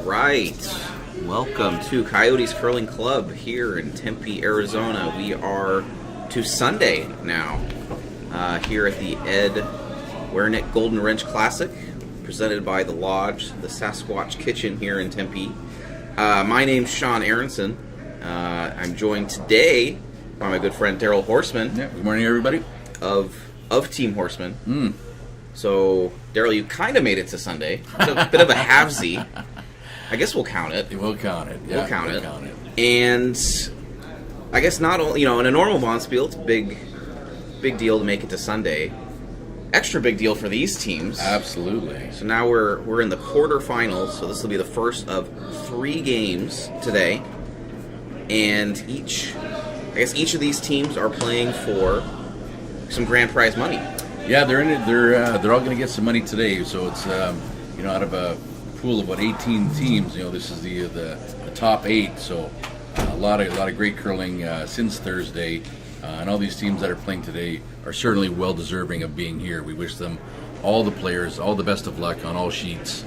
right. Welcome to Coyotes Curling Club here in Tempe, Arizona. We are to Sunday now here at the Ed Werenich Golden Wrench Classic, presented by the Lodge, the Sasquatch Kitchen here in Tempe. My name's Sean Aronson. I'm joined today by my good friend Daryl Horseman. Yeah, good morning, everybody. Of Team Horseman. So, Daryl, you kind of made it to Sunday. It's a bit of a halvesy. I guess we'll count it. We'll count it. Yeah, we'll count it. And I guess not only, in a normal Bonspiel, it's a big deal to make it to Sunday. Extra big deal for these teams. Absolutely. So now we're in the quarterfinals. So this will be the first of 3 games today, and each of these teams are playing for some grand prize money. Yeah, they're in it. They're all going to get some money today. So it's out of a pool of 18 teams. This is the top 8. So a lot of great curling since Thursday, and all these teams that are playing today are certainly well deserving of being here. We wish them, all the players, all the best of luck on all sheets.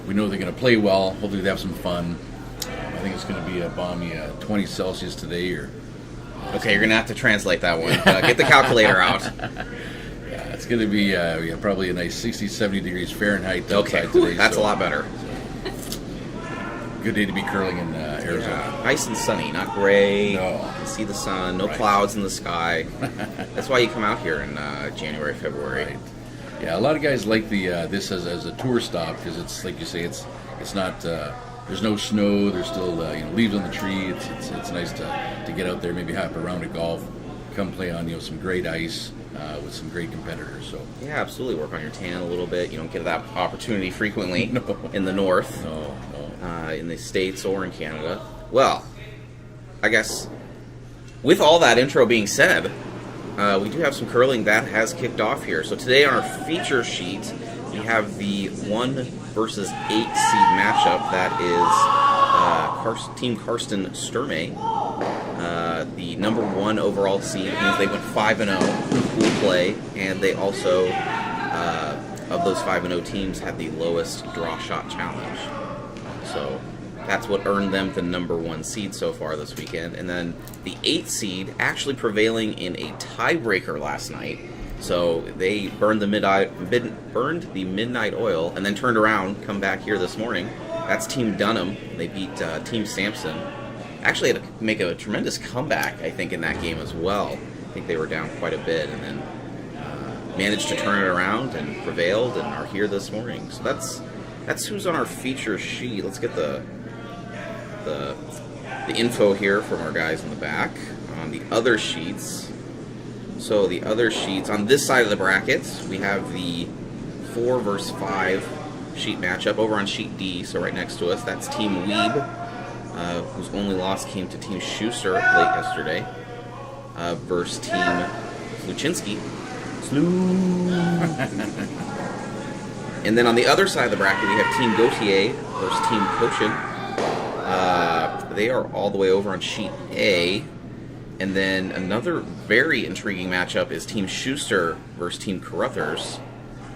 We know they're going to play well. Hopefully they have some fun. I think it's going to be a balmy 20 Celsius today. Okay, you're going to have to translate that one. Get the calculator out. Yeah, it's going to be probably a nice 60, 70 degrees Fahrenheit outside today. That's a lot better. Good day to be curling in Arizona. Yeah, nice and sunny, not gray. No. You can see the sun, no Right. clouds in the sky. That's why you come out here in January, February. Right. Yeah, a lot of guys like this as a tour stop because it's like you say, it's not. There's no snow. There's still leaves on the tree. It's nice to get out there, maybe have a round of golf, come play on some great ice with some great competitors. So yeah, absolutely. Work on your tan a little bit. You don't get that opportunity frequently No. in the north, in the States or in Canada. Well, I guess with all that intro being said, we do have some curling that has kicked off here. So today on our feature sheet, we have the 1 versus 8 seed matchup. That is Team Karsten Sturme, the number 1 overall seed. It means they went 5-0 pool play, and they also, of those 5-0 teams, had the lowest draw shot challenge. So that's what earned them the number 1 seed so far this weekend. And then the 8 seed actually prevailing in a tiebreaker last night. So they burned the midnight oil and then turned around, come back here this morning. That's Team Dunham. They beat Team Sampson. Actually had to make a tremendous comeback, I think, in that game as well. I think they were down quite a bit and then managed to turn it around and prevailed and are here this morning. So that's who's on our feature sheet. Let's get the info here from our guys in the back on the other sheets. So the other sheets, on this side of the brackets, we have the 4 versus 5 sheet matchup over on sheet D, so right next to us. That's Team Weeb, whose only loss came to Team Schuster late yesterday, versus Team Sluchinski. And then on the other side of the bracket, we have Team Gautier versus Team Cochin. They are all the way over on sheet A. And then another very intriguing matchup is Team Schuster versus Team Carruthers,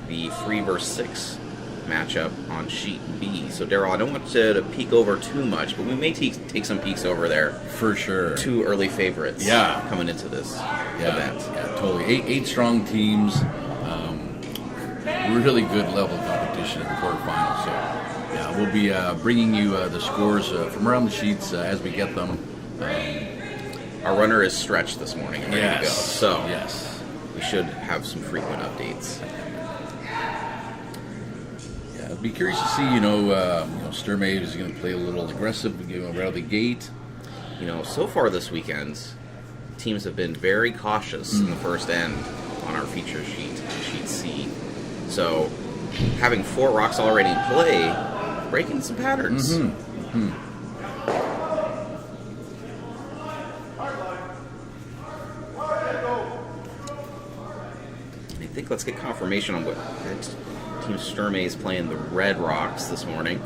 the 3 versus 6 matchup on sheet B. So, Daryl, I don't want to peek over too much, but we may take some peeks over there. for sure. 2 early favorites coming into this event. Yeah, totally. 8 strong teams. Really good level of competition in the quarterfinals. So, yeah, we'll be bringing you the scores from around the sheets as we get them. Our runner is stretched this morning and ready to go. So yes, we should have some frequent updates. Yeah, I'd be curious to see. Sturme is going to play a little aggressive, right out of the gate. So far this weekend, teams have been very cautious in the first end on our feature sheet, sheet C. So having 4 rocks already in play, breaking some patterns. I think let's get confirmation on what Team Sturme is playing the red rocks this morning.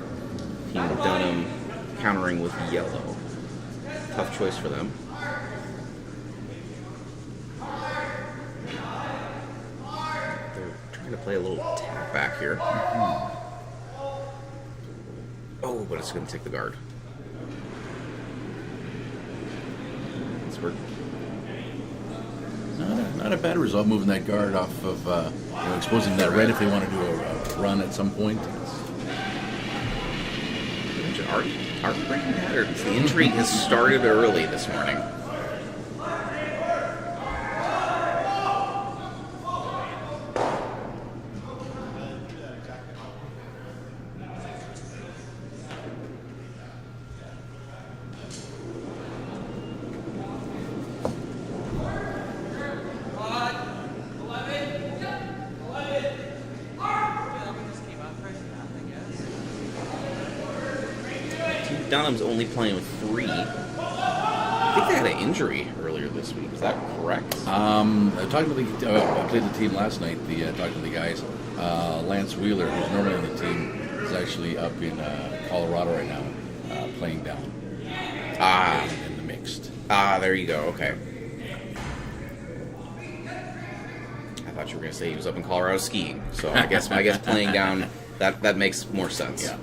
Team Dunham countering with yellow. Tough choice for them. They're trying to play a little tap back here. Oh, but it's going to take the guard. That's where... Not a bad result, moving that guard off of, exposing that red if they want to do a run at some point. Art breaking patterns. The injury has started early this morning. Dunham's only playing with 3. I think they had an injury earlier this week. Is that correct? I played the team last night. Talking to the guys. Lance Wheeler, who's normally on the team, is actually up in Colorado right now, playing down. In the mixed. There you go. Okay. I thought you were going to say he was up in Colorado skiing. So I guess playing down that makes more sense. Yeah.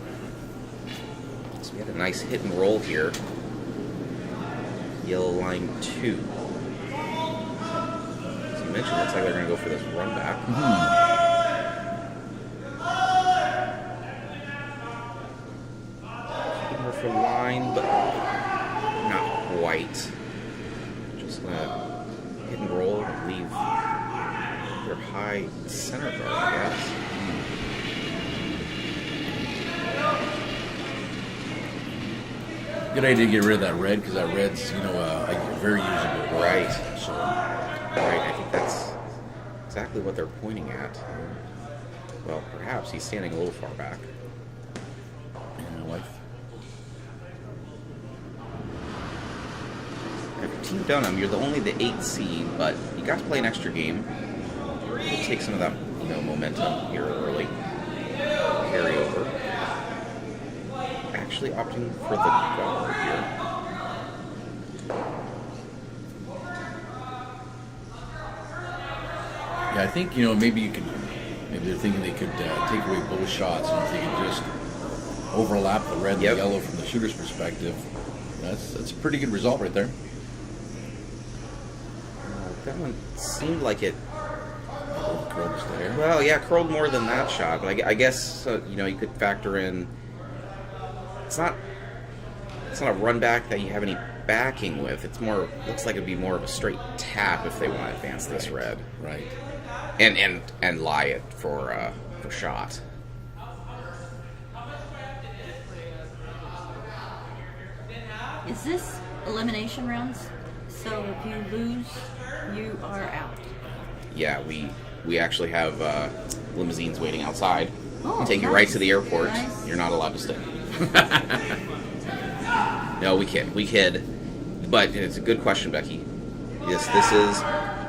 We had a nice hit and roll here. Yellow line 2. As you mentioned, looks like they're going to go for this run back. Looking more for line, but not quite. Just going to hit and roll and leave their high center guard, I guess. Good idea to get rid of that red, because that red's, very usable. Right. So, I think that's exactly what they're pointing at. Well, perhaps he's standing a little far back. Team Dunham, you're only the 8th seed, but you got to play an extra game. We'll take some of that, momentum here early. Carry over. Actually opting for the guard here. Yeah, I think maybe they're thinking they could take away both shots, and if they could just overlap the red and the yellow from the shooter's perspective, that's a pretty good result right there. That one seemed like it. Curled there. Well, yeah, curled more than that shot, but I guess you could factor in. It's not a run back that you have any backing with. It's more, looks like it'd be more of a straight tap if they want to advance this red. Right. And lie it for shot. Is this elimination rounds? So if you lose, you are out. Yeah, we actually have limousines waiting outside. Take you nice. right to the airport. Nice. You're not allowed to stay. No, we kid. But it's a good question, Becky. Yes, this is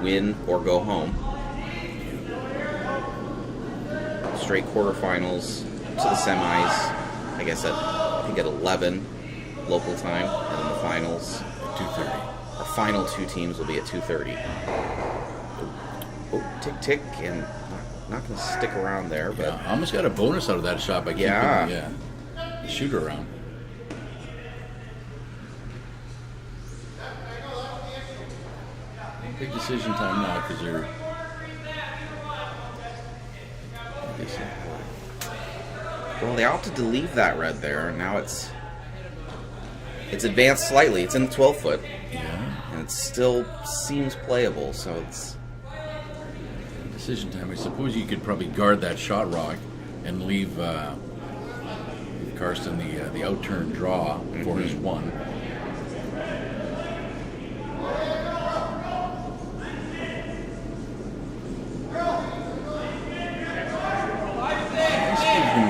win or go home. Straight quarterfinals to the semis. I guess I think at 11 local time, and then the finals at 2:30. Our final 2 teams will be at 2:30. Oh, tick tick, and not going to stick around there, but I almost got a bonus out of that shot by keeping the shooter around. Big decision time now, because they're. Well, they opted to leave that red there, and now it's advanced slightly. It's in the 12 foot, and it still seems playable. So it's decision time. I suppose you could probably guard that shot rock and leave Karsten the outturn draw for his one.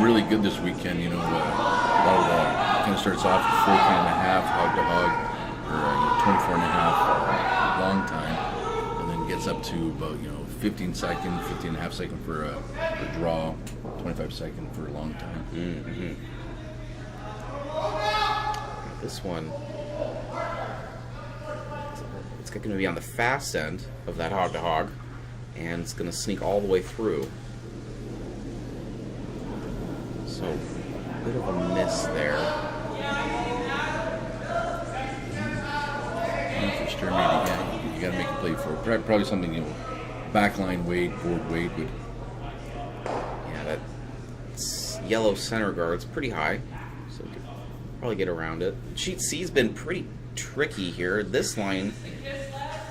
Really good this weekend, a lot of kind of starts off at 14.5 hog to hog, or 24.5 long time, and then gets up to about 15 and a half second for a draw, 25 second for a long time. Mm-hmm. This one, it's going to be on the fast end of that hog to hog, and it's going to sneak all the way through. So Bit of a miss there. For Sturm, maybe, you got to make a play for it. Probably something, backline weight, board weight, but Yeah, that yellow center guard's pretty high, so we could probably get around it. Sheet C's been pretty tricky here. This line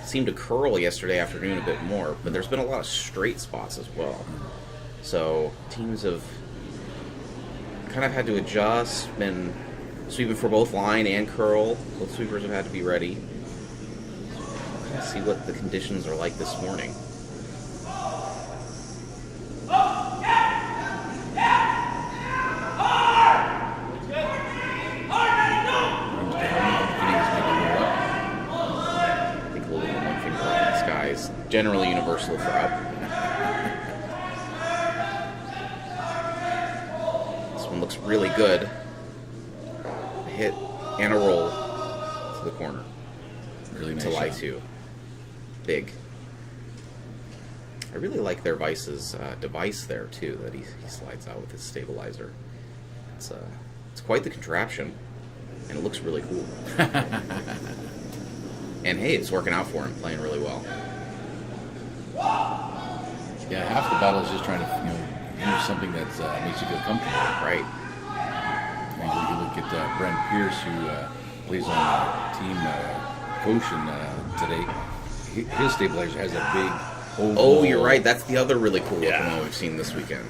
seemed to curl yesterday afternoon a bit more, but there's been a lot of straight spots as well. So teams have kind of had to adjust, been sweeping for both line and curl. Both sweepers have had to be ready. Let's see what the conditions are like this morning. I think a little bit one finger up in the sky is generally universal for up. This one looks really good. A hit and a roll to the corner. really nice To lie shot. to. Big. I really like their Vice's device there too that he slides out with his stabilizer. It's quite the contraption, and it looks really cool. And hey, it's working out for him, playing really well. Yeah, half the battle is just trying to use something that makes you feel comfortable. Right. You look at Brent Pierce, who plays on Team Goshen today. His stabilizer has a big oval. Oh, you're right. That's the other really cool looking Yeah. one we've seen this weekend.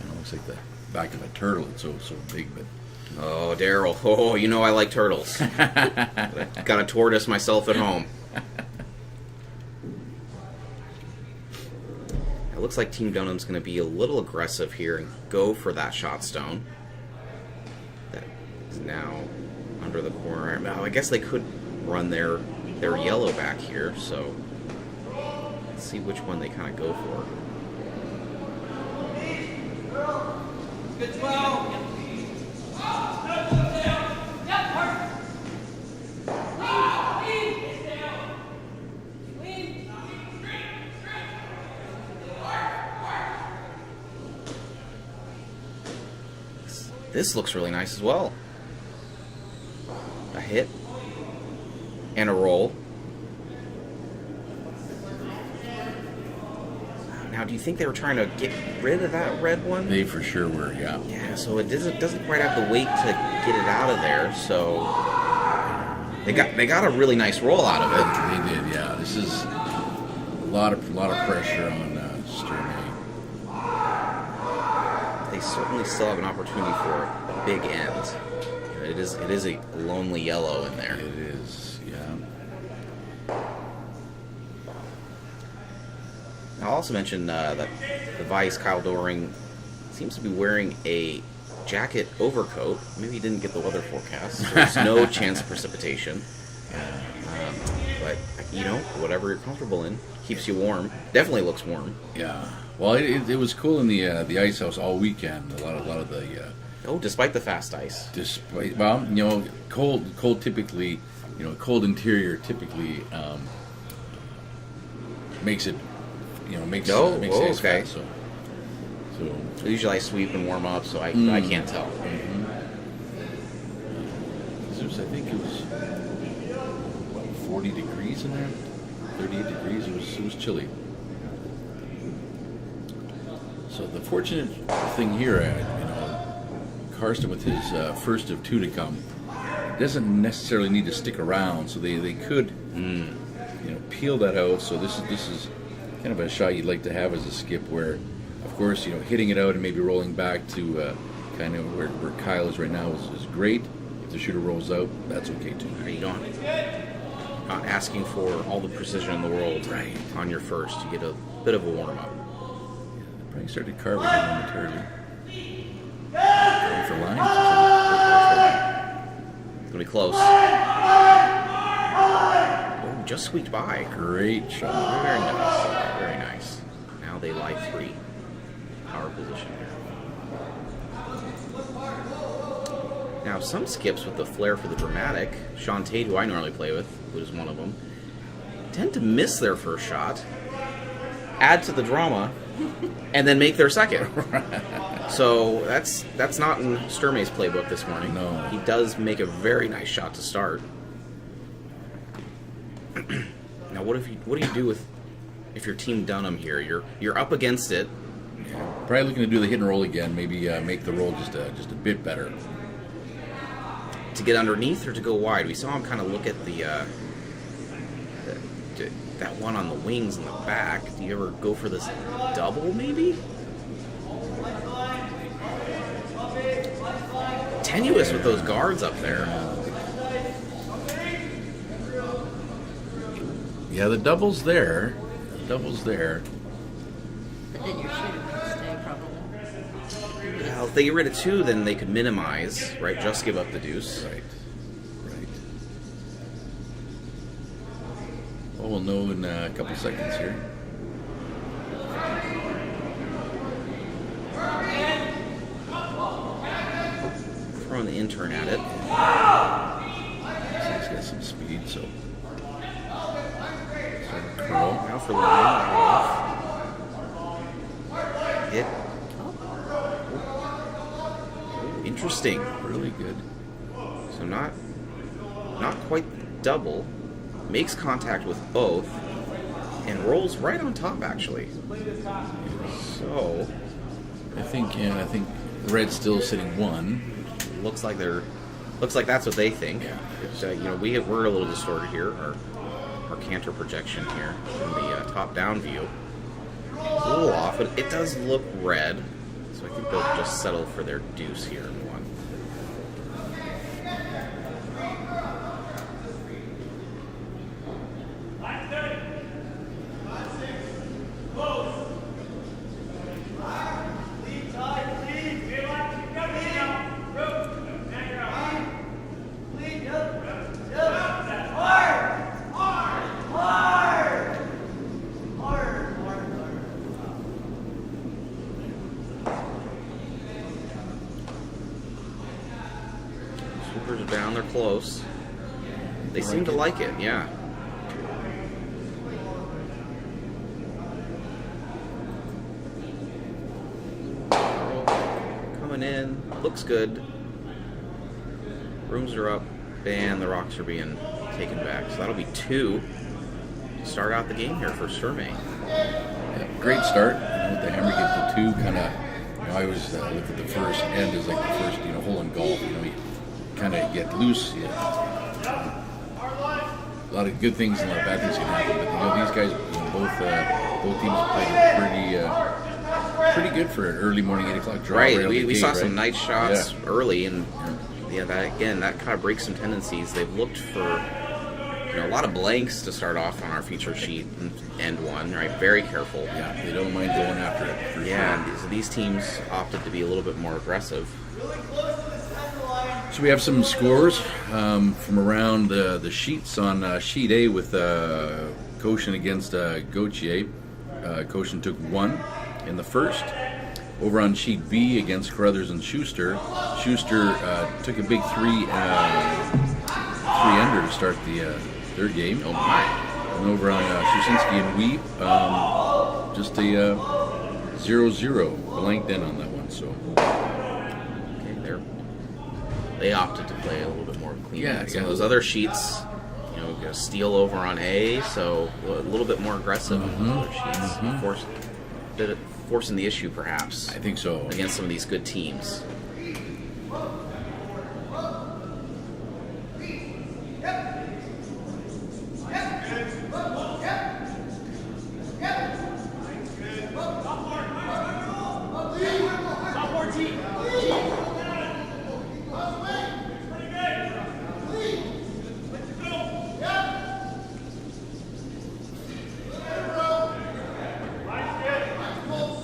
It looks like the back of a turtle. It's so big, but Oh, Daryl. Oh, you know I like turtles. Got a tortoise myself at home. It looks like Team Dunham's going to be a little aggressive here and go for that shot stone. That is now under the corner. Now, I guess they could run their yellow back here, so let's see which one they kind of go for. Good 12. This looks really nice as well. A hit and a roll. Now, do you think they were trying to get rid of that red one? they for sure were, yeah. Yeah, so it doesn't quite have the weight to get it out of there. So they got a really nice roll out of it. They did, yeah. This is a lot of pressure on Sturm. They certainly still have an opportunity for a big end. It is a lonely yellow in there. It is, yeah. I'll also mention that the Vice, Kyle Doring, seems to be wearing a jacket overcoat. Maybe he didn't get the weather forecast. So there's no chance of precipitation. But, whatever you're comfortable in. Keeps you warm. Definitely looks warm. Yeah. Well, it was cool in the ice house all weekend. A lot of the Despite the fast ice. cold typically, cold interior typically makes it, makes the ice okay. fast. So Usually I sweep and warm up, so I can't tell. I think it was 40 degrees in there, 38 degrees. It was chilly. So the fortunate thing here, Karsten with his first of two to come, doesn't necessarily need to stick around. So they could, peel that out. So this is kind of a shot you'd like to have as a skip, where, of course, hitting it out and maybe rolling back to kind of where Kyle is right now is great. If the shooter rolls out, that's okay too. You don't not asking for all the precision in the world Right. on your first. You get a bit of a warm up. Probably started carving it momentarily. Going for lines. It's gonna be close. Oh, just squeaked by. Great shot. Very nice. Very nice. Now they lie three. Power position here. Now some skips with the flair for the dramatic, Sean Tate, who I normally play with, who is one of them, tend to miss their first shot add to the drama, and then make their second. So that's not in Sturmay's playbook this morning. No. He does make a very nice shot to start. Now, what do you do if your team Dunham here? You're up against it. Yeah. Probably looking to do the hit and roll again. Maybe make the roll just a bit better. To get underneath or to go wide? We saw him kind of look at that one on the wings in the back. Do you ever go for this double, maybe? Tenuous with those guards up there. Yeah, the double's there. But then your shooter would stay probably. Well, if they get rid of 2, then they could minimize, right? Just give up the deuce. Right. Well, we'll know in a couple seconds here. Throwing the intern at it. So he's got some speed, so. Curl. Now for the line. Hit. Interesting. Really good. So not quite double. Makes contact with both. And rolls right on top, actually. So I think Red's still sitting 1. looks like that's what they think. Yeah. It's, we're a little distorted here. Our canter projection here from the top-down view. It's a little off, but it does look red. So I think they'll just settle for their deuce here in 1. Swoopers are down, they're close. They seem to like it, yeah. Coming in, looks good. Rooms are up, and the rocks are being taken back. So that'll be 2 to start out the game here for Sturmay. Yeah, great start. With the hammer get the 2 kind of. I always look at the first end as like the first hole in golf. You kind of get loose. A lot of good things and a lot of bad things can happen. But these guys, both teams played pretty good for an early morning 8:00 draw. Right, we saw some nice shots early, and that kind of breaks some tendencies. They've looked for a lot of blanks to start off on our feature sheet and end 1. Right, very careful. Yeah, they don't mind going after it. So these teams opted to be a little bit more aggressive. So we have some scores from around the sheets on sheet A with Koshin against Gauthier. Koshin took 1 in the first. Over on sheet B against Carruthers and Schuster, Schuster took a big 3-under to start the third game. Oh my! And over on Shusinski and Wee, just a 0-0 blanked in on that one. So. They opted to play a little bit more clean. Yeah. Those other sheets, got a steal over on A, so a little bit more aggressive on those other sheets. Forcing the issue, perhaps. I think so. Against some of these good teams.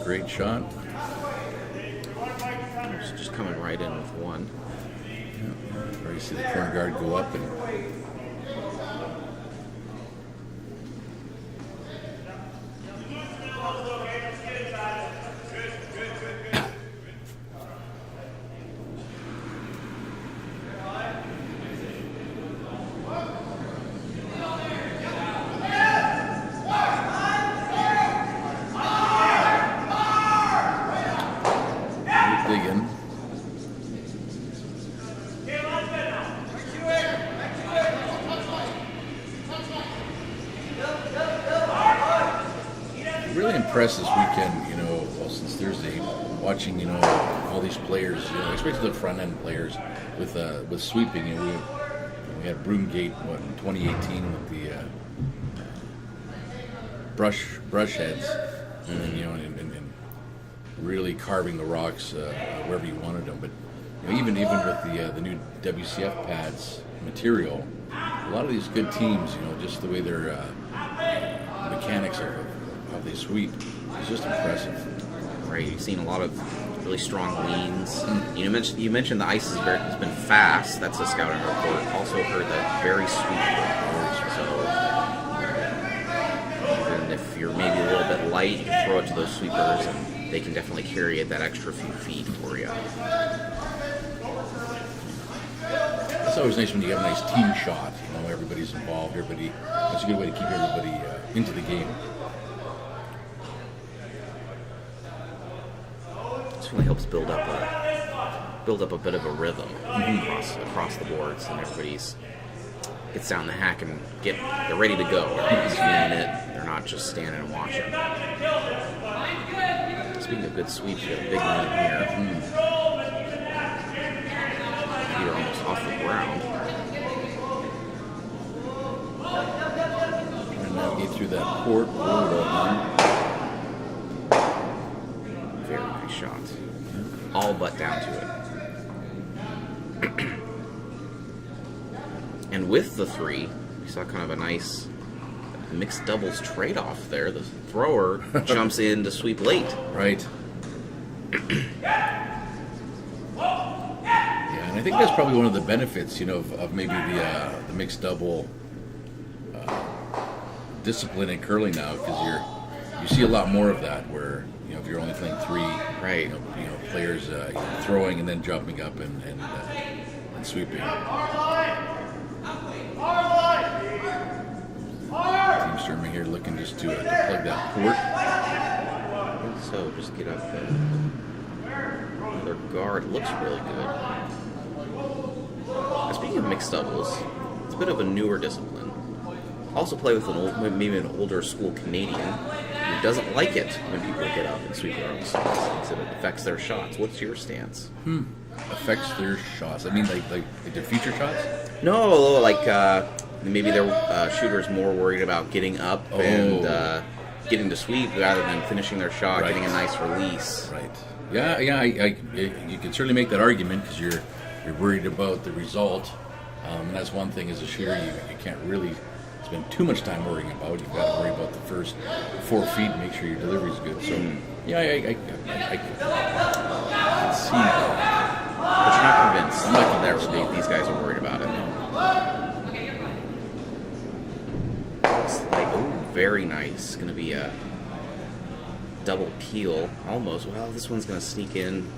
Great shot. It's just coming right in with 1. Yeah. Or you see the corner guard go up and. impressed this weekend, well, since Thursday, watching, all these players, especially the front end players with sweeping. We had Broomgate, in 2018 with the brush heads, and then, and really carving the rocks wherever you wanted them. But even with the new WCF pads material, a lot of these good teams, just the way their mechanics of how they sweep is just impressive. Right, you've seen a lot of really strong leans. You mentioned the ice has been fast. That's a scouting report. Also heard that very sweet. So even if you're maybe a little bit light, you can throw it to those sweepers, and they can definitely carry it that extra few feet for you. It's always nice when you get a nice team shot. Everybody's involved. It's a good way to keep everybody into the game. Really helps build up a bit of a rhythm across the boards, and everybody's gets down the hack and they're ready to go. Everybody's feeling it. They're not just standing and watching. Speaking of good sweeps, we have a big one here. Feet are almost off the ground. And navigate through that port. Very nice shot. All but down to it. And with the three, we saw kind of a nice mixed doubles trade-off there. The thrower jumps in to sweep late. Right. Yeah, and I think that's probably one of the benefits, of maybe the mixed double discipline in curling now, because you see a lot more of that where if you're only playing three, right? Players throwing and then jumping up and sweeping. Team Sherman here looking just to plug that port. So just get up their guard looks really good. Now, speaking of mixed doubles, it's a bit of a newer discipline. Also play with maybe an older school Canadian who doesn't like it when people get up and sweep their own shots because it affects their shots. What's your stance? Affects their shots. I mean, like their feature shots? No, maybe their shooter's more worried about getting up and getting to sweep rather than finishing their shot, getting a nice release. Right. Yeah. You can certainly make that argument because you're worried about the result, and that's one thing as a shooter you can't really spend too much time worrying about. You've got to worry about the first 4 feet and make sure your delivery is good. So, I can see that. But you're not convinced. I'm not convinced that these guys are worried about it. Looks like, very nice. Going to be a double peel, almost. Well, this one's going to sneak in.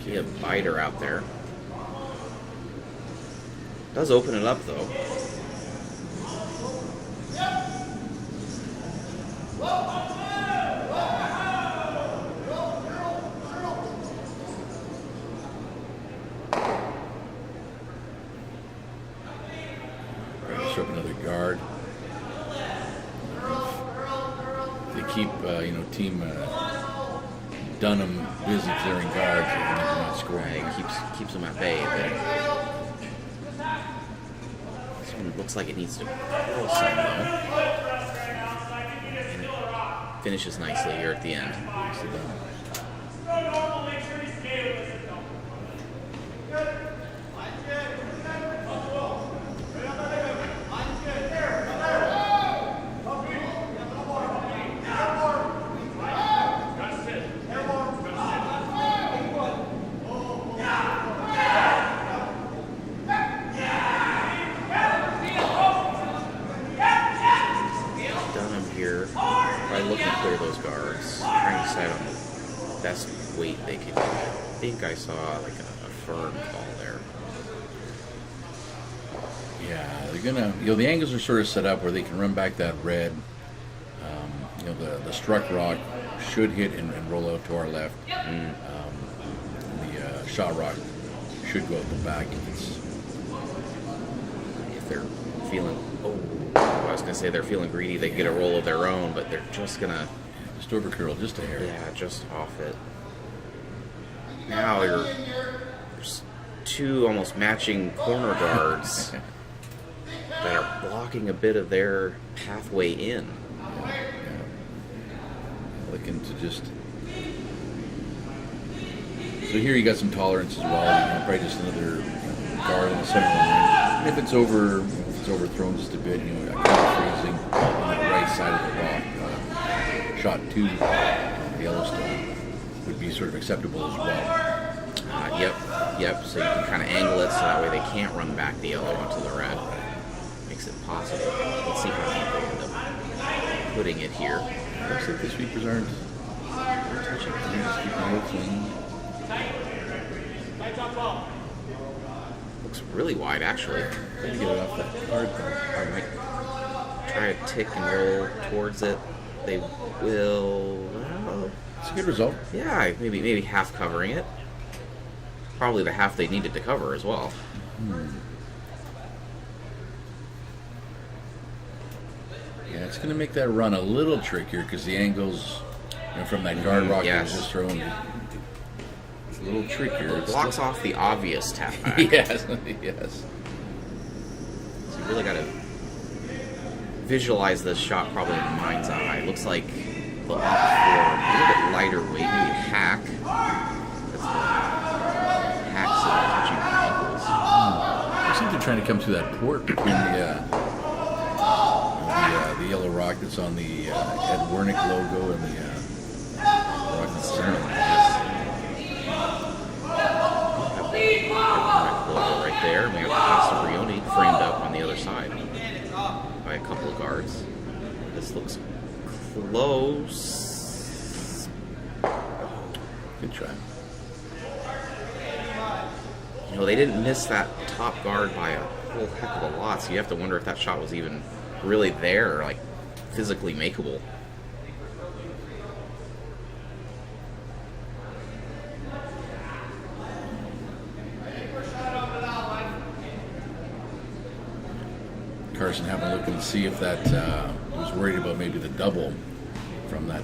Be a biter out there. Does open it up, though. Up another guard. They keep, Team Dunham busy clearing guards and not scoring. Keeps them at bay a bit. This one looks like it needs to curl some, though. And it finishes nicely here at the end. I think I saw like a firm call there. Yeah, they're gonna. The angles are sort of set up where they can run back that red. The struck rock should hit and roll out to our left. The shot rock should go out the back if they're feeling. I was gonna say they're feeling greedy. They get a roll of their own, but they're just gonna Just over curl, just a hair. Yeah, just off it. Now there's two almost matching corner guards that are blocking a bit of their pathway in. Looking to just. So here you got some tolerance as well. Probably just another guard in the center line. And if it's overthrown just a bit, kind of freezing on the right side of the rock, shot 2, Yellowstone would be sort of acceptable as well. Yep. So you can kind of angle it so that way they can't run back the yellow onto the red. Makes it possible. Let's see how people end up putting it here. Looks like the sweepers aren't touching. They're just keeping it real clean. Looks really wide, actually. Trying to get it off that card. I might try to tick and roll towards it. They will. Well, It's a good result. yeah, maybe half covering it. Probably the half they needed to cover as well. Yeah, it's going to make that run a little trickier because the angles from that guard rock that was just thrown. It's a little trickier. It blocks off the obvious tap back. yes. So you really got to visualize this shot probably in the mind's eye. It looks like the opt for a little bit lighter weight, maybe hack. That's the hacks that are touching the ankles. Looks like they're trying to come through that port between the yellow rock that's on the Ed Werenich logo and the rock in the center. Logo right there. We have Casabrioni framed up on the other side by a couple of guards. This looks close. Good try. They didn't miss that top guard by a whole heck of a lot, so you have to wonder if that shot was even really there, like physically makeable. Carson having a look and see if that was worried about maybe the double from that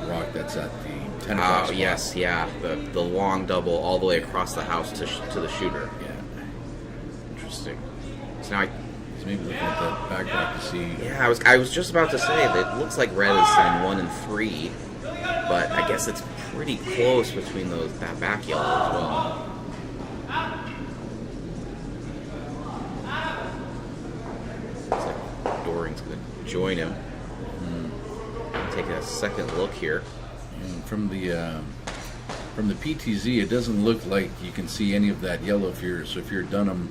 rock that's at the 10 o'clock spot. Yes, yeah, the long double all the way across the house to the shooter. Yeah. Interesting. So now So maybe looking at that back rock to see. yeah, I was just about to say that it looks like red is in 1 and 3, but I guess it's pretty close between that back yellow as well. Looks like Doring's going to join him. Take a second look here. And from the PTZ, it doesn't look like you can see any of that yellow. If you're Dunham,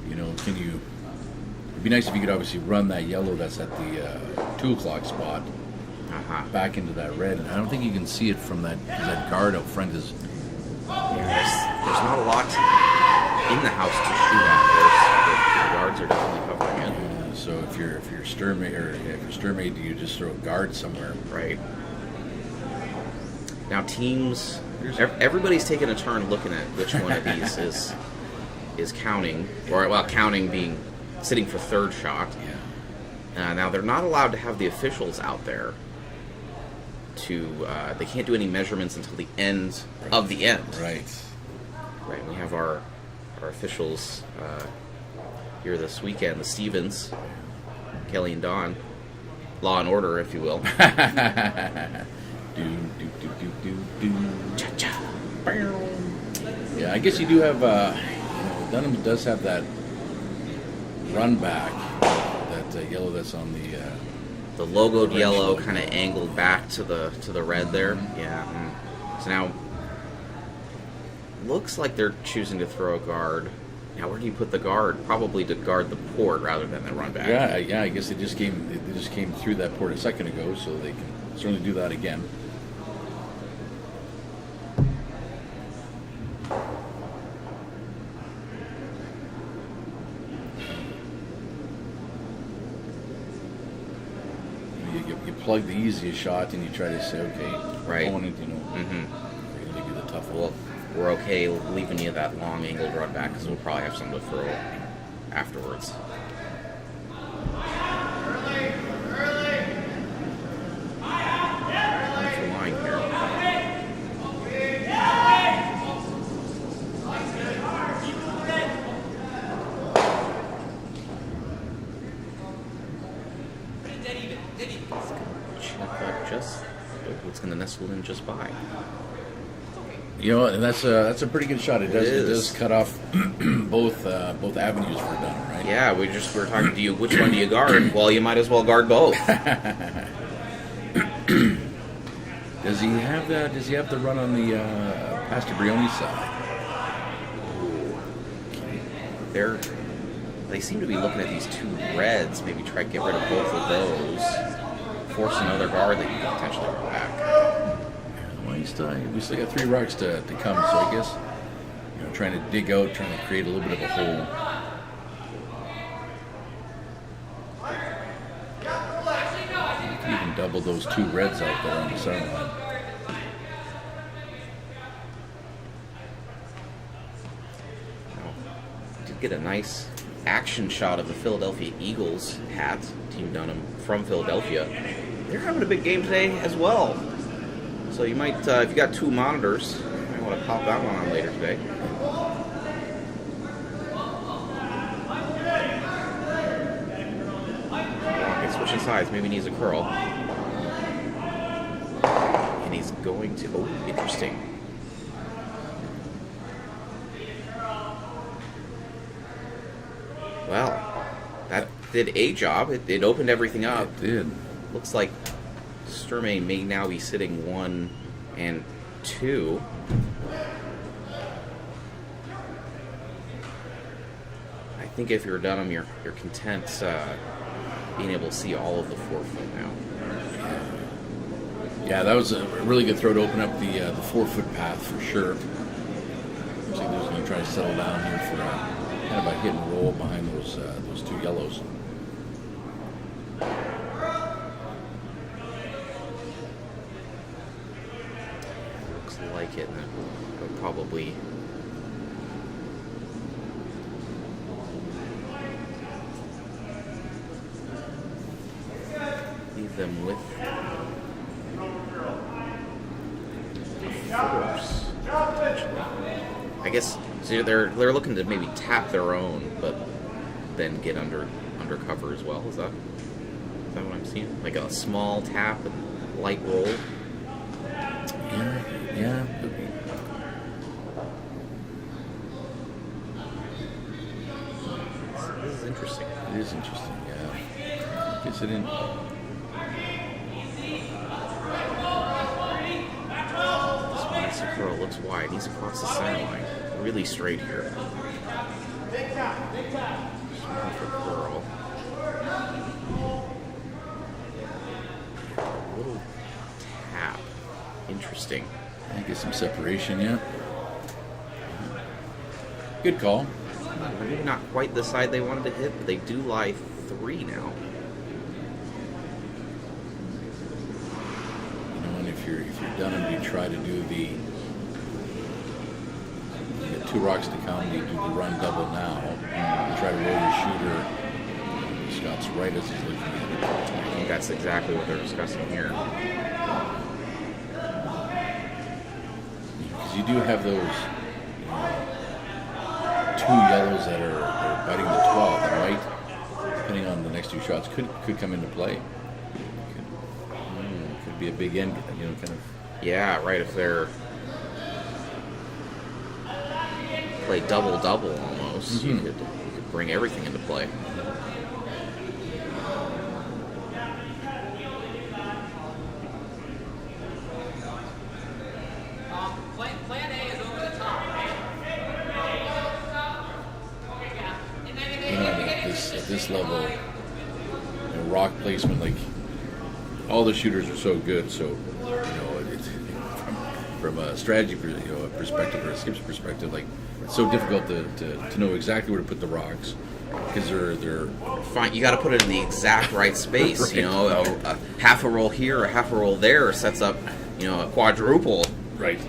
can you? It'd be nice if you could obviously run that yellow that's at the 2 o'clock spot back into that red. And I don't think you can see it from that guard up front is. Yeah, there's not a lot in the house to shoot at. The guards are definitely covering it. So if you're Sturmade, do you just throw a guard somewhere? Right. Now teams, everybody's taking a turn looking at which one of these is counting, or counting being sitting for third shot. Yeah. Now they're not allowed to have the officials out there. They can't do any measurements until the end of the end. Right. Right. We have our officials here this weekend, the Stevens, Kelly and Don, Law and Order, if you will. Cha-cha. Yeah, I guess you do have. Dunham does have that run back, that yellow that's on The logoed Orange yellow logo. kind of angled back to the red there. Yeah. So now looks like they're choosing to throw a guard. Now where do you put the guard? Probably to guard the port rather than the run back. Yeah. I guess they just came through that port a second ago, so they can certainly do that again. You plug the easiest shot and you try to say, okay, Right. opponent, we're going to give you the tough Well, one. we're okay leaving you that long angled run back because we'll probably have something to throw afterwards. nestled in just by. You know, and that's a pretty good shot. It does is. cut off both avenues for Dunham, right? Yeah, we were talking to you. Which one do you guard? Well, you might as well guard both. Does he have the run on the Pastor Brioni's side? They seem to be looking at these 2 reds. Maybe try to get rid of both of those. Force another guard that you can potentially go back. Well, we still got 3 rocks to come, so I guess trying to dig out, trying to create a little bit of a hole. You can even double those 2 reds out there on the center line. Did get a nice action shot of the Philadelphia Eagles hat, Team Dunham from Philadelphia. They're having a big game today as well. So you might, if you got 2 monitors, you might want to pop that one on later today. Okay, switching sides, maybe needs a curl. And he's going to, oh, interesting. Well, that did a job. It opened everything up. It did. Looks like Sturmey may now be sitting 1 and 2. I think if you're Dunham, you're content being able to see all of the 4-foot now. Yeah, that was a really good throw to open up the 4-foot path for sure. Looks like they're going to try to settle down here for kind of a hit and roll behind those 2 yellows. Looks like it. They'll probably leave them with force. I guess so they're looking to maybe tap their own, but then get undercover as well. Is that what I'm seeing? Like a small tap and light roll. Yeah. This is interesting. It is interesting. Yeah. Gets it in. This one's a curl, looks wide. He's across the center line. Really straight here. Looking for curl. A little tap. Interesting. Get some separation, yeah. Good call. Maybe not quite the side they wanted to hit, but they do lie 3 now. And if you're Dunham, you try to do you get 2 rocks to come, you do the run double now. You try to roll your shooter. Scott's right as he's looking at it. I think that's exactly what they're discussing here. Because you do have those 2 yellows that are biting the 12 that might, depending on the next 2 shots, could come into play. Could be a big end, kind of. Yeah, right. If they're play double almost, you could bring everything into play. Plan A is over the top. At this level, rock placement, like all the shooters are so good. So, it's, from a strategy perspective or a skip's perspective, like it's so difficult to know exactly where to put the rocks because they're Fine, you got to put it in the exact right space. Right. A half a roll here, a half a roll there sets up, a quadruple. right.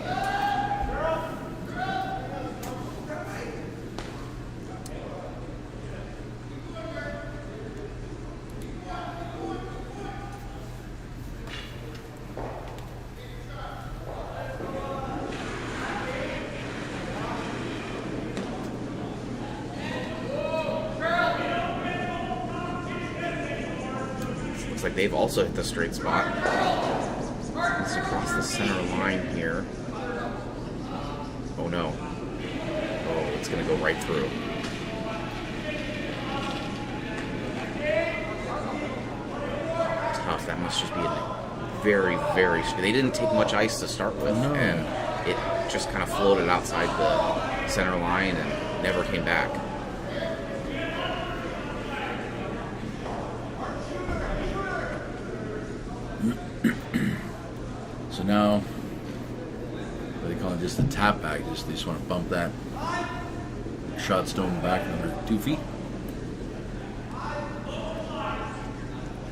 Looks like they've also hit the straight spot. It's across the center line here. Oh no. Oh, it's going to go right through. Tough. That must just be a very, very... They didn't take much ice to start with. No. And it just kind of floated outside the center line and never came back. So now, what do they call it? Just the tap back. They just want to bump that shot stone back another 2 feet.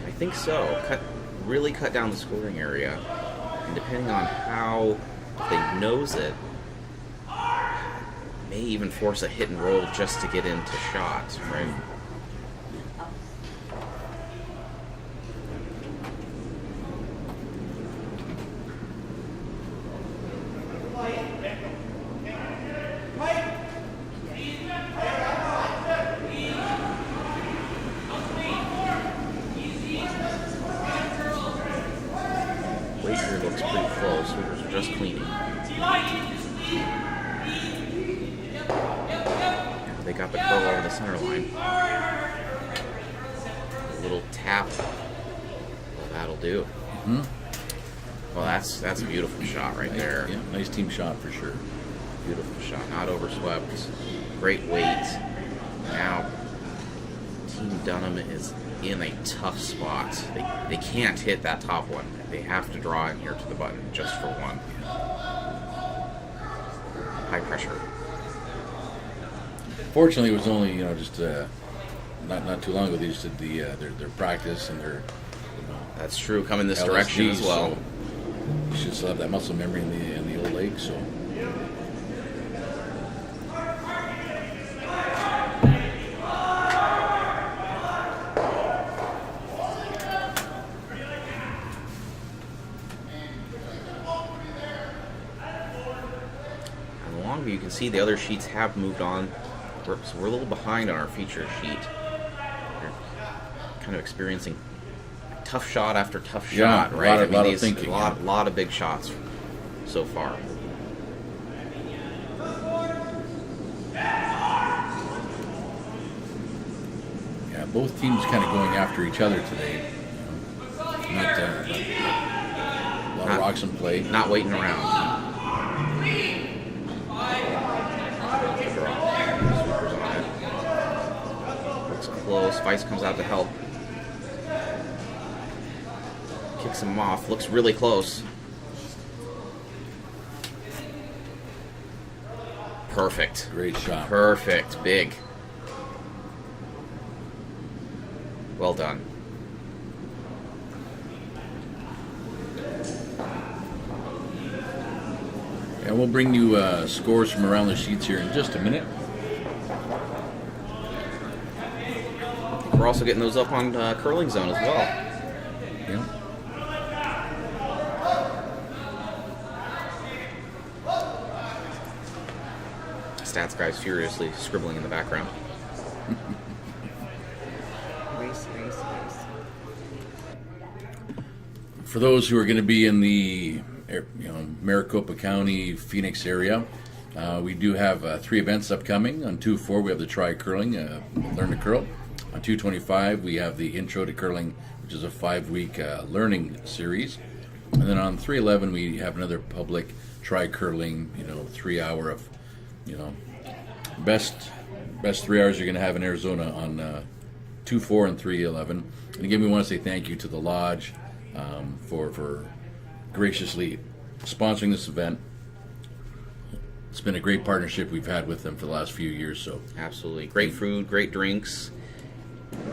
I think so. Really cut down the scoring area. And depending on how they nose it, may even force a hit and roll just to get into shots, right? Weight here looks pretty full. Sweepers are just cleaning. They got the curl over the center line. A little tap. Well, that'll do. Mm-hmm. Well, that's a beautiful shot right there. Yeah, nice team shot for sure. Beautiful shot. Not overswept. Great weight. Now, Team Dunham is in a tough spot. They can't hit that top one. They have to draw in here to the button just for one. High pressure. Fortunately, it was only just not too long ago. They just did their practice and their That's true. Come in this LSD, direction as well. So you should still have that muscle memory in the old leg. So On the long view, you can see the other sheets have moved on. So we're a little behind on our feature sheet. We're kind of experiencing tough shot after tough Yeah, shot, a right? lot of thinking, a lot of big shots so far. yeah, both teams kind of going after each other today. Not a lot of rocks in play. Not waiting around. Sweepers on it. Looks close. Vice comes out to help. Kicks him off. Looks really close. Perfect. Great shot. Perfect. Big. Well done. Yeah, we'll bring you scores from around the sheets here in just a minute. We're also getting those up on Curling Zone as well. Yeah. Stats guy's furiously scribbling in the background. Race. For those who are going to be in the Maricopa County, Phoenix area, we do have 3 events upcoming. On 2-4, we have the Try Curling, Learn to Curl. On 225, we have the Intro to Curling, which is a 5-week learning series. And then on 311, we have another public Try Curling, 3-hour of, best 3 hours you're going to have in Arizona on 2-4 and 311. And again, we want to say thank you to the Lodge for graciously sponsoring this event. It's been a great partnership we've had with them for the last few years. So Absolutely. Great food, great drinks.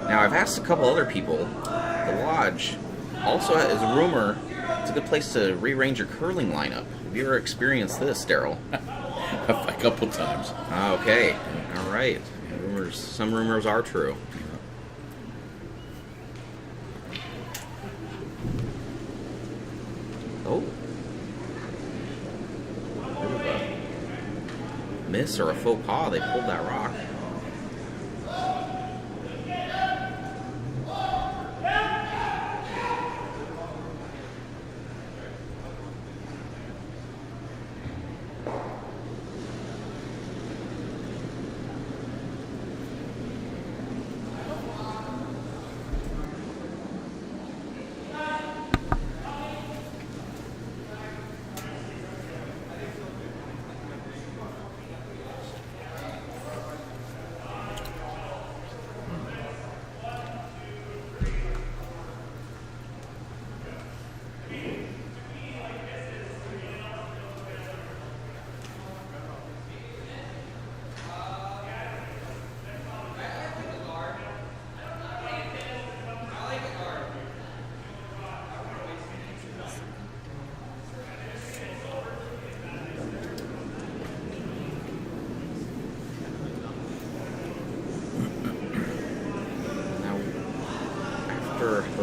Now, I've asked a couple other people. The Lodge also is a rumor it's a good place to rearrange your curling lineup. Have you ever experienced this, Daryl? a couple times. Okay. All right. Some rumors are true. Oh. Bit of a miss or a faux pas. They pulled that rock.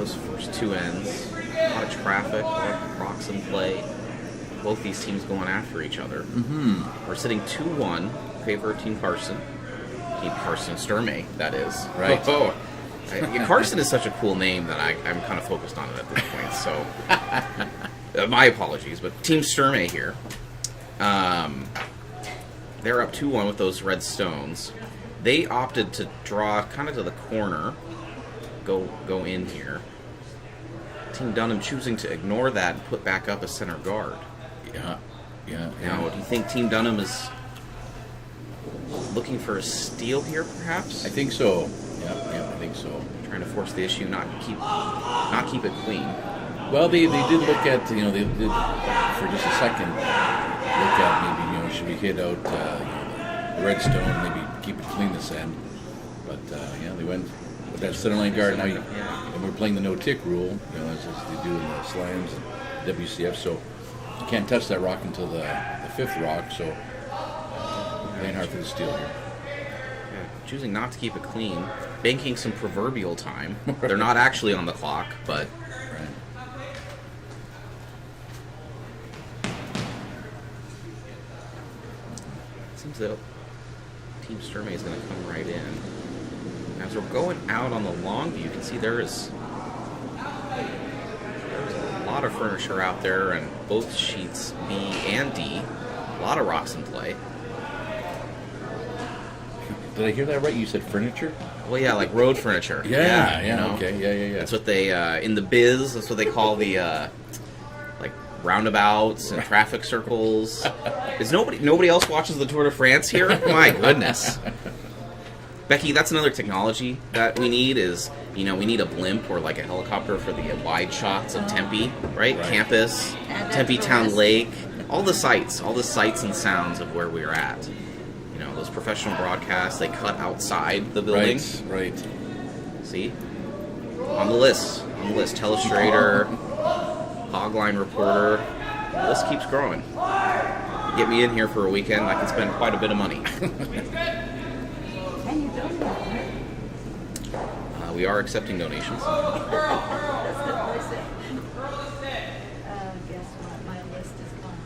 those first two ends. A lot of traffic, a lot of rocks in play. Both these teams going after each other. We're sitting 2-1 in favor of Team Carson. Team Carson Sturmey, that is. Right. Carson is such a cool name that I'm kind of focused on it at this point. So, my apologies, but Team Sturmey here. They're up 2-1 with those red stones. They opted to draw kind of to the corner, go in here. Team Dunham choosing to ignore that and put back up a center guard. Yeah. Now, do you think Team Dunham is looking for a steal here, perhaps? I think so. Yeah, I think so. Trying to force the issue, not keep it clean. Well, they did look at, they did for just a second look at maybe, should we hit out the red stone, maybe keep it clean this end. But they went with that center line guard. Now, and we're playing the no-tick rule, as they do in the slams and WCF. So you can't touch that rock until the fifth rock. So playing hard for the steal here. Choosing not to keep it clean, banking some proverbial time. They're not actually on the clock, but seems that Team Sturmey is going to come right in. As we're going out on the long view, you can see there's a lot of furniture out there, and both sheets B and D. A lot of rocks in play. Did I hear that right? You said furniture? Well, yeah, like road furniture. Yeah. Okay, yeah. That's what they in the biz. That's what they call the like roundabouts and traffic circles. Is nobody else watches the Tour de France here? My goodness, Becky, that's another technology that we need. Is we need a blimp or like a helicopter for the wide shots of Tempe, right? Campus, Tempe Town Lake, all the sights and sounds of where we're at. Those professional broadcasts, they cut outside the building. Right. See? On the list. Telestrator, Hogline Reporter. The list keeps growing. Get me in here for a weekend, I can spend quite a bit of money. Can you donate? We are accepting donations. That's what I said. Guess what? My list is gone.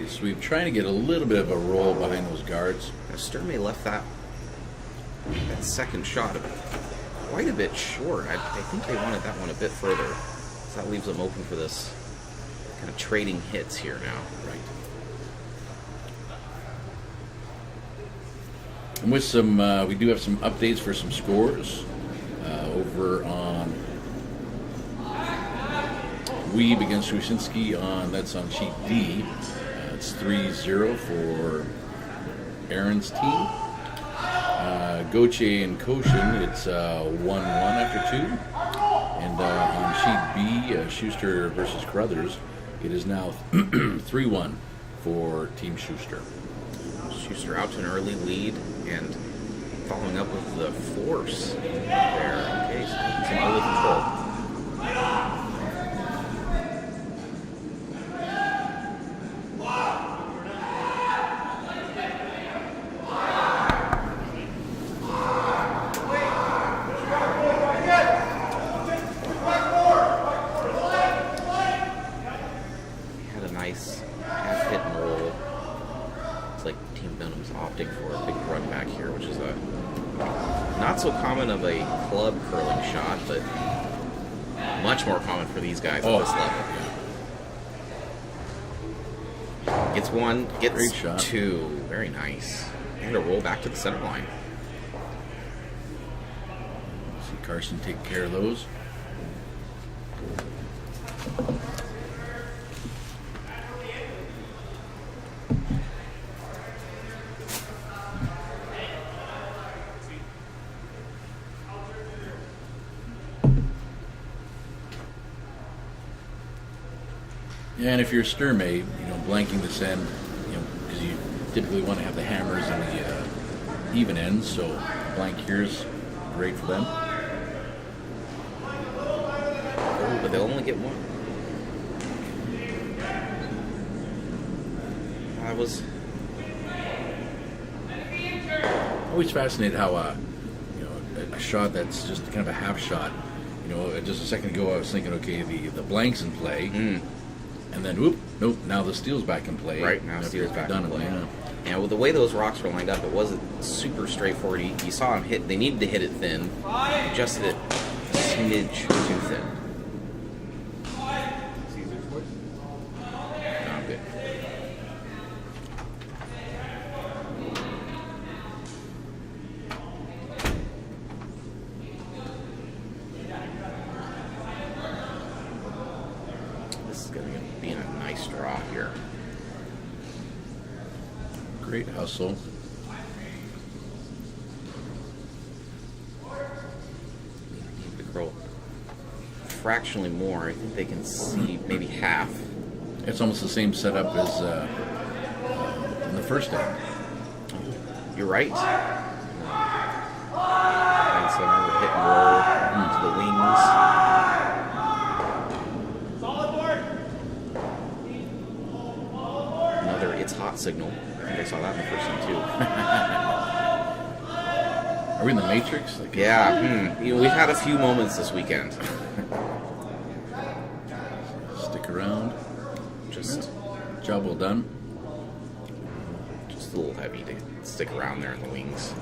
So we're trying to get a little bit of a roll behind those guards. Sturmey left that second shot quite a bit short. I think they wanted that one a bit further. So that leaves them open for this kind of trading hits here now. Right. And with some, we do have some updates for some scores over on Weeb against Shusinski that's on sheet D. It's 3-0 for Aaron's team. Goche and Koshin, it's 1-1 after 2. And on sheet B, Schuster versus Carruthers, it is now 3-1 for Team Schuster. Schuster out to an early lead and following up with the force there. Okay, so some early control. Of a club curling shot, but much more common for these guys at this level. Gets one, gets two. Very nice. And a roll back to the center line. See Carson take care of those. And if you're Sturmey, blanking this end, because you typically want to have the hammers and the even ends, so blank here's great for them. Oh, but they'll only get one. I was always fascinated how a shot that's just kind of a half shot. You know, just a second ago I was thinking, okay, the blank's in play, and then whoop, nope, now the steel's back in play. Right, now steel's back in play. Yeah. And with the way those rocks were lined up, it wasn't super straightforward. You saw them hit. They needed to hit it thin, just hit it a smidge too thin. Oh, good. This is going to be a nice draw here. Great hustle. Need to curl fractionally more. I think they can see maybe half. It's almost the same setup as in the first end. You're right. And center, hit and roll to the wings. Another it's hot signal. I think I saw that in the first one too. Are we in the Matrix? Like, Yeah, you know, we've had a few moments this weekend. Stick around. Just Job well done. a little heavy to stick around there in the wings.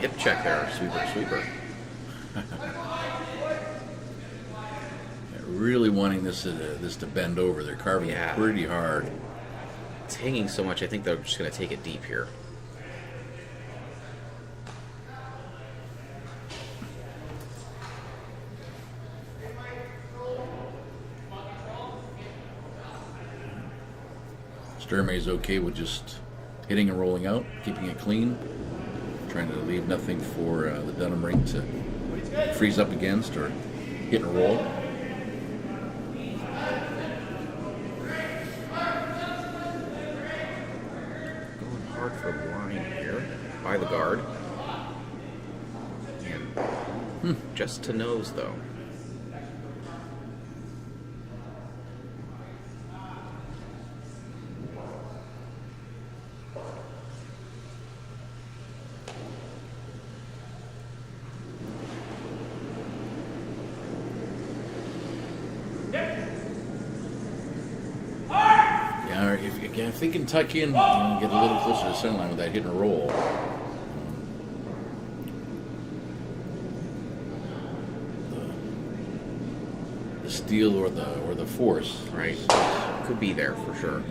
Hip check there, sweeper. Really wanting this to bend over. They're carving it pretty hard. It's hanging so much, I think they're just going to take it deep here. Sturmay's okay with just hitting and rolling out, keeping it clean, trying to leave nothing for the Dunham ring to freeze up against or hit and roll. Going hard for the line here by the guard. And just to nose though. If they can tuck in and get a little closer to the center line with that hit and roll. The steel or the force. Right. Could be there for sure.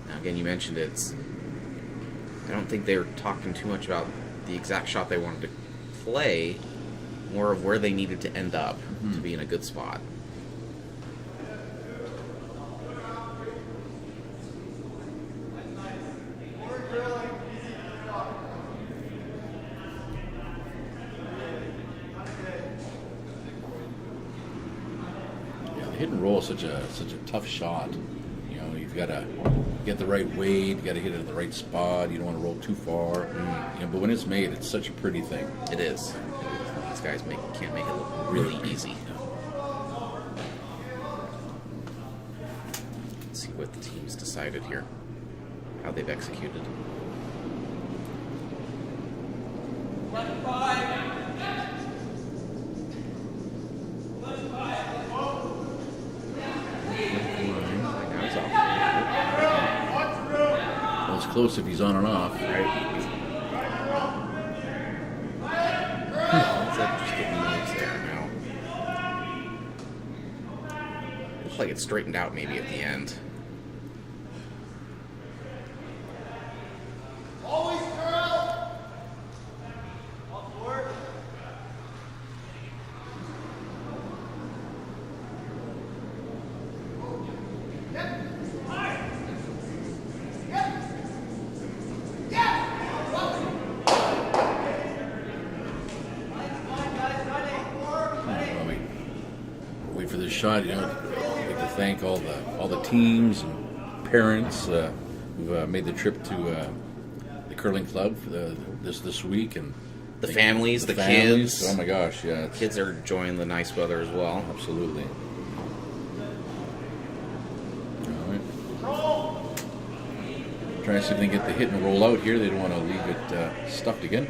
Now again, you mentioned I don't think they were talking too much about the exact shot they wanted to play, more of where they needed to end up to be in a good spot. Hit and roll is such a tough shot. You know, you've got to get the right weight, you got to hit it in the right spot. You don't want to roll too far. You know, but when it's made, it's such a pretty thing. It is. These guys can't make it look really easy. Let's see what the team's decided here, how they've executed. Close if he's on and off. Right. Just getting moves there now. Looks like it's straightened out maybe at the end. shot. You know, I'd like to thank all the teams and parents who made the trip to the curling club this week, and The families, the families. kids. Oh my gosh, yeah, Kids are enjoying the nice weather as well. absolutely. All right. Trying to see if they can get the hit and roll out here. They don't want to leave it stuffed again.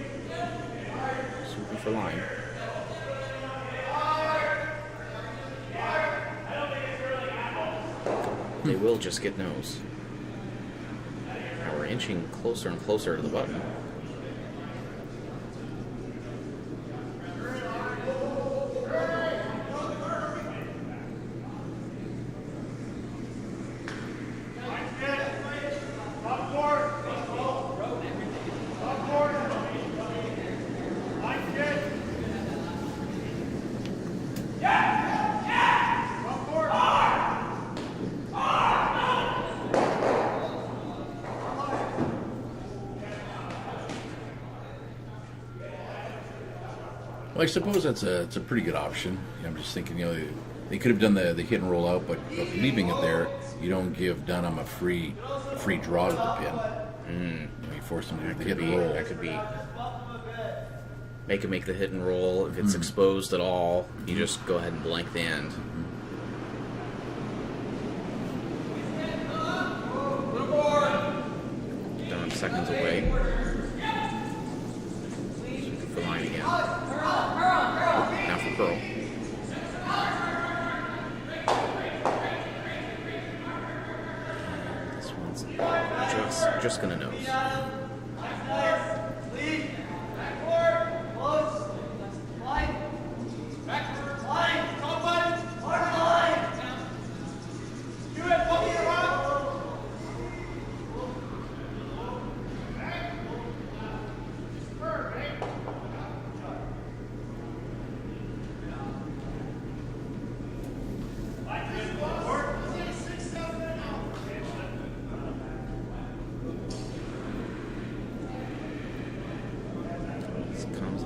Swooping for line. They will just get nose. Now we're inching closer and closer to the button. Well, I suppose it's a pretty good option. I'm just thinking, they could have done the hit and roll out, but leaving it there, you don't give Dunham a free draw to the pin. You force him to do the hit and roll. That could be. Make the hit and roll. If it's exposed at all, you just go ahead and blank the end. Dunham seconds away. For line again. Now for Pearl. This one's just gonna nose.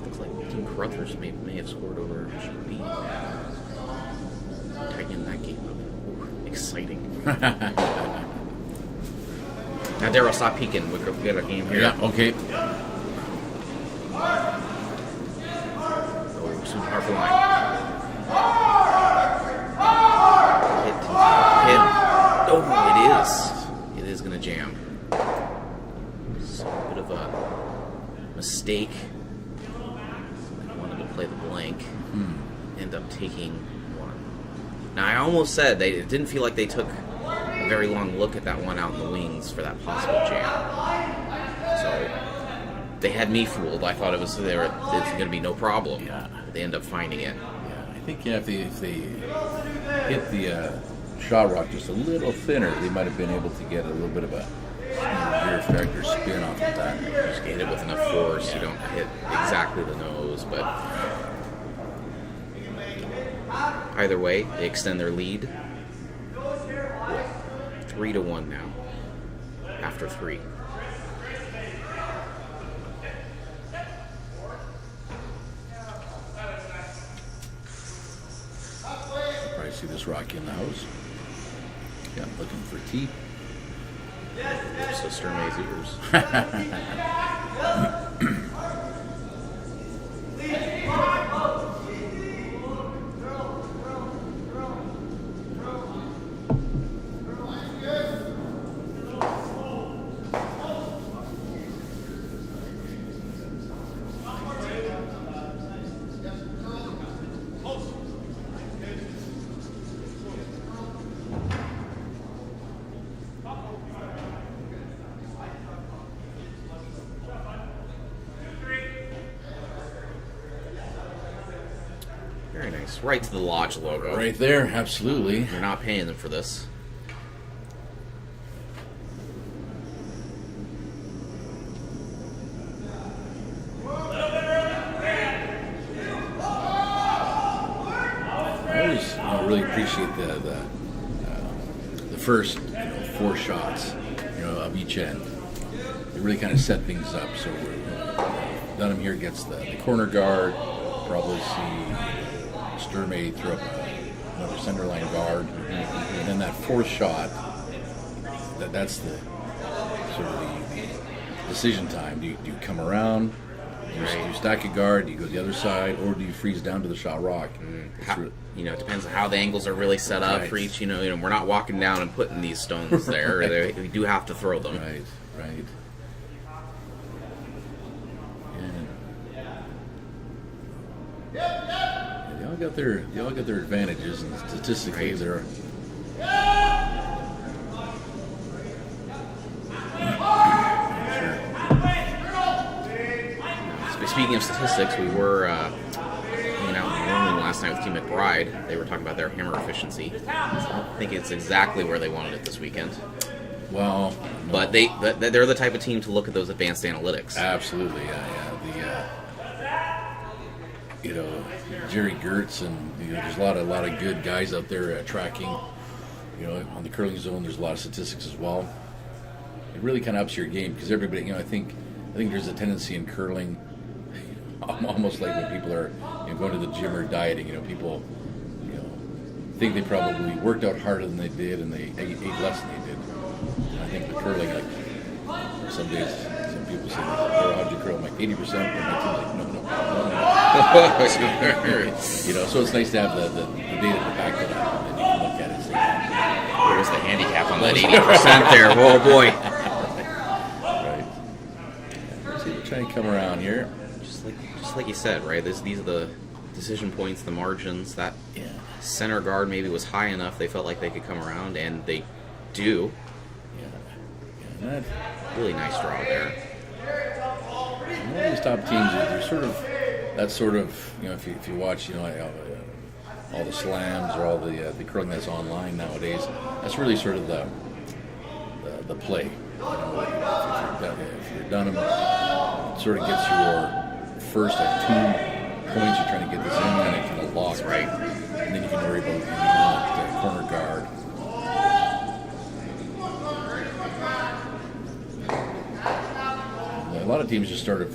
Looks like Team Carruthers may have scored over GB. Tightening that game up. Ooh, exciting. Now, Daryl, stop peeking. We got a game here. Yeah, okay. Oh, super hard for line. Hit. Oh, it is going to jam. So a bit of a mistake. Play the blank, end up taking one. Now, I almost said it didn't feel like they took a very long look at that one out in the wings for that possible jam. So they had me fooled. I thought it's going to be no problem. Yeah. They end up finding it. Yeah, I think if they hit the shot rock just a little thinner, they might have been able to get a little bit of a rear factor spin off of that. Just hit it with enough force. You don't hit exactly the nose, but either way, they extend their lead. 3-1 now. After 3. Probably see this rock in the house. Yeah, looking for tea. Schuster May's ears. Very nice. Right to the Lodge logo. Right there, absolutely. You're not paying them for this. I always really appreciate the first 4 shots of each end. They really kind of set things up. So Dunham here gets the corner guard. Probably see Sturmey throw up another center line guard, and then that fourth shot. That's the sort of the decision time. Do you come around? Do you stack a guard? Do you go the other side, or do you freeze down to the shot rock? It depends on how the angles are really set up for each. We're not walking down and putting these stones there. We do have to throw them. Right. Yeah. They all got their advantages, and statistically, they're. Speaking of statistics, we were hanging out in the room last night with Team McBride. They were talking about their hammer efficiency. I don't think it's exactly where they wanted it this weekend. Well, no. But they're the type of team to look at those advanced analytics. Absolutely, yeah. Jerry Gertz, and there's a lot of good guys out there tracking. On the curling zone, there's a lot of statistics as well. It really kind of ups your game because everybody, I think there's a tendency in curling, almost like when people are going to the gym or dieting. People, think they probably worked out harder than they did and they ate less than they did. And I think the curling, like some days, some people say, how'd you curl? I'm like 80%, but my team's like, no. So it's nice to have the data to back it up, and then you can look at it and say, where's the handicap on that 80% there? Oh boy. Right. Let's see, we're trying to come around here. Just like you said, right? These are the decision points, the margins. That center guard maybe was high enough. They felt like they could come around, and they do. Yeah. Really nice draw there. All these top teams, they're sort of, if you watch, all the slams or all the curling that's online nowadays, that's really sort of the play. If you're done, it sort of gets your first at 2 points. You're trying to get this in, and it kind of locks, right? And then you can worry about the corner guard. A lot of teams just sort of,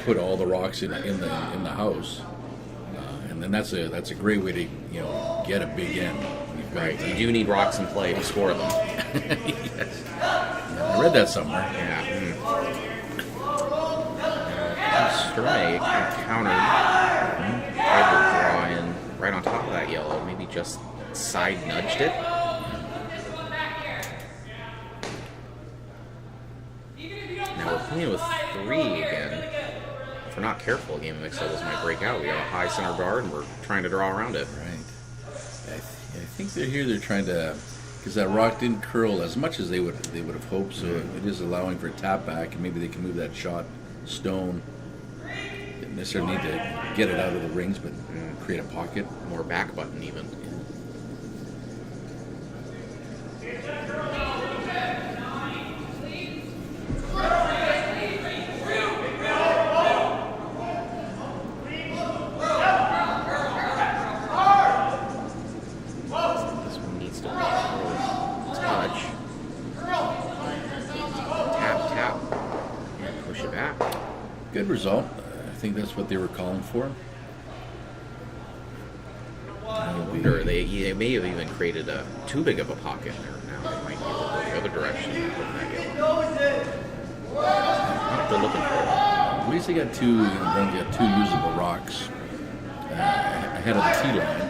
put all the rocks in the house, and then that's a great way to get a big end. Right, you do need rocks in play to score them. Yes. Yeah, I read that somewhere. Yeah. Sturmey countered. Tried to draw in right on top of that yellow. Maybe just side nudged it. Now we're playing with 3 again. If we're not careful, a game of mixed doubles might break out. We got a high center guard, and we're trying to draw around it. Right. I think they're trying to, because that rock didn't curl as much as they would have hoped. So it is allowing for a tap back, and maybe they can move that shot stone. Didn't necessarily need to get it out of the rings, but create a pocket. More back button even. Good result. I think that's what they were calling for. Or they may have even created too big of a pocket there. Now they might be able to go the other direction and put that yellow. What they're looking for. At least they got two usable rocks ahead of the tee line.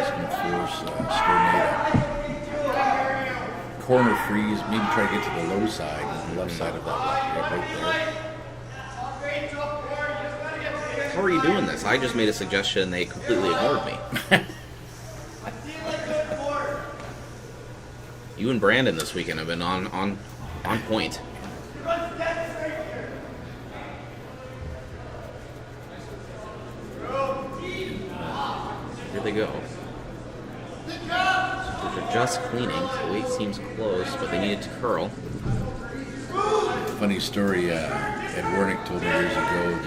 It's going to force Sturmey corner freeze, maybe try to get to the low side, the left side of that rock right there. How are you doing this? I just made a suggestion. They completely ignored me. You and Brandon this weekend have been on point. Here they go. So they're just cleaning. The weight seems close, but they needed to curl. Funny story. Ed Werenich told me years ago.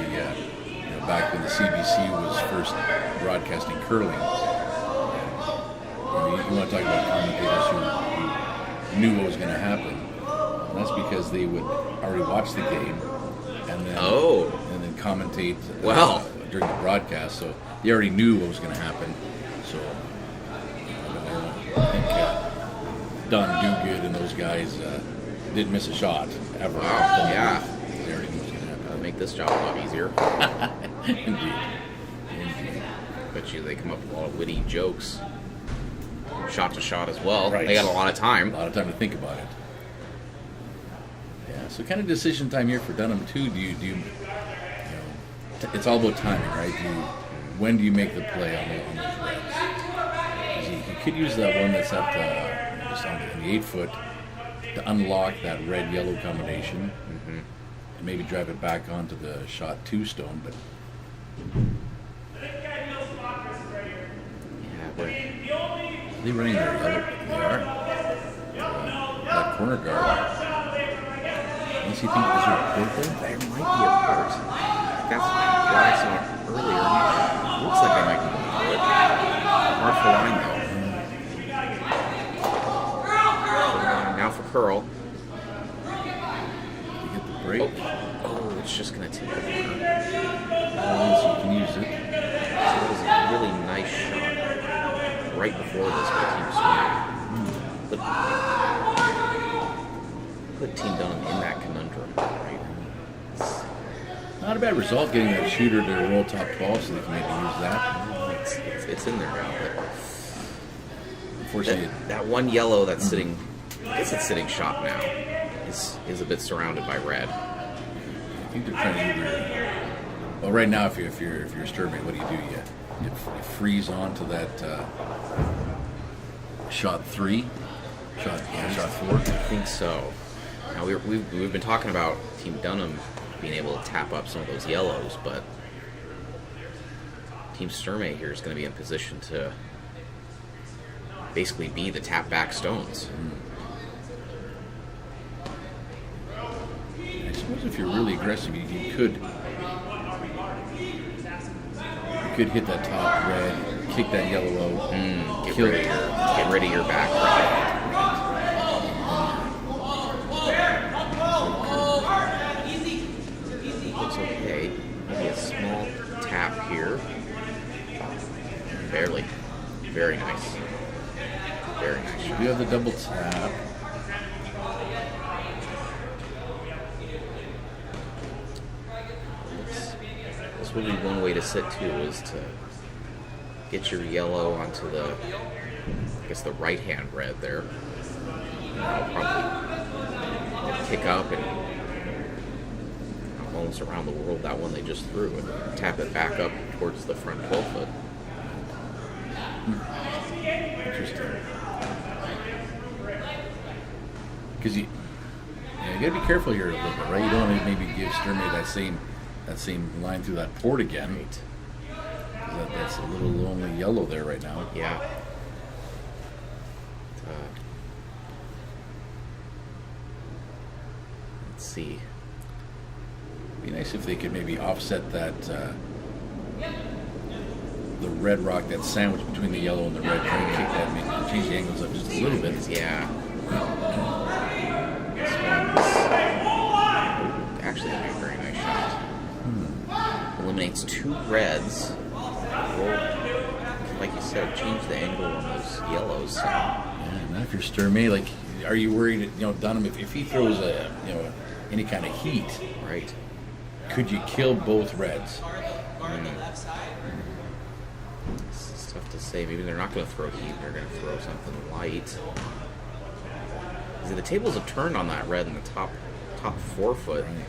Back when the CBC was first broadcasting curling. You want to talk about commentators who knew what was going to happen. And that's because they would already watch the game and then commentate during the broadcast. So they already knew what was going to happen. So Dunn, Duguid, and those guys didn't miss a shot ever. Wow, yeah. They already knew it was gonna happen. Make this job a lot easier. Indeed. Bet you they come up with a lot of witty jokes. Shot to shot as well. Right. They got a lot of A time. lot of time to think about it. Yeah, so kind of decision time here for Dunham too. Do you know, it's all about timing, right? When do you make the play on those reds? 'Cause you could use that one that's at just on the 8-foot to unlock that red-yellow combination, and maybe drive it back onto the shot 2 stone. But Yeah, but are they running their yellow? They are. That corner guard. Unless you think there's a port there? there might be a port. That's what I saw earlier. Looks like they might be going for it. Hard for line though. Now for Curl. You get the break. Oh, it's just going to take the corner. So you can use it. So that was a really nice shot right before this by Team Swimming. Put Team Dunham in that conundrum, right? Not a bad result getting that shooter to roll top 12 so they can maybe use that. It's in there now. But Unfortunately, that one yellow that's sitting, I guess it's sitting shop now, is a bit surrounded by red. I think they're trying to either. Well, right now, if you're Sturmey, what do? You freeze onto that shot 3, shot 4. I think so. Now we've been talking about Team Dunham being able to tap up some of those yellows, but Team Sturmey here is going to be in position to basically be the tap back stones. I suppose if you're really aggressive, you could hit that top red, kick that yellow out, Get kill rid of your back red. Looks okay. Maybe a small tap here. Barely. Very nice. Very nice shot. You have the double tap. This would be one way to sit too, is to get your yellow onto the, I guess, the right-hand red there. I'll probably kick up and almost around the world that one they just threw and tap it back up towards the front 12-foot. Interesting. Because you gotta be careful here a little bit, right? You don't want to maybe give Sturmey that same line through that port again. Right. That's a little only yellow there right now. Yeah. Let's see. It'd be nice if they could maybe offset that the red rock, that sandwich between the yellow and the red, try and kick that, maybe change the angles up just a little bit. Yeah. This one's actually going to be a very nice shot. Eliminates 2 reds. Roll, like you said, change the angle on those yellows. Yeah, now if you're Sturmey, like, are you worried, Dunham, if he throws any kind of heat, Right. could you kill both reds? It's tough to say. Maybe they're not going to throw heat. They're going to throw something light. See, the tables have turned on that red in the top 4-foot. Right.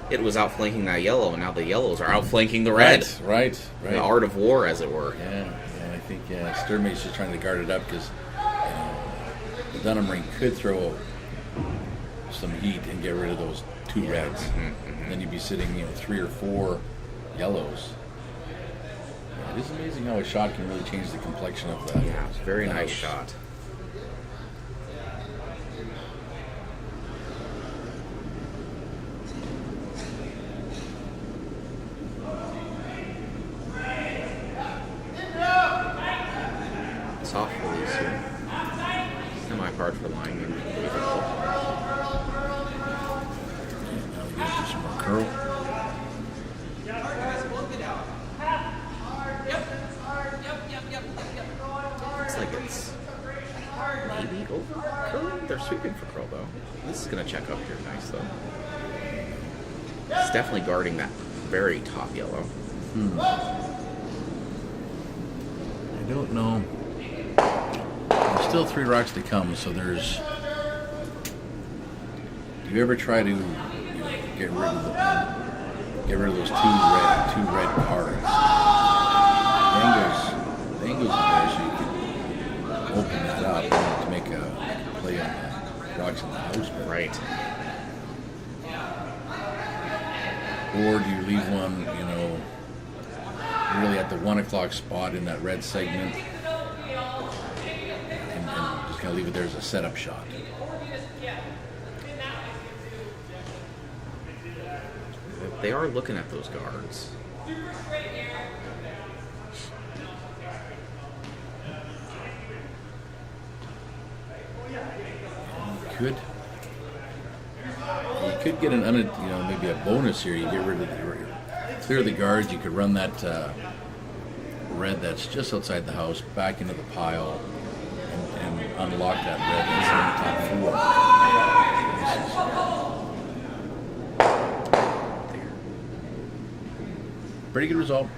It was outflanking that yellow, and now the yellows are outflanking the red. Right. The art of war, as it were. Yeah, I think Sturmey's just trying to guard it up because the Dunham ring could throw some heat and get rid of those 2 reds. And then you'd be sitting, 3 or 4 yellows. Yeah, it is amazing how a shot can really change the complexion of that. Yeah, it's a very nice shot. Soft release here. Semi-hard for line. Maybe difficult. Now we get to some more curl. Looks like it's maybe over curl. They're sweeping for curl though. This is gonna check up here nice though. It's definitely guarding that very top yellow. I don't know. There's still 3 rocks to come, so there's. Do you ever try to get rid of those two red cards? The angles are there, so you can open it up to make a play on the rocks in the house. But Right. or do you leave one, really at the 1 o'clock spot in that red segment, and just kind of leave it there as a setup shot? They are looking at those guards. You could get maybe a bonus here. You get rid of clear the guards. You could run that red that's just outside the house back into the pile and unlock that red that's in the top 4. Pretty good result.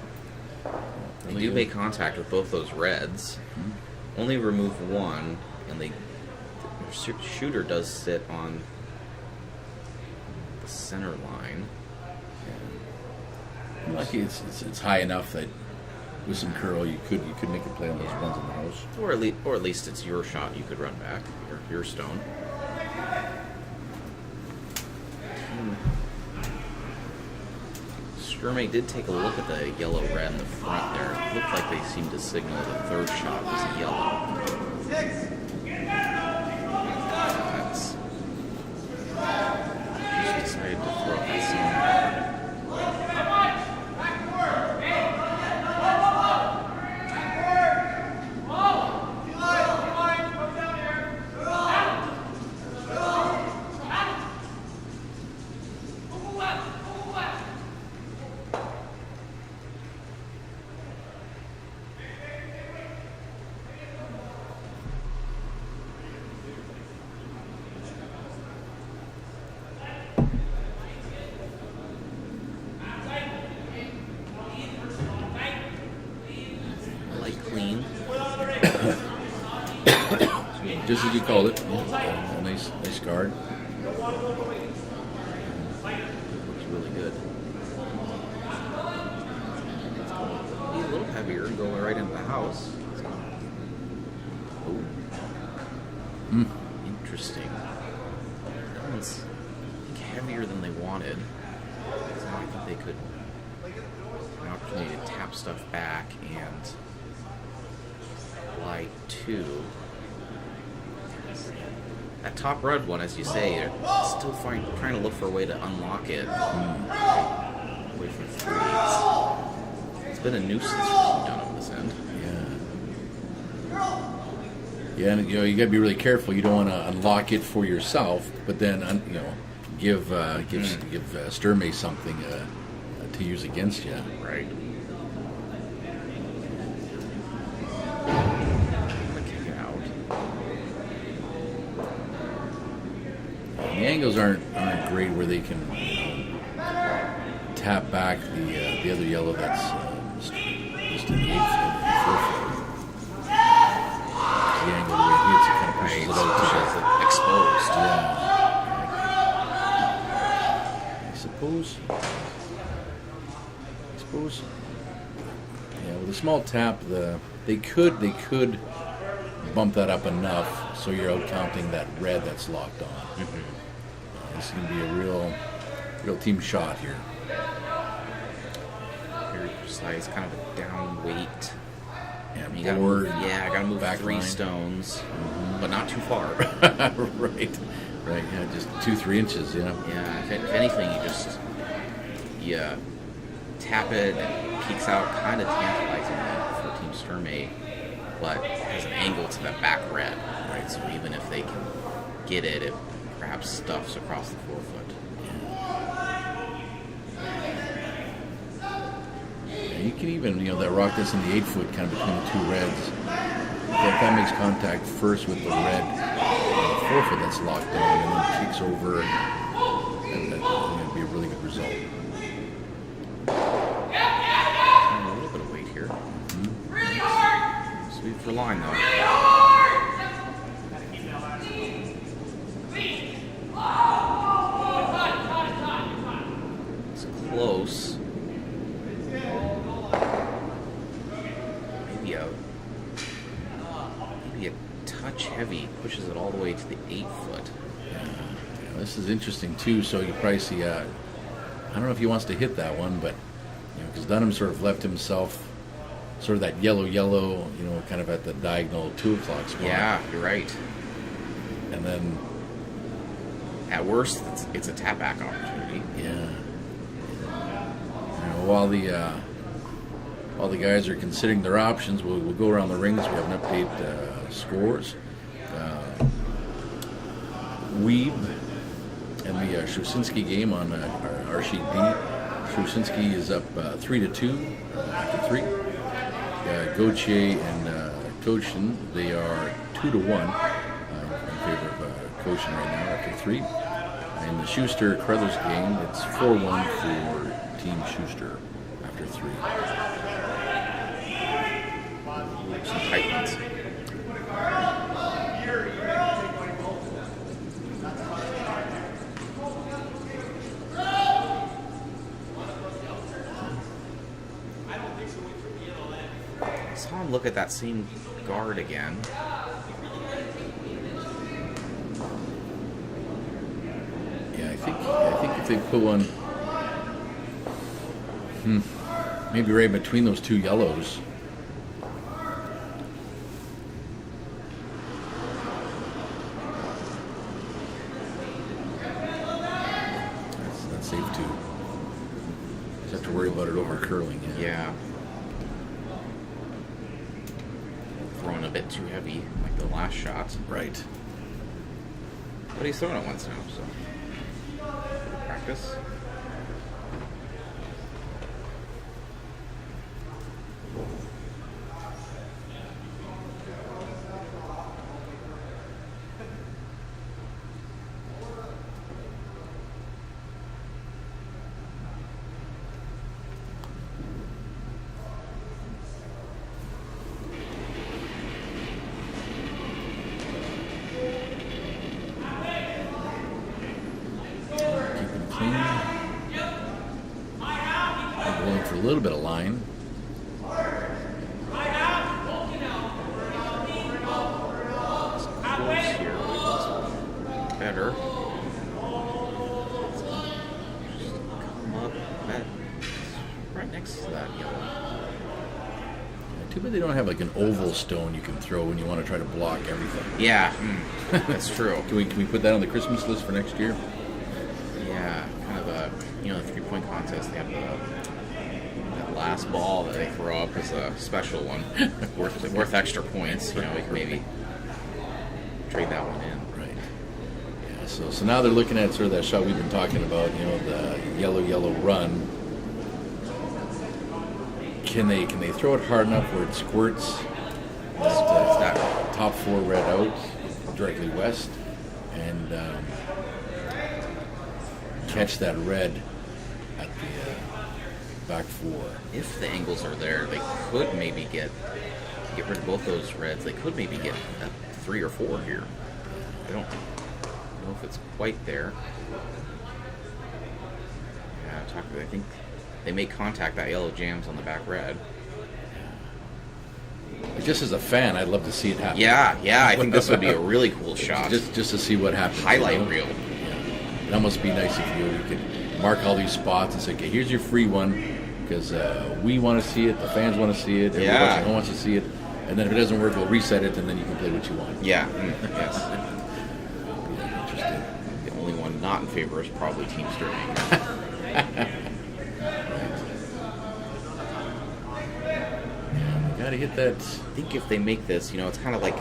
They do make contact with both those reds. Only remove one, and the shooter does sit on the center line. Lucky it's high enough that with some curl you could make a play on those ones in the house. Or at least it's your shot you could run back, your stone. Sturmey did take a look at the yellow red in the front there. It looked like they seemed to signal the third shot was yellow. That's just decided to throw that same card. Clean. Just as you called it. A nice guard. Looks really good. Be a little heavier and go right into the house. Oh. Interesting. That one's heavier than they wanted. So I think they could have an opportunity to tap stuff back and light 2. That top red one, as you say, they're still trying to look for a way to unlock it away from 3s. It's been a nuisance down on this end. Yeah, and you got to be really careful. You don't want to unlock it for yourself, but then give Sturmey something to use against you. Right. The angles aren't great where they can tap back the other yellow that's just in the 8th foot. The angle where it hits, it kind of pushes it out. Pushes it exposed. I suppose. Yeah, with a small tap, they could bump that up enough so you're out counting that red that's locked on. This is going to be a real team shot here. Very precise, kind of a down weight. And You gotta board, move, I gotta move back 3 line. stones, but not too far. Right. Yeah, just 2-3 inches. Yeah. Yeah, if anything, you tap it and it peeks out, kind of tantalizingly for Team Sturmey, but has an angle to that back red, right? So even if they can get it, it perhaps stuffs across the 4-foot. Yeah, you can even, that rock that's in the 8-foot, kind of between the 2 reds. that makes contact first with the red forfeit that's locked on, and then kicks over, and that'd be a really good result. A little bit of weight here. Sweep for line though. It's close. Maybe a touch heavy. Pushes it all the way to the 8 foot. Yeah, this is interesting too. So you probably see. I don't know if he wants to hit that one, but because Dunham sort of left himself sort of that yellow, kind of at the diagonal 2 o'clock spot. Yeah, you're right. And then, at worst, it's a tap back opportunity. Yeah. While the guys are considering their options, we'll go around the rings. We have an update scores. Weeb and the Shusinski game on our sheet B. Shusinski is up 3-2 after 3. Gauthier and Koshin, they are 2-1 in favor of Koshin right now after 3. And the Schuster Carruthers game, it's 4-1 for Team Schuster after 3. Some tight ones. Saw him look at that same guard again. Yeah, I think if they put one, maybe right between those 2 yellows. That's safe too. Just have to worry about it over curling. Yeah. Throwing a bit too heavy, like the last shot. Right. But he's thrown it once now, so practice. A little bit of line. Close here. Better. Come up right next to that yellow. Too bad they don't have like an oval stone you can throw when you want to try to block everything. Yeah, that's true. Can we put that on the Christmas list for next year? Yeah, kind of a the 3-point contest. They have that last ball that they throw up as a special one, worth extra points. We can maybe trade that one in. Right. Yeah. So now they're looking at sort of that shot we've been talking about. The yellow run. Can they throw it hard enough where it squirts that top 4 red out directly west and catch that red at the back 4? If the angles are there, they could maybe get rid of both those reds. They could maybe get a 3 or 4 here. I don't know if it's quite there. Yeah, I think they may contact that yellow jams on the back red. Just as a fan, I'd love to see it happen. Yeah, I think this would be a really cool shot. Just to see what happens. Highlight reel. Yeah. That must be nice if you could mark all these spots and say, okay, here's your free one, because we want to see it, the fans want to see it, everyone wants to see it, and then if it doesn't work, we'll reset it, and then you can play what you want. Yeah, yes. Yeah, interesting. The only one not in favor is probably Team Sterling. Got to hit that. I think if they make this, it's kind of like,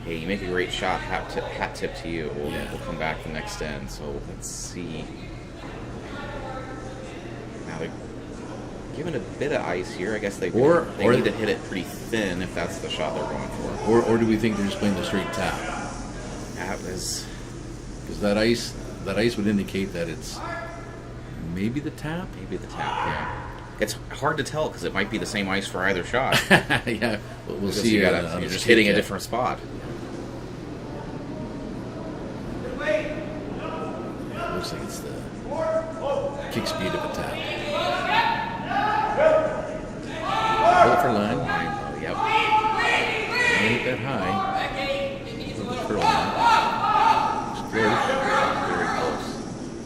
hey, you make a great shot, hat tip to you. We'll come back the next end. So let's see. Now Given a bit of ice here, I guess they Or need to hit it pretty thin if that's the shot they're going for. Or do we think they're just playing the straight tap? That is, Because that ice would indicate that it's maybe the tap. maybe the tap. Yeah, it's hard to tell because it might be the same ice for either shot. Yeah, we'll Because see. you're on the just tape, hitting a yeah. different spot. Looks like it's the kick speed of a tap. Hold it for line. Yep. Don't hit that high. Little curl now. Looks Very close.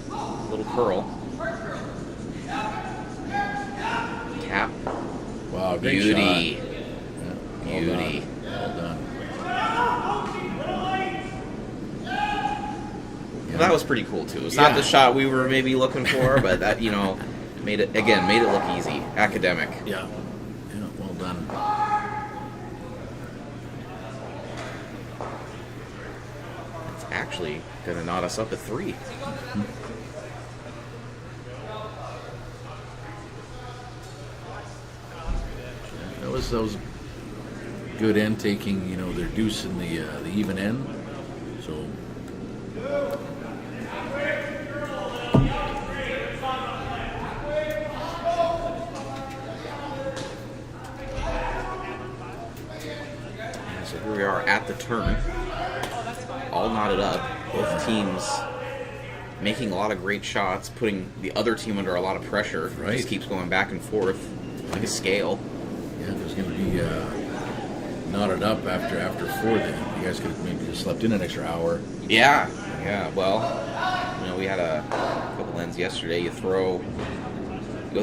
good. Little curl. Tap. Wow, great Beauty. shot. Yeah, Beauty. Well done. Well, that was pretty cool too. It's Yeah. not the shot we were maybe looking for, but that made it look easy, academic. Yeah. Yeah, well done. It's actually gonna knot us up at 3. That was good end taking, their deuce in the even end. So So here we are at the turn, all knotted up. Both teams making a lot of great shots, putting the other team under a lot of pressure. It Right. just keeps going back and forth like a scale. yeah, there's going to be knotted up after 4. Then you guys could have maybe just slept in an extra hour. Yeah. Well, we had a couple ends yesterday. You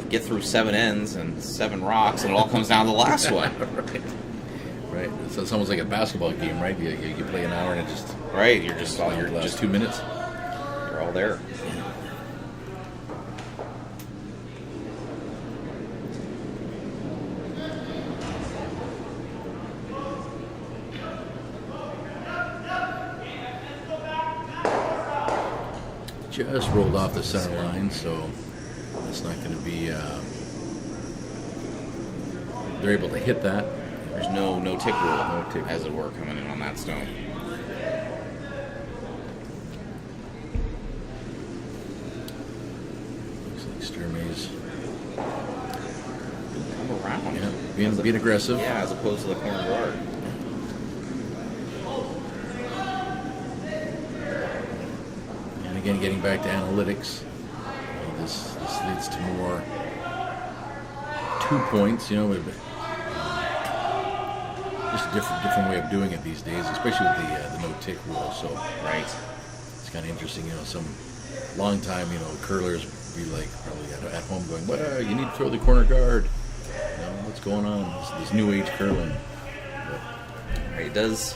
get through 7 ends and 7 rocks, and it all comes down to the last one. Right. So it's almost like a basketball game, right? You play an hour and it just Right. You're just all the last 2 minutes. you're all there. Just rolled off the center line, so it's not going to be. They're able to hit that. There's no tick rule, No tick as it were, coming in on that stone. Looks like Sturmey's Come around. being aggressive. Yeah, as opposed to the corner guard. And again, getting back to analytics, this leads to more 2 points. Just a different way of doing it these days, especially with the no tick rule. So Right. it's kind of interesting. Some long time curlers be like probably at home going, well, you need to throw the corner guard. What's going on? This new age curling. Right, it does.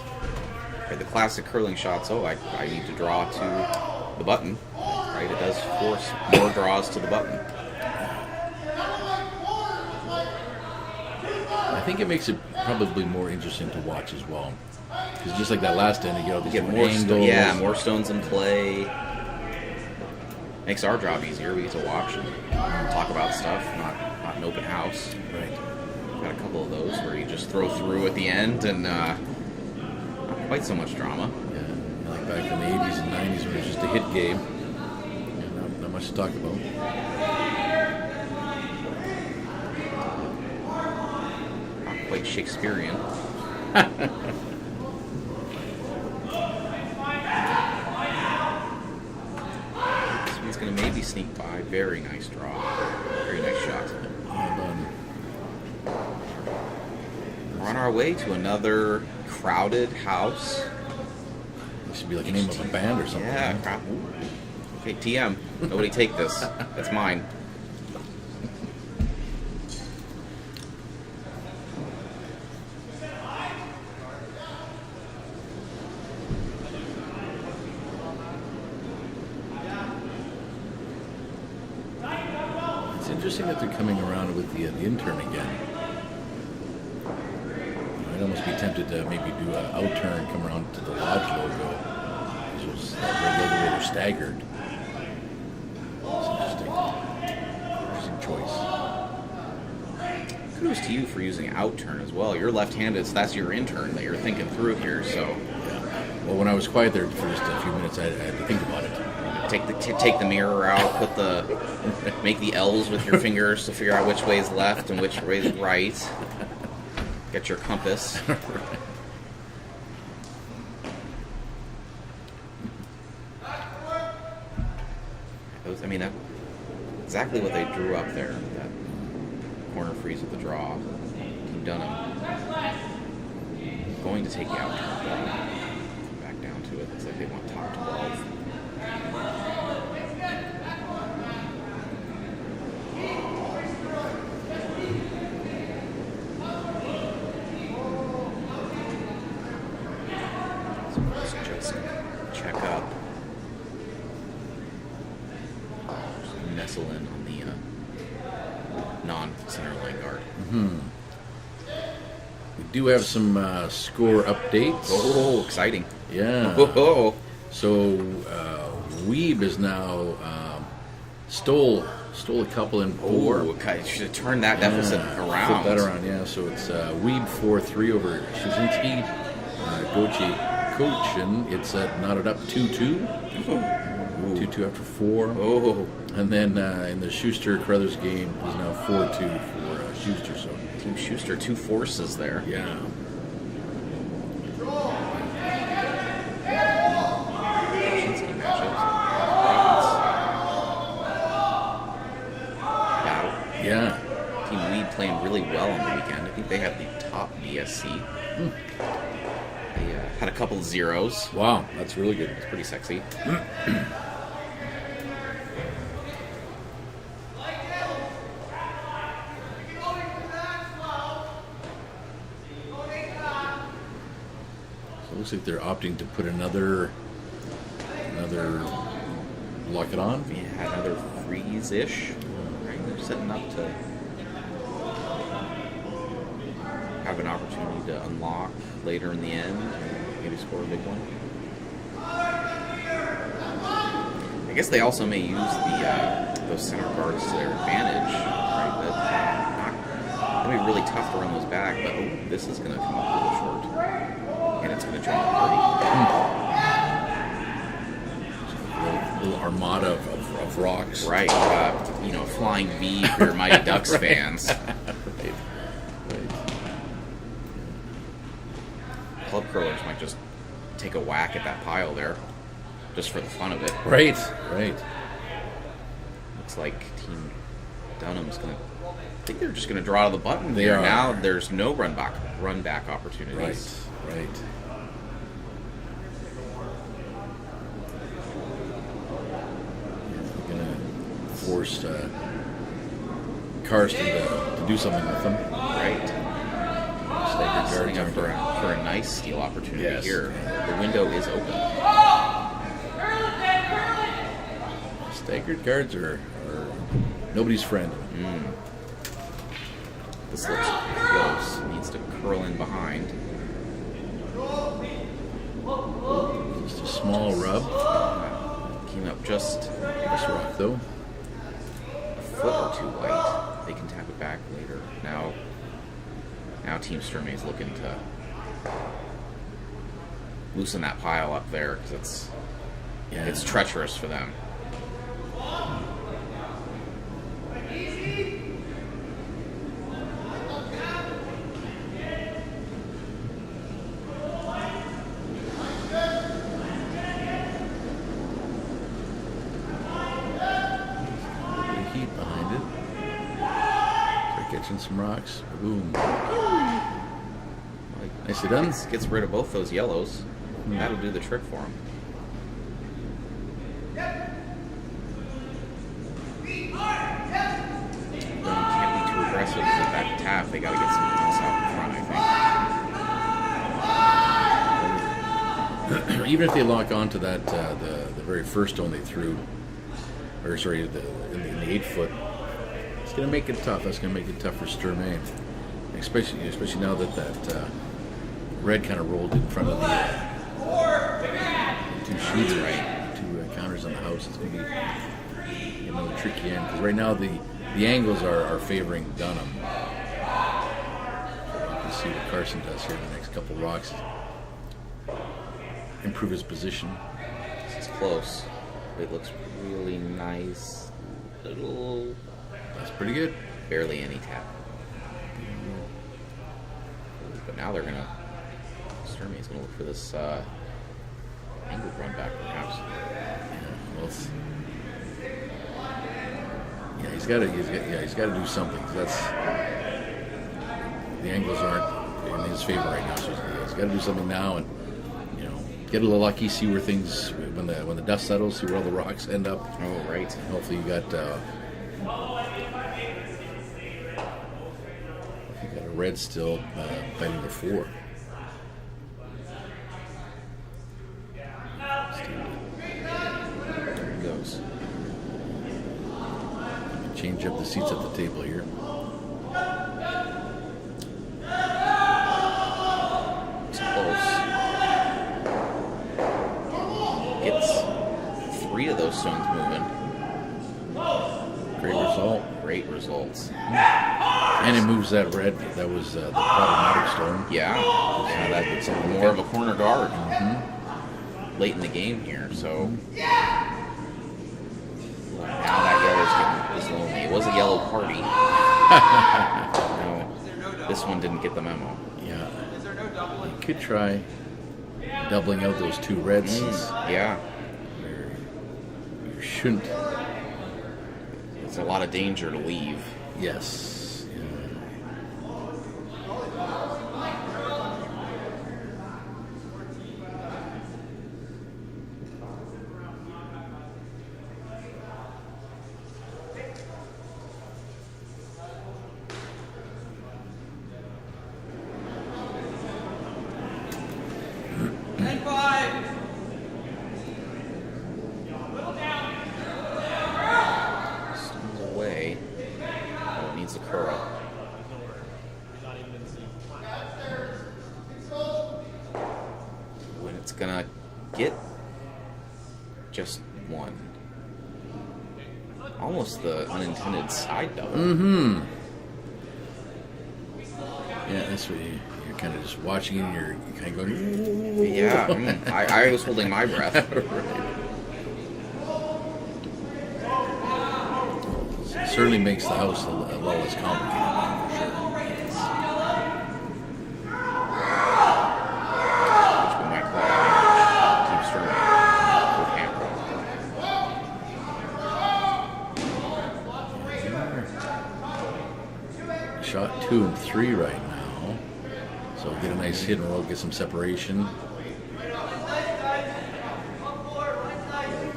Right, the classic curling shots. I need to draw to the button. Right, it does force more draws to the button. I think it makes it probably more interesting to watch as well. Because just like that last end, you get all these Get different more, angles. more stones in play. Makes our job easier. We get to watch and talk about stuff, not an open house. Right. Got a couple of those where you just throw through at the end and not quite so much drama. Yeah, like back in the 80s and 90s when it was just a hit game. Not much to talk about. Not quite Shakespearean. This one's going to maybe sneak by. Very nice draw. Very nice shot. Well done. We're on our way to another crowded house. This should be like the name of a band or something. Yeah. right? Okay, TM. Nobody take this. That's mine. It's interesting that they're coming around with the intern again. I'd almost be tempted to maybe do an out turn, come around to the lodge logo. Which was that logo where they're staggered. It's interesting. Interesting choice. kudos to you for using out turn as well. You're left-handed, so that's your in turn that you're thinking through here. So, Well, when I was quiet there for just a few minutes, I had to think about it. take the mirror out, make the L's with your fingers to figure out which way is left and which way is right. Get your compass. That's exactly what they drew up there. That corner freeze with the draw. Team Dunham going to take the out turn. Back down to it. Looks like they want top 12. So let's just check up. Nestle in on the non-center line guard. We do have some score updates. Oh, exciting. Yeah. Oh. So Weeb is now stole a couple in 4. Okay. Should have turned that deficit around. Flip that around, yeah. So it's Weeb 4-3 over Shuzinski. Gochi Kochin, it's knotted up 2-2. 2-2 after 4. Oh. And then in the Schuster Carruthers game is now 4-2 for Schuster. So Team Schuster, 2 forces there. yeah. Schinsky matchups. Battle. Yeah. Team Weed playing really well on the weekend. I think they have the top BSC. They had a couple zeros. Wow, that's really good. It's pretty sexy. So it looks like they're opting to put another lock it on. Yeah, another freeze-ish. Right, they're setting up to have an opportunity to unlock later in the end, maybe score a big one. I guess they also may use those center guards to their advantage, right? But it'll be really tough to run those back. But this is going to come up a little short, and it's going to join the party. Little armada of rocks. Right, flying V for your Mighty Ducks fans. Right. Club curlers might just take a whack at that pile there, just for the fun of it. Right. Looks like Team Dunham's going to... I think they're just going to draw to the button They here. are. Now there's no run back opportunities. Right. They're going to force Karsten to do something with them. Right. Setting up for a nice steal opportunity here. The window is open. Staggered guards are nobody's friend. This looks close. Needs to curl in behind. Just a small rub. Came up just Nice rock though. a foot or two light. They can tap it back later. Now Team Sturmey is looking to loosen that pile up there because it's treacherous for them. Heat behind it. Start catching some rocks. Boom. Nicely done. Gets rid of both those yellows. That'll do the trick for him. Can't be too aggressive with that tap. They got to get something else out in front, I think. Even if they lock onto that, the very first stone they threw, or sorry, in the 8-foot, it's going to make it tough. That's going to make it tough for Sturmey, especially now that red kind of rolled in front of the 2 sheets, right? 2 counters on the house. It's going to be another tricky end because right now the angles are favoring Dunham. see what Carson does here in the next couple rocks. Improve his position. This is close. It looks really nice. Little, That's pretty good. barely any tap. But now they're gonna. Sturmey's gonna look for this angled run back, perhaps. Well, he's got to do something. 'Cause that's the angles aren't in his favor right now. So he's got to do something now, and get a little lucky, see where things when the dust settles, see where all the rocks end up. Oh, right. And hopefully you got a red still fighting the 4. There he goes. Change up the seats at the table here. It's close. Gets 3 of those stones moving. Great result. Great results. And it moves that red. That was the problematic stone. Yeah. That gets more of a corner guard late in the game here. So now that yellow's getting lonely. It was a yellow party. No, this one didn't get the memo. Yeah. You could try doubling out those 2 reds. Yeah. You shouldn't. It's a lot of danger to leave. Yes. Yeah. Stones away. Oh, it needs a curl. When it's gonna get just 1. Almost the unintended side double. Yeah, that's what you're kind of just watching it and you're kind of going, Yeah, I was holding my breath. It certainly makes the house a lot less complicated, for sure. Which we might call Team Sturmey with hammer. Shot 2 and 3 right now. So get a nice hit and roll, get some separation.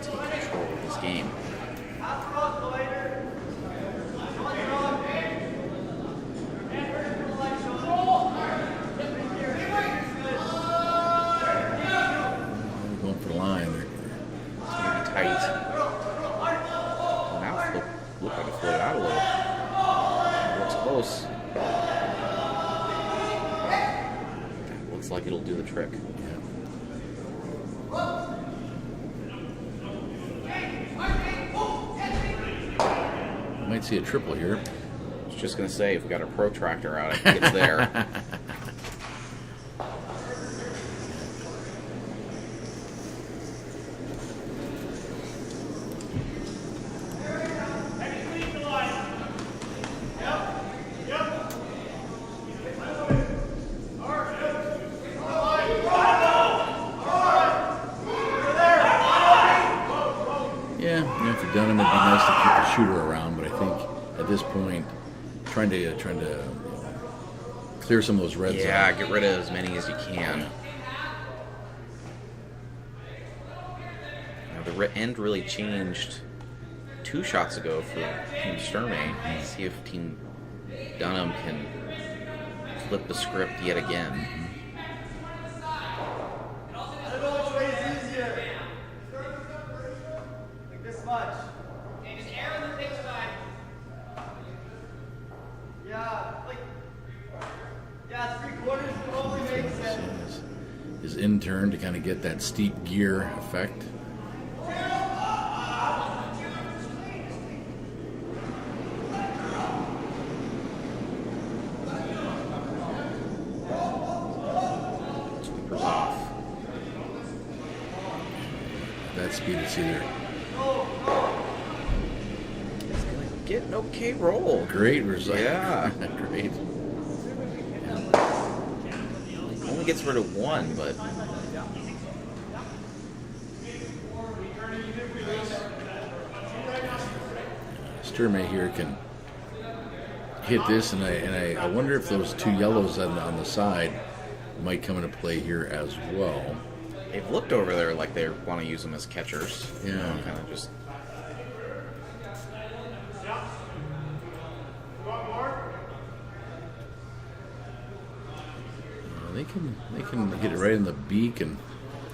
Take control of this game. Going for the line. It's going to be tight. Well, now it looked like it floated out a little. Looks close. Looks like it'll do the trick. Might see a triple here. I was just going to say, if we got a protractor out, I think it's there. Yeah, for Dunham, it'd be nice to keep the shooter around, but I think at this point, trying to clear some of those reds. Yeah, out. get rid of as many as you can. Now, the end really changed 2 shots ago for Team Sturmey. See if Team Dunham can flip the script yet again. His in turn to kind of get that steep gear effect. that speed. It's either He's gonna get an okay roll. great result. Yeah. Great. Only gets rid of one, but Sturmey here can hit this, and I wonder if those two yellows on the side might come into play here as well. they've looked over there like they want to use them as catchers. You know, Yeah. kind of just. They can hit it right in the beak and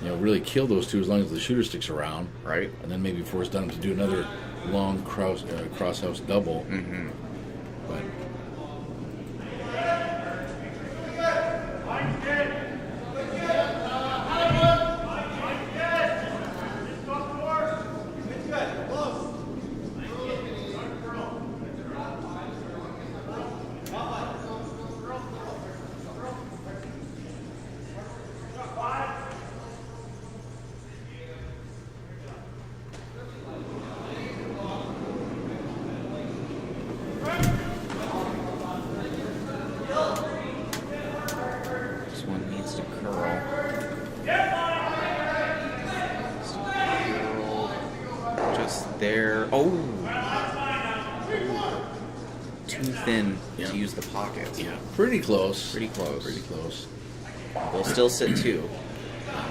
really kill those two as long as the shooter sticks around, Right. and then maybe force Dunham to do another long crosshouse double. Mm-hmm. But This one needs to curl. Just there. Oh! Too thin Yeah. to use the pocket. yeah, pretty close. Pretty close. Pretty close. They'll still sit two.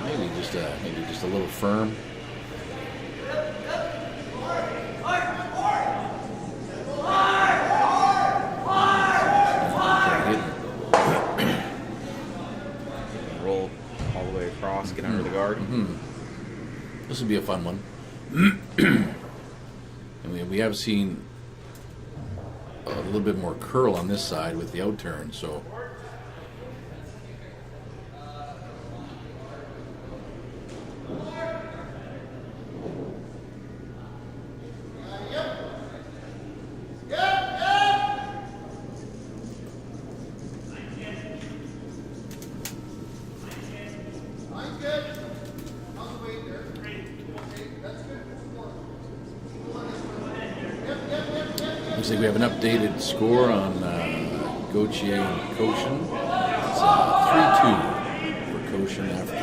Maybe just a little firm. Roll all the way across, get under the guard. This would be a fun one. And we have seen a little bit more curl on this side with the out turn, so looks like we have an updated score on Gauthier and Koshin. It's 3-2 for Koshin after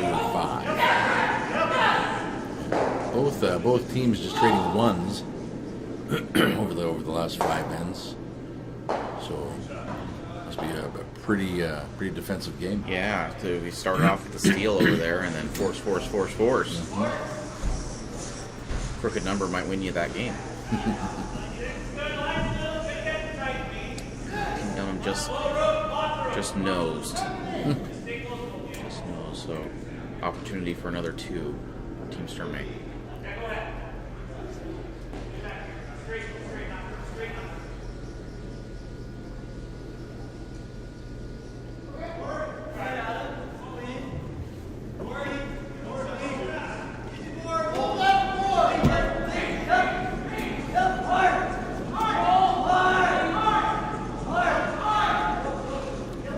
5. Both teams just trading ones over the last 5 ends. So must be a pretty defensive game. Yeah, so we started off with the steal over there and then force. Crooked number might win you that game. Dunham just nosed. Just nosed, so opportunity for another 2 for Team Sturmey.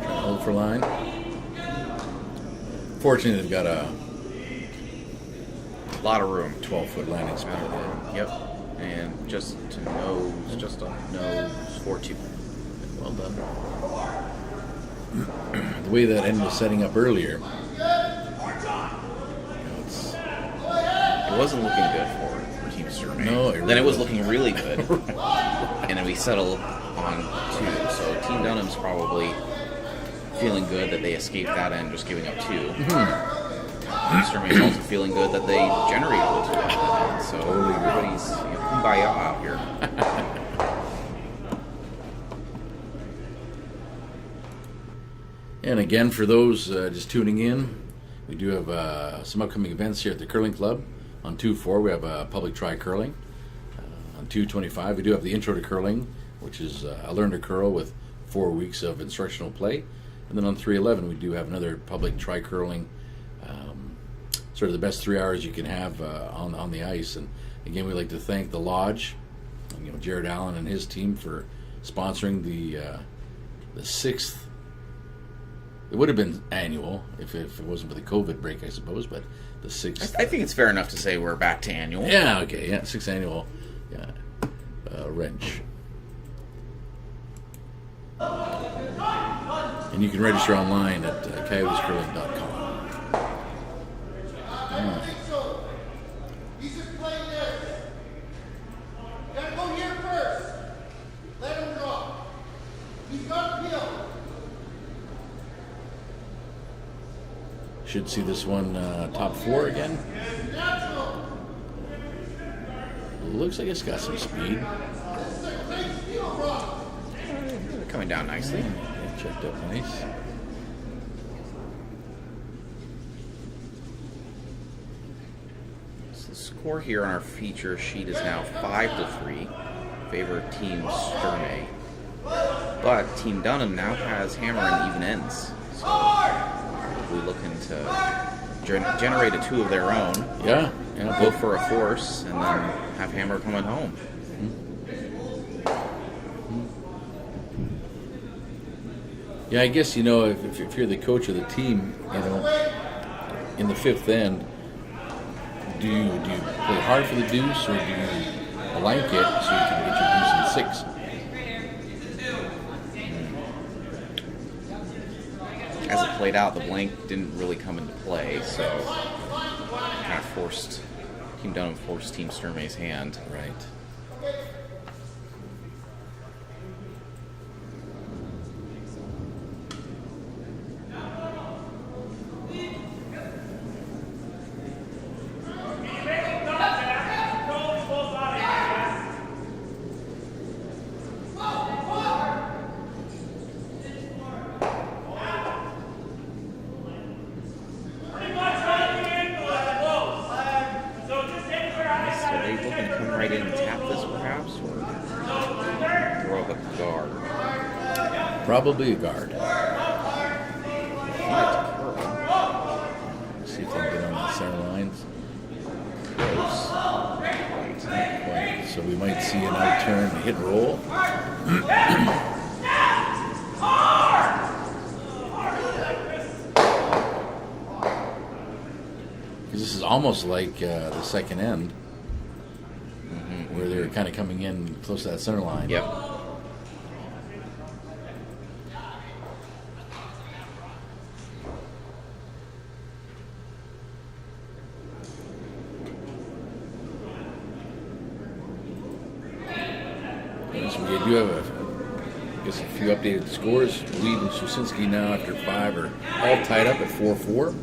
Hold for line. Fortunately, they've got a A lot of room. 12-foot landing spot there. Yep. And just a nose for 2. Well done. The way that end was setting up earlier, it's It wasn't looking good for Team Sturmey. No, Then it was looking really good. And then we settled on 2. So Team Dunham's probably feeling good that they escaped that end, just giving up 2. Sturmey's also feeling good that they generated the 2 on that end. So everybody's kumbaya out here. And again, for those just tuning in, we do have some upcoming events here at the Curling Club. On 2-4, we have public try curling. On 2-25, we do have the Intro to Curling, which is a learn to curl with 4 weeks of instructional play. And then on 3-11, we do have another public try curling, sort of the best 3 hours you can have on the ice. And again, we'd like to thank the Lodge, Jared Allen and his team for sponsoring the 6th. It would have been annual if it wasn't for the COVID break, I suppose, but the 6th. I think it's fair enough to say we're back to annual. Yeah, okay, yeah, 6th annual wrench. And you can register online at coyotescurling.com. He's just playing this. Gotta go here first. Let him drop. He's got to peel. Should see this one top 4 again. Looks like it's got some speed. Coming down nicely. Yeah, checked up nice. So the score here on our feature sheet is now 5-3, favor Team Sturmey. But Team Dunham now has hammer and even ends. So we're looking to generate a 2 of their own. Yeah. Go for a force and then have hammer coming home. Yeah, I guess, if you're the coach of the team, in the 5th end, do you play hard for the deuce, or do you blank it so you can get your deuce in 6? As it played out, the blank didn't really come into play, so kind of forced Team Dunham forced Team Sturmey's hand. Right. Probably a guard. See if they can get on the center lines. Close. Right. So we might see an out turn, hit and roll. Because this is almost like the 2nd end, where they're kind of coming in close to that center line. Yep. So we do have a few updated scores. Weed and Shusinski now after 5 are all tied up at 4-4.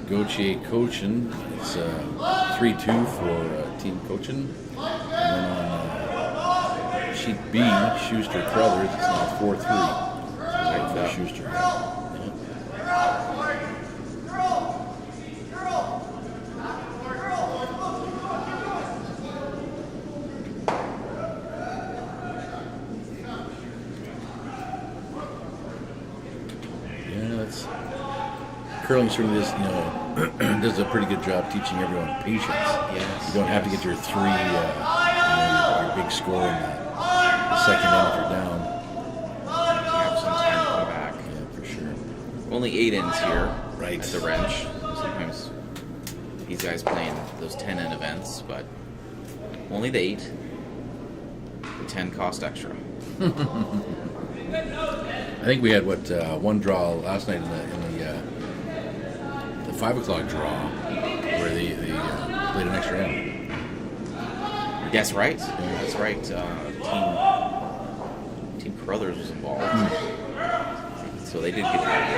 Gauthier Cochin, it's 3-2 for Team Cochin. And then on sheet B, Schuster Carruthers, it's now 4-3 for Schuster. Curling certainly does, does a pretty good job teaching everyone patience. Yes. You don't have to get your 3, your big score in the 2nd end if you're down. You have some time to come back. Yeah, for sure. Only 8 ends here Right. at the wrench. Sometimes these guys playing those 10 end events, but only the 8. The 10 cost extra. I think we had one draw last night in the 5 o'clock draw where they played an extra end. That's right. That's right. Team Carruthers was involved, so they did get that.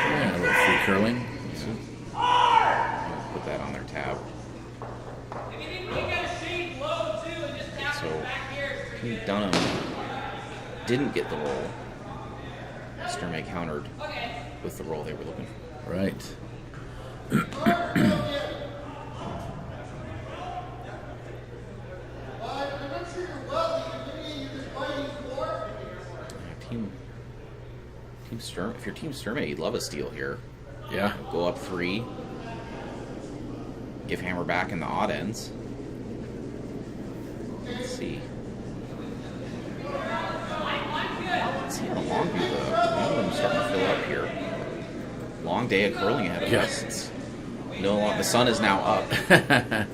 Yeah, a little free curling. Put that on their tab. So Team Dunham didn't get the roll. Sturmey countered with the roll they were looking for. Right. Team Sturmey. If you're Team Sturmey, you'd love a steal here. Yeah. Go up 3. Give hammer back in the odd ends. Let's see. Let's see how long the room's starting to fill up here. long day of curling ahead of Yes. us. It's the sun is now up. Yeah.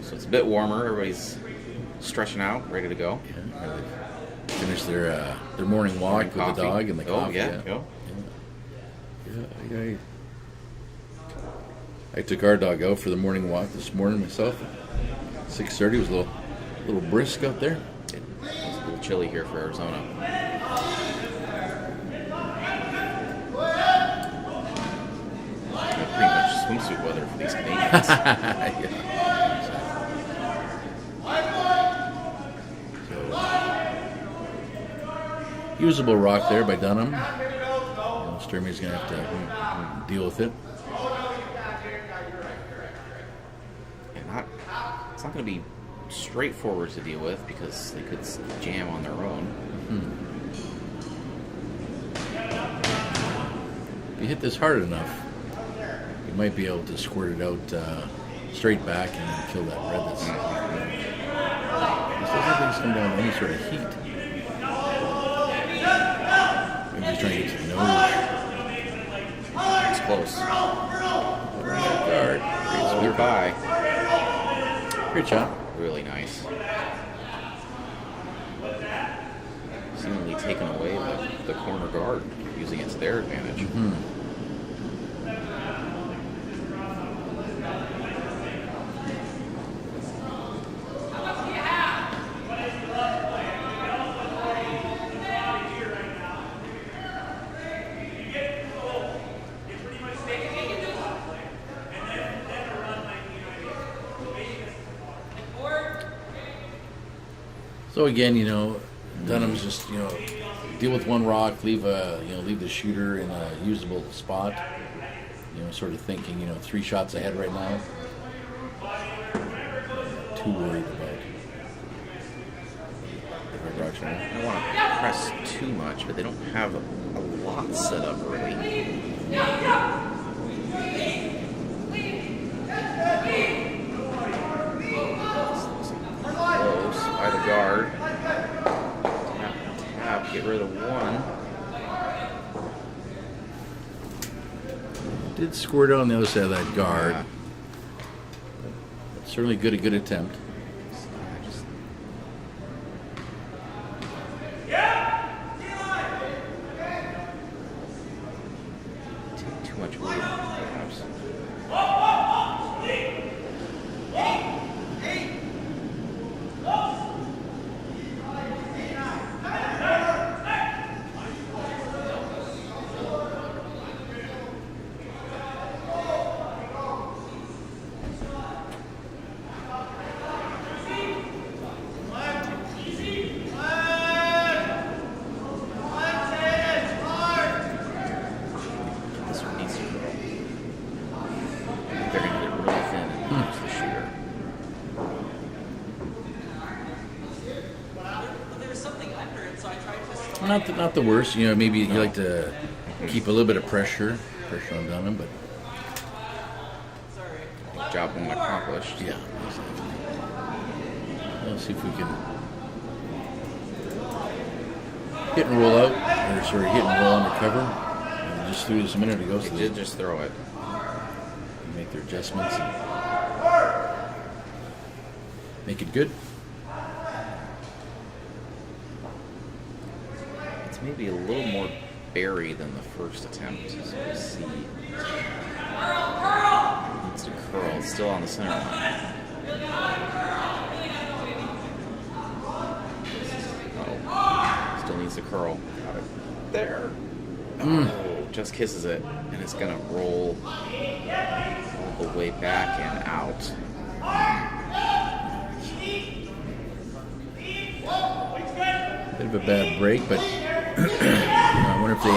So it's a bit warmer. Everybody's stretching out, ready to go. Yeah, they finish their morning walk with Coffee. the dog and the coffee. Yeah. I took our dog out for the morning walk this morning myself. 6:30 was a little brisk out there. It's a little chilly here for Arizona. Pretty much swimsuit weather for these Canadians. Usable rock there by Dunham. Sturmey's going to have to deal with it. It's not going to be straightforward to deal with because they could jam on their own. If you hit this hard enough, you might be able to squirt it out straight back and then kill that red that's... This doesn't think it's come down to any sort of heat. Maybe he's trying to get to the nose. It's close. Guard. Sweep by. Great shot. Really nice. Seemingly taken away the corner guard, using it to their advantage. So again, Dunham's just deal with one rock, leave the shooter in a usable spot. Sort of thinking 3 shots ahead right now. Not too worried about the direction. I don't want to press too much, but they don't have a lot set up really. Close by the guard. Tap, get rid of one. Did squirt on the other side of that guard. Yeah. Certainly a good attempt. Take too much weight, perhaps. This one needs to go. I think they're going to get really thin and use the shooter. There was something under it, so I tried to stop. Not the worst. Maybe you like to keep a little bit of pressure on Dunham, but Job well accomplished. yeah. Let's see if we can hit and roll out, or hit and roll under cover. And just threw this a minute ago, so They did just throw it. they make their adjustments and make it good. It's maybe a little more berry than the first attempt. So we see. Needs to curl. It's still on the center line. Oh, still needs to curl. Got it there. Oh, just kisses it, and it's gonna roll all the way back and out. Bit of a bad break, but I wonder if they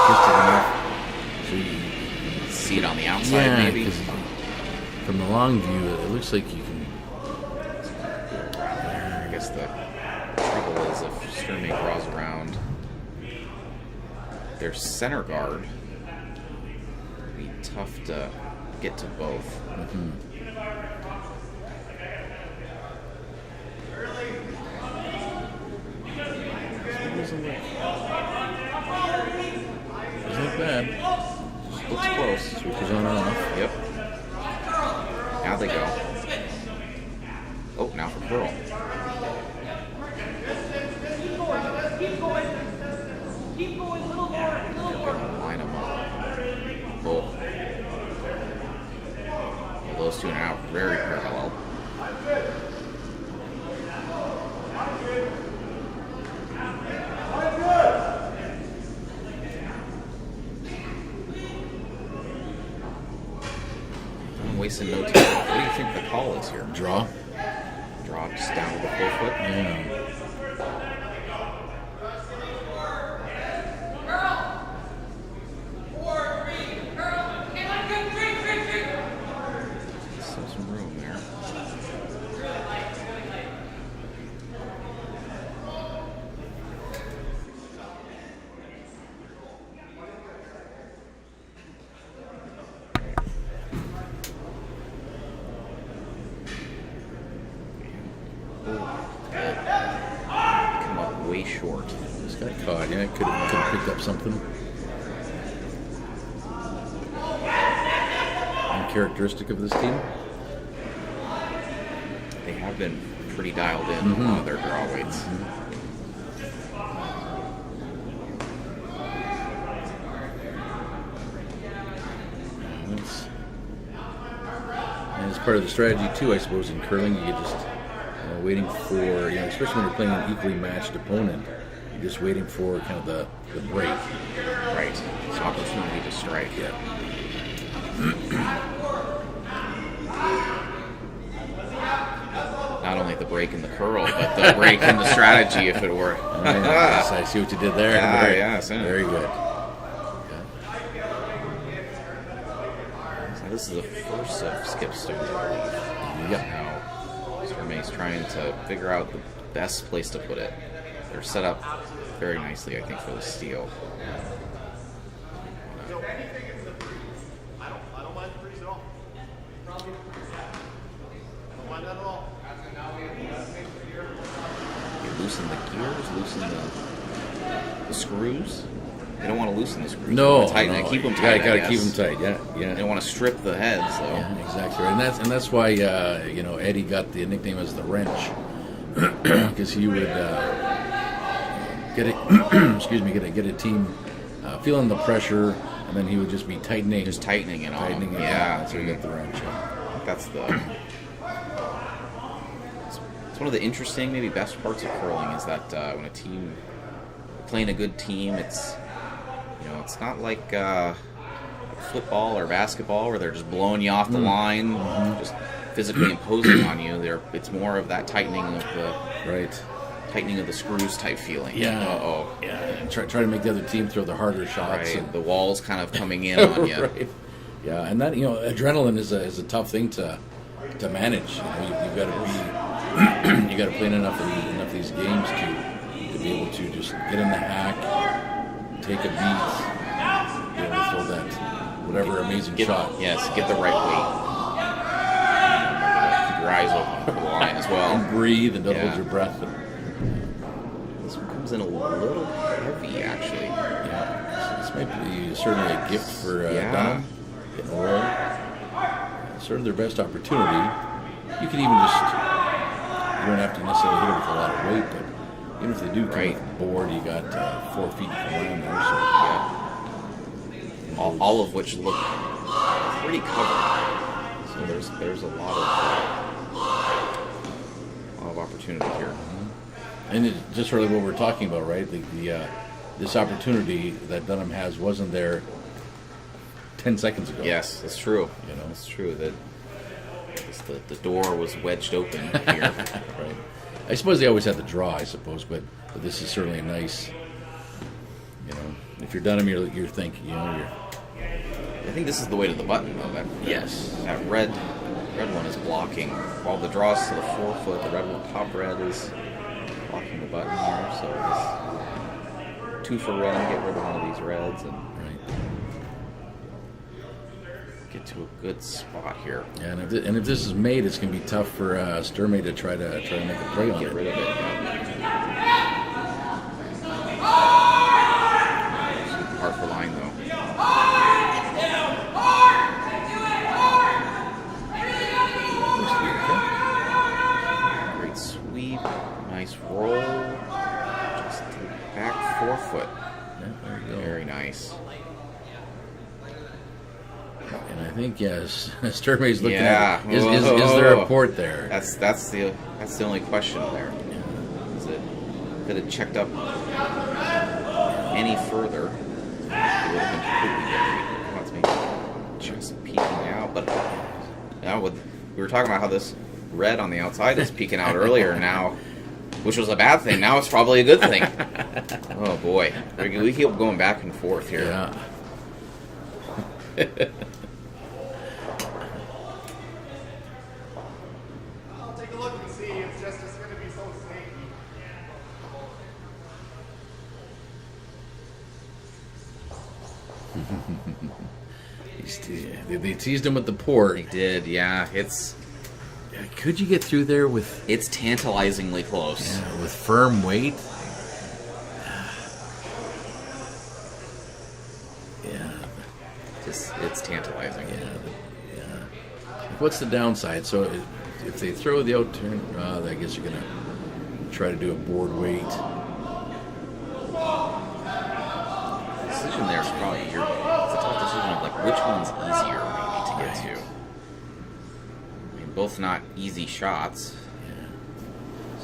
kissed it enough. So you See it on the outside, maybe. 'cause from the long view, it looks like you can. I guess the trouble is if Sturmey draws around their center guard, it'd be tough to get to both. Isn't it? bad. Looks close. Switches on and off. Yep. Now they go. Oh, now for Pearl. Keep going, a little more, a little more. Line them up. Oh. Well, those two are now very parallel. I'm wasting no time. What do you think the call is here? Draw. Draw just down to the 4 foot? Yeah. Still some room there. Come up way short. Just got caught. Yeah, could have picked up something. Uncharacteristic of this team. They have been pretty dialed in on their draw weights. And it's part of the strategy too, I suppose. In curling, you just waiting for, especially when you're playing an equally matched opponent, you're just waiting for kind of the break. Right. It's an opportunity to strike. Yeah. Not only the break in the curl, but the break in the strategy if it were. Yes, I see what you did there. Yeah, very, yes, yeah. very good. So this is the first of skip stone, I believe. Yep. Now, Sturmay's trying to figure out the best place to put it. They're set up very nicely, I think, for the steal. I don't mind the freeze at all. Don't mind that at all. You loosen the gears, loosen the screws. They don't want to loosen the screws. No, They want to tighten it. Keep them tight. You gotta I keep guess. them tight. Yeah, They yeah. don't want to strip the heads, though. Yeah, exactly. And that's why Eddie got the nickname as the wrench, because he would get it. Excuse me, get a team feeling the pressure, and then he would just be tightening, Just tightening it on tightening them. it. Yeah, so you get the wrench. Yeah. I think that's the. It's one of the interesting, maybe best parts of curling is that when a team playing a good team, it's it's not like football or basketball where they're just blowing you off the line, just physically imposing on you. It's more of that tightening of the screws type feeling. Yeah. Yeah. And try to make the other team throw the harder shots. Right. And, The walls kind of coming in on you. right. Yeah, and that adrenaline is a tough thing to manage. You've got to be you got to play in enough of these games to be able to just get in the hack, take a beat, throw that whatever amazing shot. Yes, get the right weight. Keep your eyes open for the line as well. And breathe and don't Yeah. hold your breath. This one comes in a little heavy, actually. Yeah, this might be certainly a gift for Yeah. Dunham. Getting a roll. Sort of their best opportunity. You can even just, you don't have to necessarily hit it with a lot of weight, but even if they do come Right. with the board, you got 4 feet to come around there. So All of which look pretty covered. So there's a lot of opportunity here. and it's just sort of what we're talking about, right? This opportunity that Dunham has wasn't there 10 seconds ago. Yes, that's true. It's true that the door was wedged open here. Right. I suppose they always had the draw, I suppose, but this is certainly a nice, if you're Dunham, you're thinking, I think this is the way to the button, though. That red one is blocking. While the draw's to the 4 foot, the red one, top red, is blocking the button here. So this 2 for red, get rid of one of these reds and right. get to a good spot here. Yeah, and if this is made, it's going to be tough for Sturmay to try to make a play on Get it. rid of it. Hard for line though. think yes. Sturmay's looking Yeah. at it. Is there a port there? That's the only question there. Is it could have checked up any further? It would have been completely different. Just peeking out, but now we were talking about how this red on the outside is peeking out earlier now, which was a bad thing. Now it's probably a good thing. Oh boy, we keep going back and forth here. Yeah. I'll take a look and see. It's going to be so snaky. They teased him with the port. They did, yeah. Could you get through there with It's tantalizingly close. with firm weight? Yeah. It's tantalizing. Yeah. What's the downside? So if they throw the out turn, I guess you're gonna try to do a board weight. The decision there is probably it's a tough decision of like which one's easier maybe to get to. I mean, both not easy shots.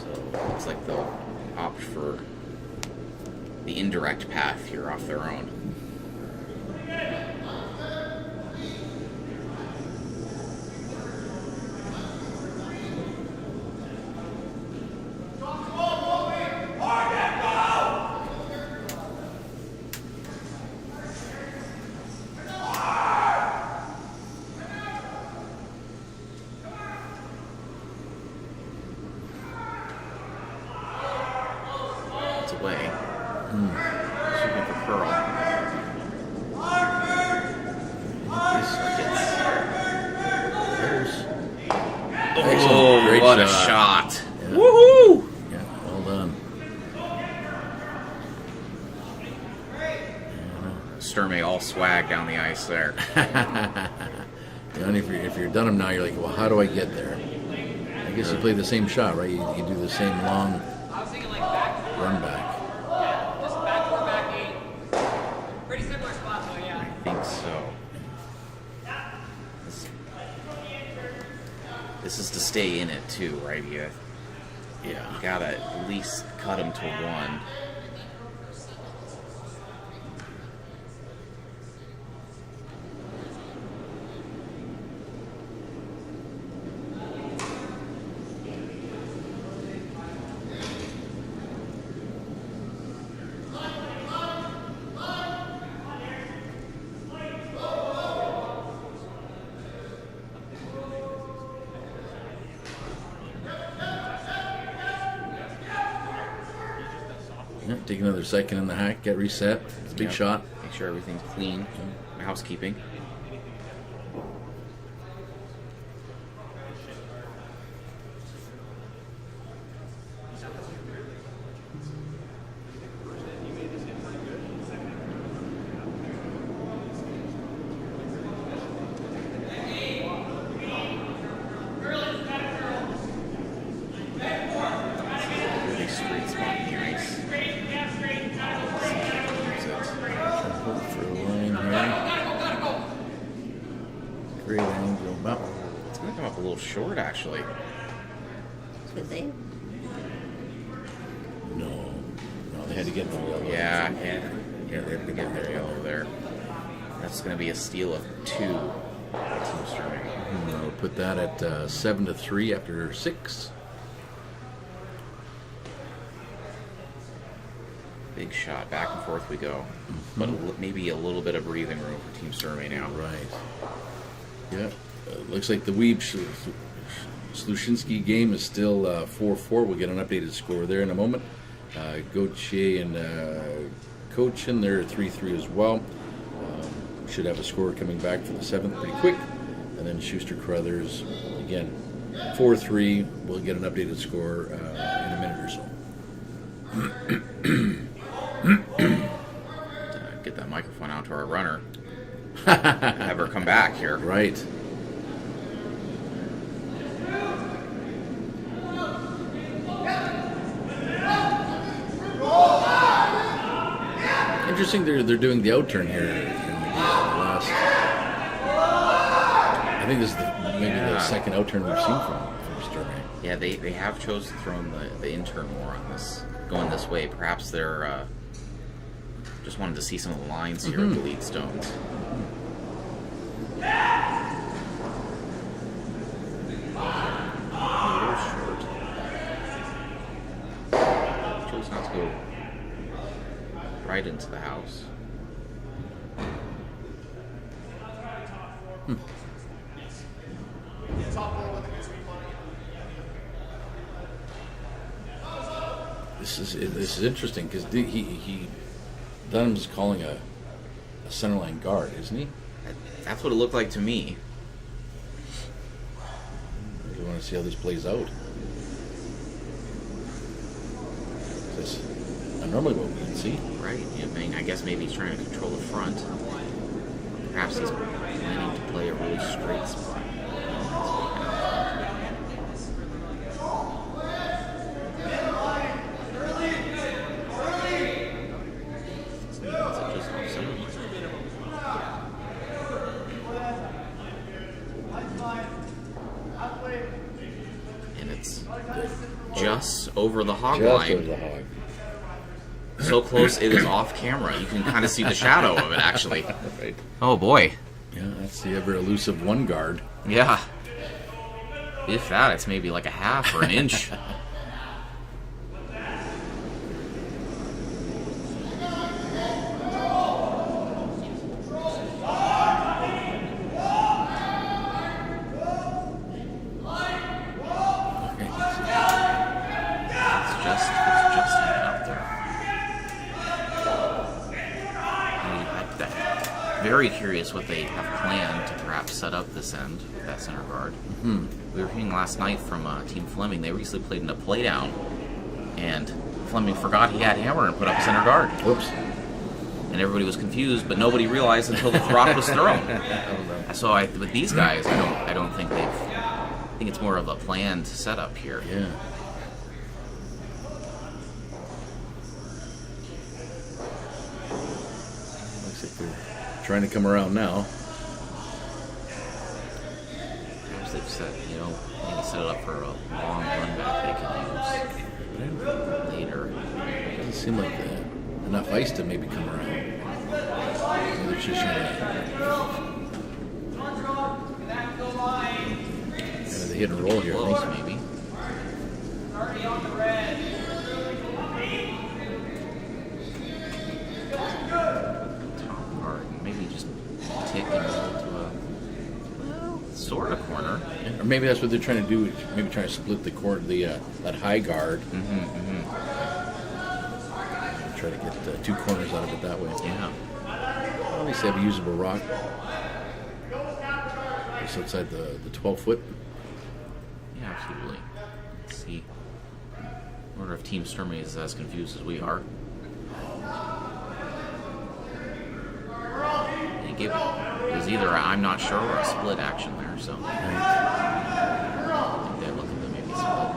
So it looks like they'll opt for the indirect path here off their own. It's away. Shooting for curl. Oh, Great what shot. a shot. Yeah. Woohoo! Yeah, well done. Sturmey all swag down the ice there. And if you're done him now, you're like, well, how do I get there? I guess you play the same shot, right? You do the same long I was thinking like back run back. Yeah, just back 4, back 8. Pretty similar spot though, yeah. I think so. This is to stay in it too, right? You gotta at least cut him to 1. Yeah, take another second in the hack, get reset. It's a big Yep. shot. Make sure everything's clean. Housekeeping. Really straight spot in the ice. Hope for a line here. Great angle. Well, It's gonna come up a little short, actually. Could they? no, they had to get the yellow. Yeah, they have to get their yellow there. That's gonna be a steal of 2. Team Sturmey. We'll put that at 7-3 after 6. Big shot. Back and forth we go. But maybe a little bit of breathing room for Team Sturmey now. Right. Yeah. Looks like the Weeb Slushinsky game is still 4-4. We'll get an updated score there in a moment. Gauthier and Cochin, they're 3-3 as well. Should have a score coming back for the 7th pretty quick. And then Schuster Carruthers, again, 4-3. We'll get an updated score in a minute or so. Get that microphone out to our runner. Have her come back here. Right. Interesting. They're doing the out turn here in the last. I think this is maybe the second out turn we've seen from Sterling. Yeah, they have chosen to throw in the in-turn more on this, going this way. Perhaps they're just wanted to see some of the lines here of the lead stones. Chose not to go right into the house. This is interesting because Dunham's calling a centerline guard, isn't he? That's what it looked like to me. We want to see how this plays out. This not normally what we can see. Right. I mean, I guess maybe he's trying to control the front. Perhaps he's planning to play a really straight spot. And it's just over the hog Just line. over the hog. So close it is off camera. You can kind of see the shadow of it, actually. Right. Oh boy. Yeah, that's the ever elusive one guard. Yeah. If that, it's maybe like a half or an inch. It's just hanging out there. Very curious what they have planned to perhaps set up this end with that center guard. We were hearing last night from Team Fleming. They recently played in a playdown, and Fleming forgot he had hammer and put up center guard. Whoops. And everybody was confused, but nobody realized until the rock was thrown. So with these guys, I don't think they've. I think it's more of a planned setup here. Yeah. Looks like they're trying to come around now. Perhaps they've set, maybe set it up for a long run back they could use later. Doesn't seem like enough ice to maybe come around. Maybe they're just trying to the hit and roll here. Close, maybe. Top part, maybe just take it to a sort of corner. Or maybe that's what they're trying to do. Maybe trying to split the cord, that high guard. Try to get 2 corners out of it that way. Yeah. At least they have a usable rock. Just outside the 12-foot. Yeah, absolutely. Let's see. I wonder if Team Sturmey is as confused as we are. It was either a I'm not sure or a split action there, so I think they're looking to maybe split.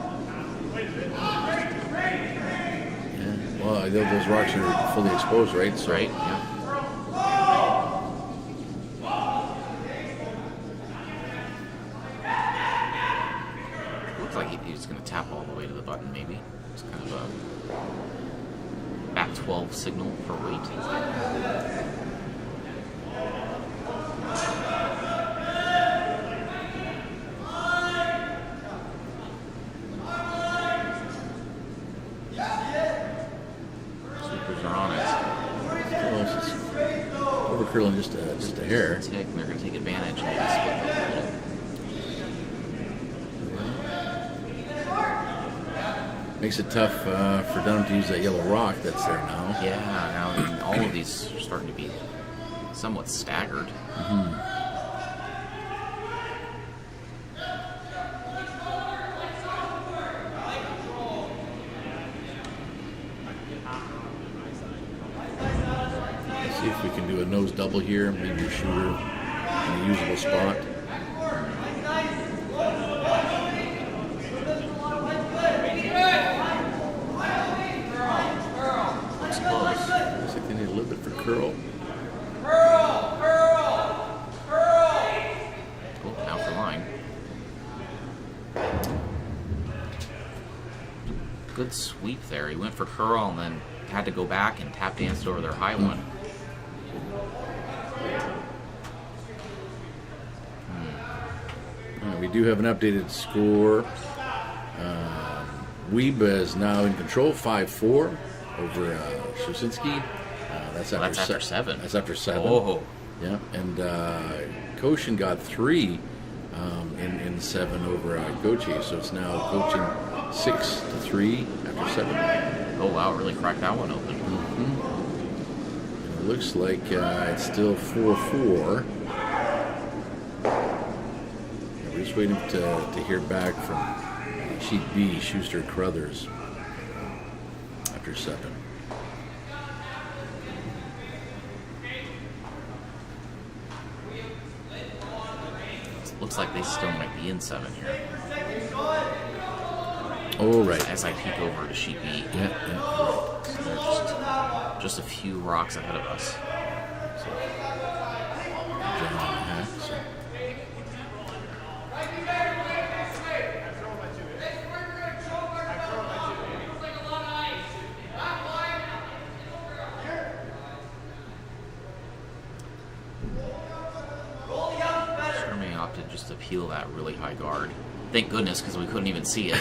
Yeah. Well, those rocks are fully exposed, right? So Right? Yeah. Looks like he's going to tap all the way to the button, maybe. It's kind of a back 12 signal for weight. Sweepers are on it. close. It's overcurling just a hair. Tick, and they're going to take advantage and maybe split them a little. Makes it tough for Dunham to use that yellow rock that's there now. Yeah, now I mean, all of these are starting to be somewhat staggered. Let's see if we can do a nose double here, maybe a shooter in a usable spot. Looks close. Looks like they need a little bit for curl. Cool. Now good sweep there. He went for curl and then had to go back and tap danced over their high one. We do have an updated score. Weeb is now in control, 5-4 over Shusinski. That's after 7. That's after 7. Oh. Yeah, and Koshin got 3 in 7 over Gochi, so it's now coaching 6-3 after 7. Oh, wow, really cracked that one open. It looks like it's still 4-4. We're just waiting to hear back from Sheet B, Schuster, Carruthers, after 7. Looks like they still might be in 7 here. Oh, right. As I peek over to Sheet B. Yeah. So they're just a few rocks ahead of us. Sherman opted just to peel that really high guard. Thank goodness, because we couldn't even see it.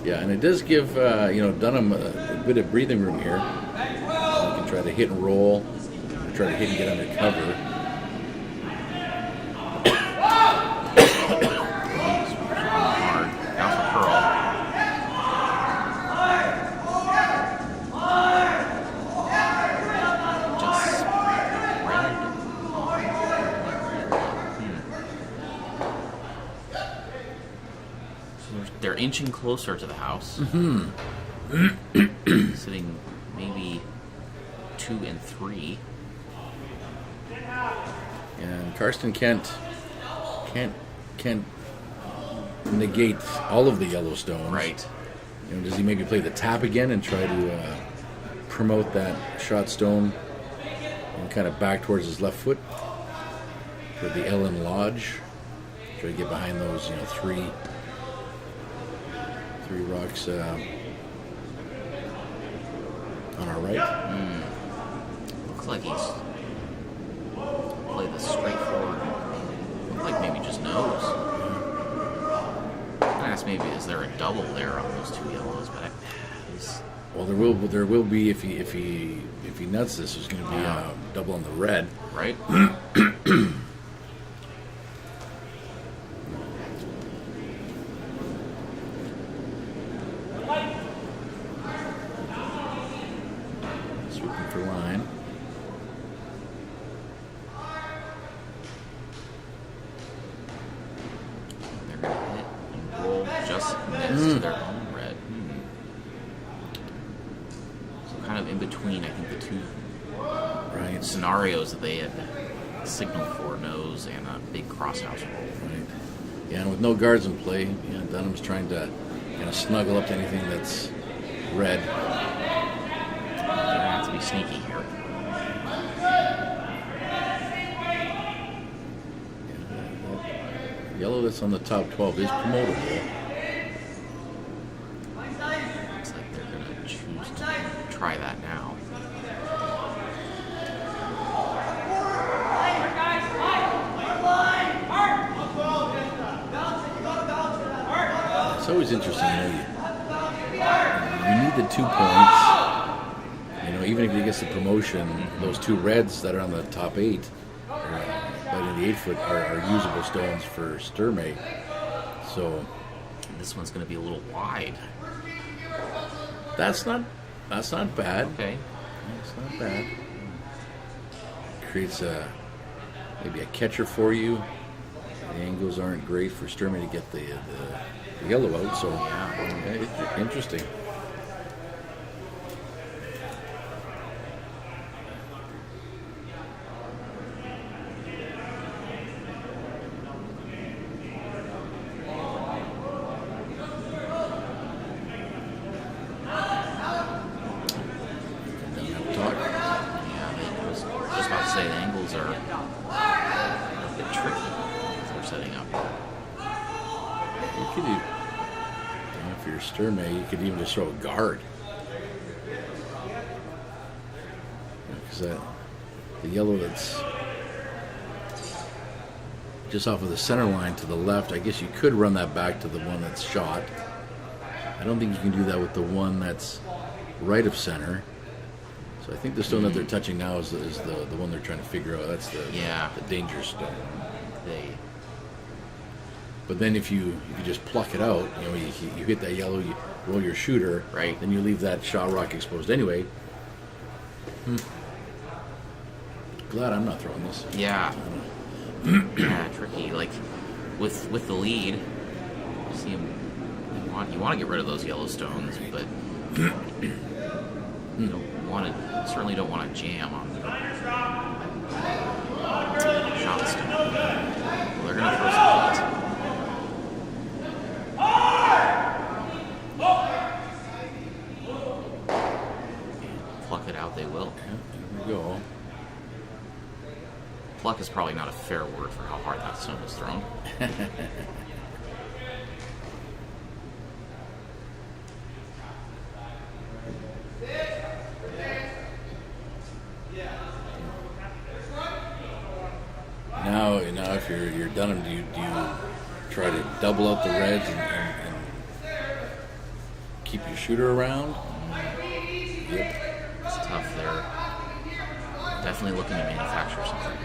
Yeah, and it does give Dunham a bit of breathing room here. You can try to hit and roll, try to hit and get under cover. Hard. Now for curl. Just spread. So they're inching closer to the house. Sitting maybe 2 and 3. And Karsten can't negate all of the Yellowstones. Right. Does he maybe play the tap again and try to promote that shot stone and kind of back towards his left foot for the Ellen Lodge? Try to get behind those, three rocks on our right. Looks like he's played this straightforward. Look like maybe just nose. I asked maybe is there a double there on those 2 yellows, but Well, there will be if he nuts this. There's going to be a double on the red. right. Sweeping for line. They're going to hit and roll just next to their own red. So kind of in between, I think, the 2 Right. scenarios that they had signaled for, nose and a big crosshouse roll. Right. Yeah, and with no guards in play, Dunham's trying to kind of snuggle up to anything that's red. They're going to have to be sneaky here. Yellow that's on the top 12 is promotable. Looks like they're going to choose to try that now. It's always interesting, you need the 2 points. Even if he gets the promotion, those 2 reds that are on the top 8, that in the 8 foot are usable stones for Sturmey. So This one's going to be a little wide. that's not bad. Okay. It's not bad. Creates maybe a catcher for you. The angles aren't great for Sturmey to get the yellow out, so it's interesting. if you're Sturmey, you could even just throw a guard. Because the yellow that's just off of the center line to the left, I guess you could run that back to the one that's shot. I don't think you can do that with the one that's right of center. So I think the stone that they're touching now is the one they're trying to figure out. That's the danger stone. But then if you just pluck it out, you know, you hit that yellow, you roll your shooter, right? Then you leave that shot rock exposed anyway. Glad I'm not throwing this. Yeah. Yeah, tricky. Like with the lead, you see him. You want to get rid of those yellow stones, but you don't want to. Certainly don't want to jam on the shot stone. Well, they're gonna throw some heat. And pluck it out. They will. Yeah, there we go. Pluck is probably not a fair word for how hard that stone was thrown. Now, if you're done, do you try to double out the reds and keep your shooter around? Yep. It's tough. They're definitely looking to manufacture something.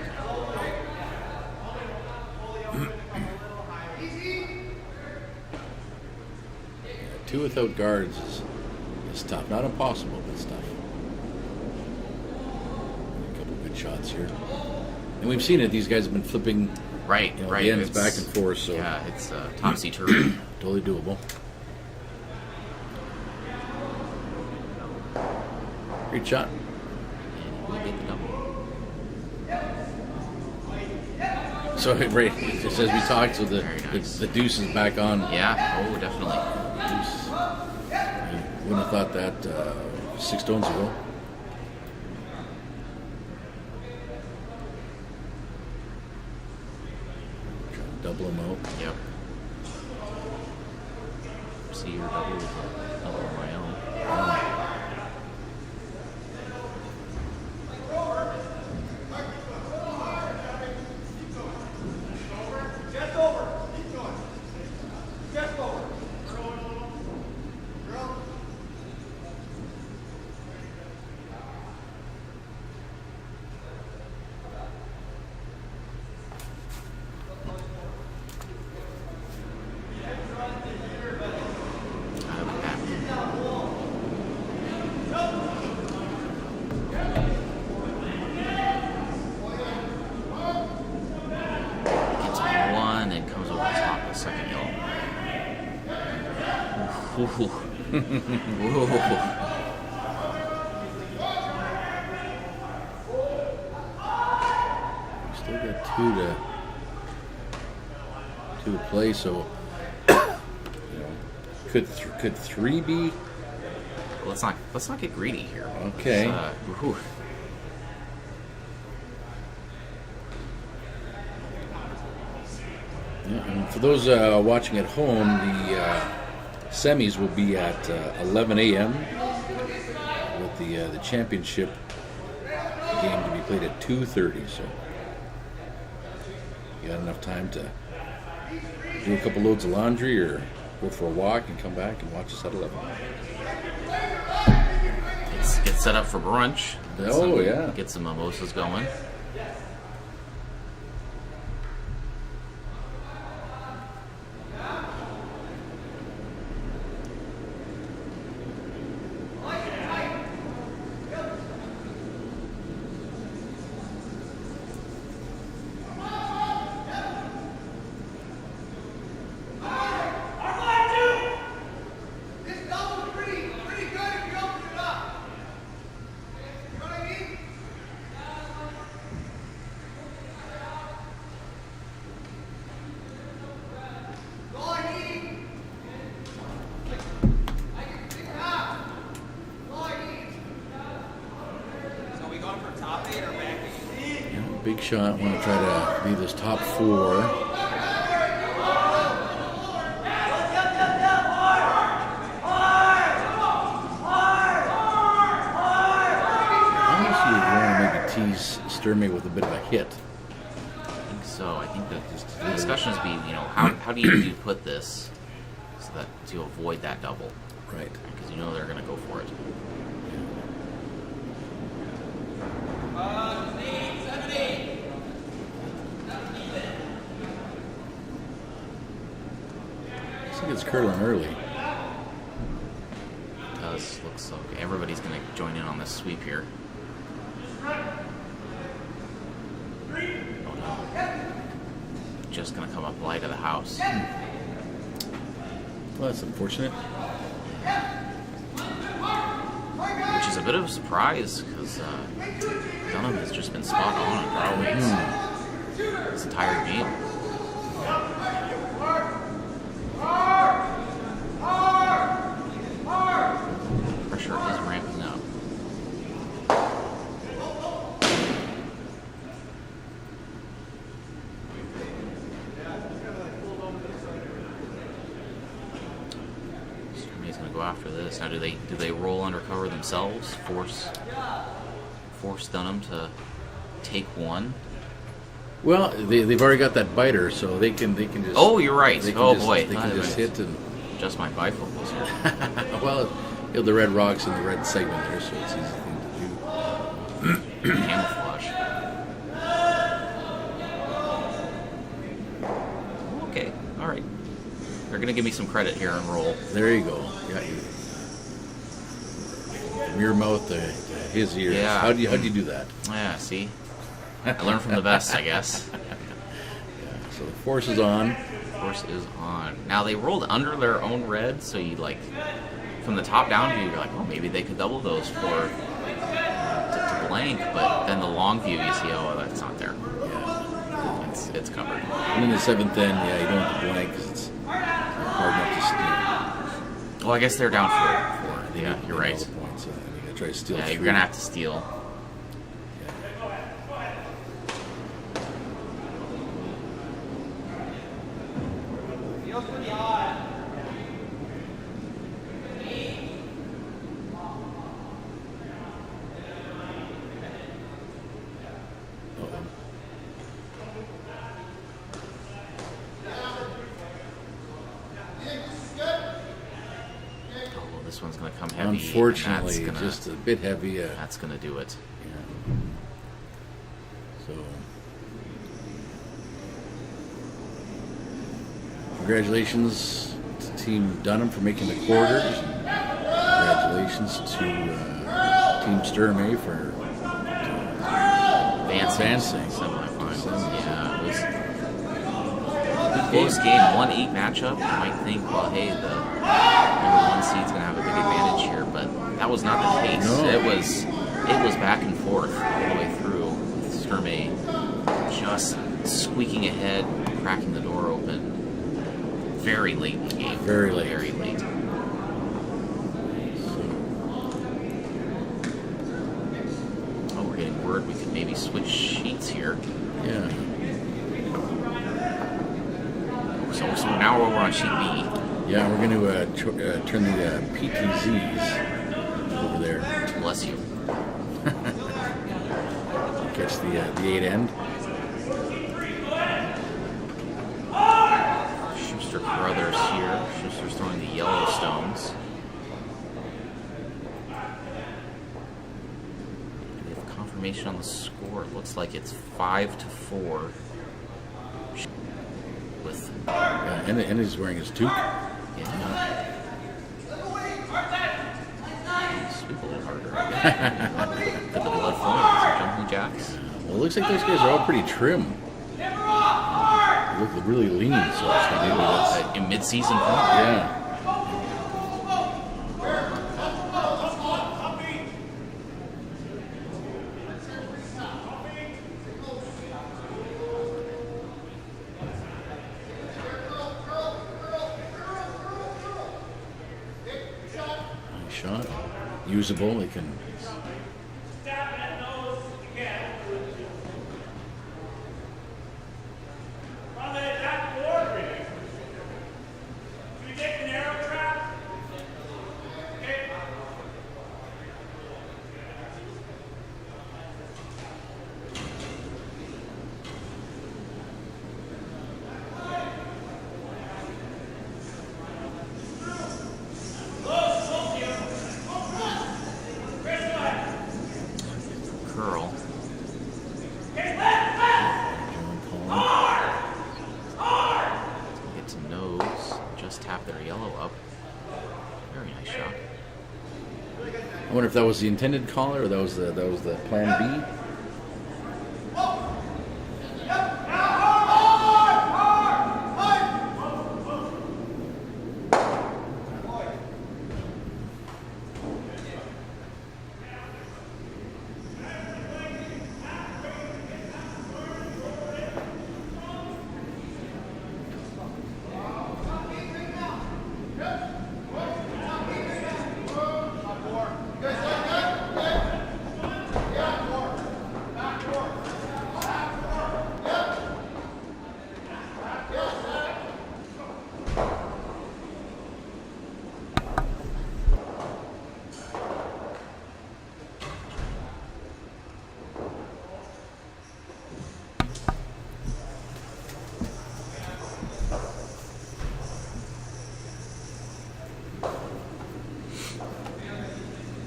Two without guards is tough. Not impossible, but it's tough. A couple good shots here. And we've seen it. These guys have been flipping right. The ends back and forth. So yeah, it's topsy-turvy. Totally doable. Great shot. And we'll get the double. So, right, just as we talked, so the deuce is back on. Yeah, oh, definitely. You wouldn't have thought that 6 stones ago. Double them out. Yep. See your double with a double of my own. Still got two to play, so could 3 be? Well, let's not get greedy here. Okay. Yeah, and for those watching at home, the semis will be at 11 a.m. with the championship game to be played at 2:30. So you got enough time to do a couple loads of laundry or go for a walk and come back and watch us at 11. Get set up for brunch. Yeah. Get some mimosas going. Big shot. Want to try to be this top 4. Sturmey with a bit of a hit. I think so. I think that the discussions be, how do you put this so that to avoid that double? Right. Because they're going to go for it. I think it's curling early. It does look so good. Everybody's going to join in on this sweep here. Oh no. Just going to come up light of the house. Well, that's unfortunate. Which is a bit of a surprise because Dunham has just been spot on draw weights this entire game. Pressure is ramping up. He's going to go after this. Now, do they roll undercover themselves? Force Dunham to take one? Well, they've already got that biter, so they can just. Oh, you're right. They can Oh just, boy, they can just hit and. Adjust my bifocals here. Well, the red rock's in the red segment there, so it's an easy thing to do. Camouflage. Okay, all right. They're gonna give me some credit here and roll. There you go. Yeah, from your mouth to his ears. Yeah. How do you do that? Yeah, see, I learned from the best, I guess. Yeah. So the force is on. Force is on. Now they rolled under their own red, so you from the top down view, you're like, oh, maybe they could double those for to blank, but then the long view, you see, oh, that's not there. Yeah. It's covered. And in the seventh end, yeah, you don't have to blank because it's hard enough to steal. Well, I guess they're down four. Yeah, you're They right. know the points, and you gotta try to steal. Yeah, you're three. gonna have to steal. This one's going to come heavy. Unfortunately, That's just a bit heavy. that's going to do it. Yeah. So, congratulations to Team Dunham for making the quarters. Congratulations to Team Sturmey for advancing. Semifinals. Yeah, it was a close game. 1-8 matchup. You might think, well, hey, the number one seed's going to have a big advantage here, but that was not the case. No. It was back and forth all the way through, with Sturmey just squeaking ahead, cracking the door open. Very late in the game. Very late. Very late. Oh, we're getting word we could maybe switch sheets here. Yeah. So now we're over on sheet B. Yeah, we're going to turn the PTZs over there. Bless you. Catch the 8 end. Schuster Carruthers here. Schuster's throwing the Yellowstones. We have confirmation on the score. It looks like it's 5-4. With And he's wearing his toque. yeah. Sweep a little harder. Get the blood flowing. Some jumping jacks. Well, it looks like those guys are all pretty trim. They look really lean, so it's like maybe that's... In mid-season form. Yeah. Nice shot. Usable. They can... tap their yellow up. Very nice shot. I wonder if that was the intended caller or that was the plan B.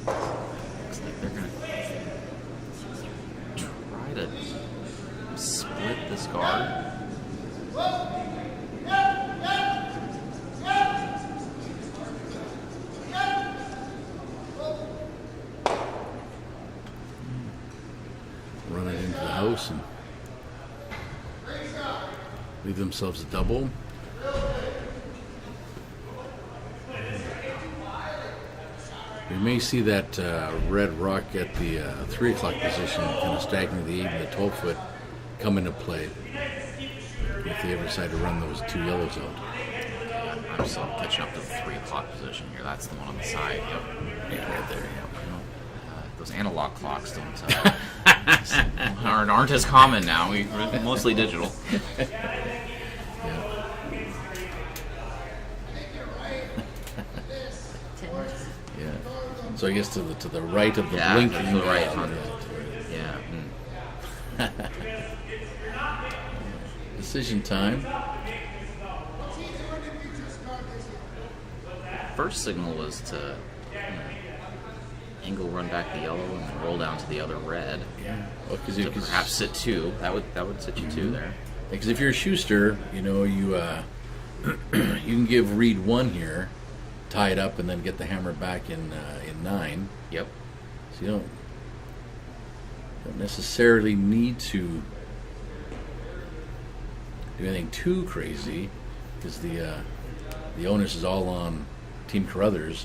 Looks like they're gonna try to split this guard. Run it into the house and leave themselves a double. We may see that red rock at the 3 o'clock position, kind of stacking the 8 and the 12 foot, come into play if they ever decide to run those 2 yellows out. I'm still catching up to the 3 o'clock position here. That's the one on the side. Yep. Yeah, right there. Yeah. Those analog clocks aren't as common now. We're mostly digital. Yeah. So I guess to the right of the Yeah, blinking. to the right. Yeah. Decision time. First signal was to angle run back the yellow and then roll down to the other red. Yeah. Well, To perhaps sit 2. That would sit you 2 there. Because if you're a Schuster, you you can give read 1 here, tie it up, and then get the hammer back in 9. Yep. So you don't necessarily need to do anything too crazy, because the onus is all on Team Carruthers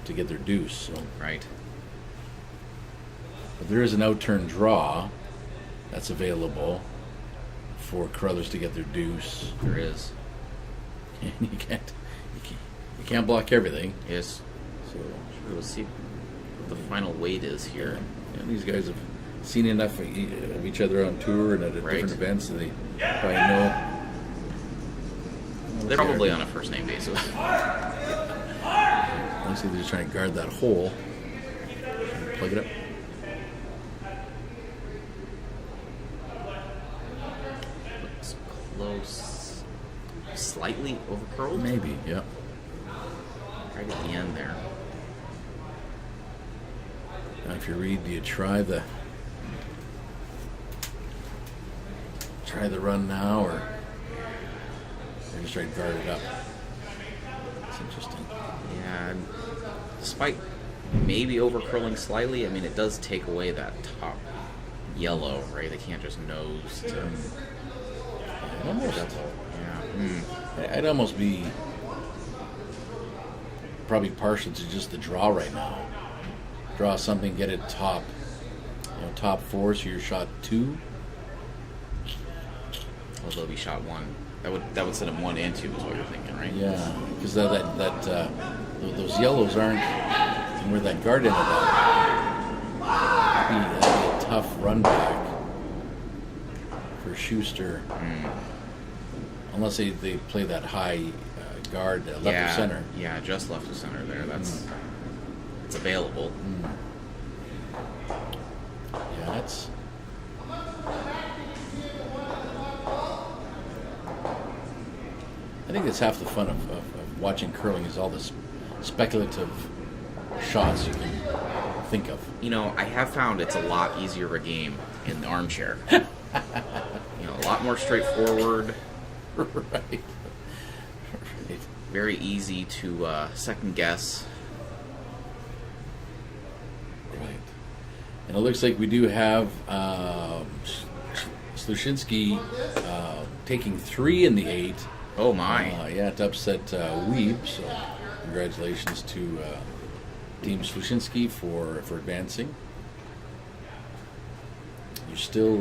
to get their deuce. So. Right. But there is an outturn draw that's available for Carruthers to get their deuce. There is. And you can't block everything. Yes. So We'll see what the final weight is here. yeah, these guys have seen enough of each other on tour and at different events, so they probably know. They're probably on a first name basis. Honestly, they're just trying to guard that hole. Plug it up. Looks close. Slightly overcurled. Maybe, yeah. Right at the end there. Now, if you read, do you try the run now, or just try to guard it up? It's interesting. Yeah, and despite maybe overcurling slightly, I mean, it does take away that top yellow, right? They can't just nose to. I'd almost, Yeah. I'd almost be probably partial to just the draw right now. Draw something, get it top, top 4, so you're shot 2. Although he shot 1. That would set him 1 and 2 is what you're thinking, right? Yeah, because those yellows aren't where that guard ended up. That'd be a tough run back for Schuster, unless they play that high guard left of center. Yeah, just left of center there. It's available. Yeah, that's. I think that's half the fun of watching curling, is all this speculative shots you can think of. I have found it's a lot easier of a game in the armchair. A lot more straightforward. Right. very easy to second guess. Right. And it looks like we do have Slushinsky taking 3 in the 8. Oh my! Yeah, to upset Weeb. So congratulations to Team Slushinsky for advancing. You're still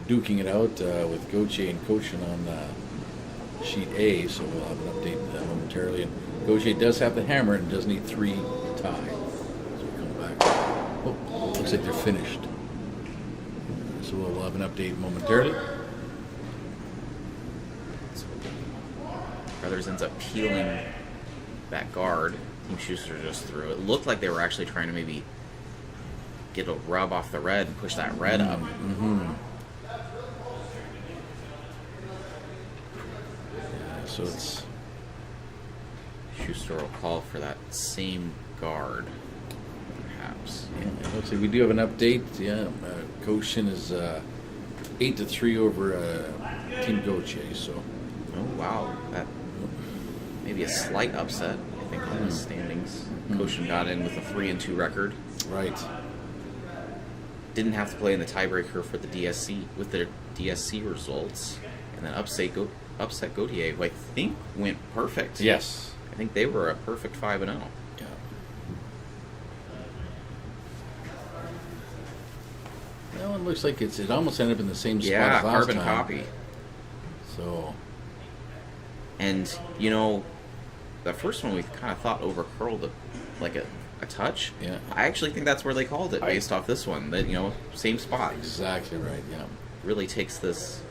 duking it out with Gauthier and Cochin on sheet A, so we'll have an update momentarily. And Gauthier does have the hammer and does need 3 to tie. So we'll come back. Oh, looks like they're finished. So we'll have an update momentarily. Carruthers ends up peeling that guard. Team Schuster just threw. It looked like they were actually trying to maybe get a rub off the red and push that red up. Mm-hmm. Yeah, so it's Schuster will call for that same guard, perhaps. yeah, it looks like we do have an update. Yeah, Cochin is 8-3 over Team Gauthier. So Oh wow, that maybe a slight upset. I think on the standings. Cochin got in with a 3-2 record. right. Didn't have to play in the tiebreaker for the DSC with their DSC results, and then upset Gauthier, who I think went perfect. Yes. I think they were a perfect 5-0. Yeah. Well, it looks like it almost ended up in the same spot Yeah, as last carbon time. copy. So And you know, the first one we kind of thought overcurled it, like a touch. Yeah. I actually think that's where they called it based off this one. That same spot exactly right. Yeah. really takes this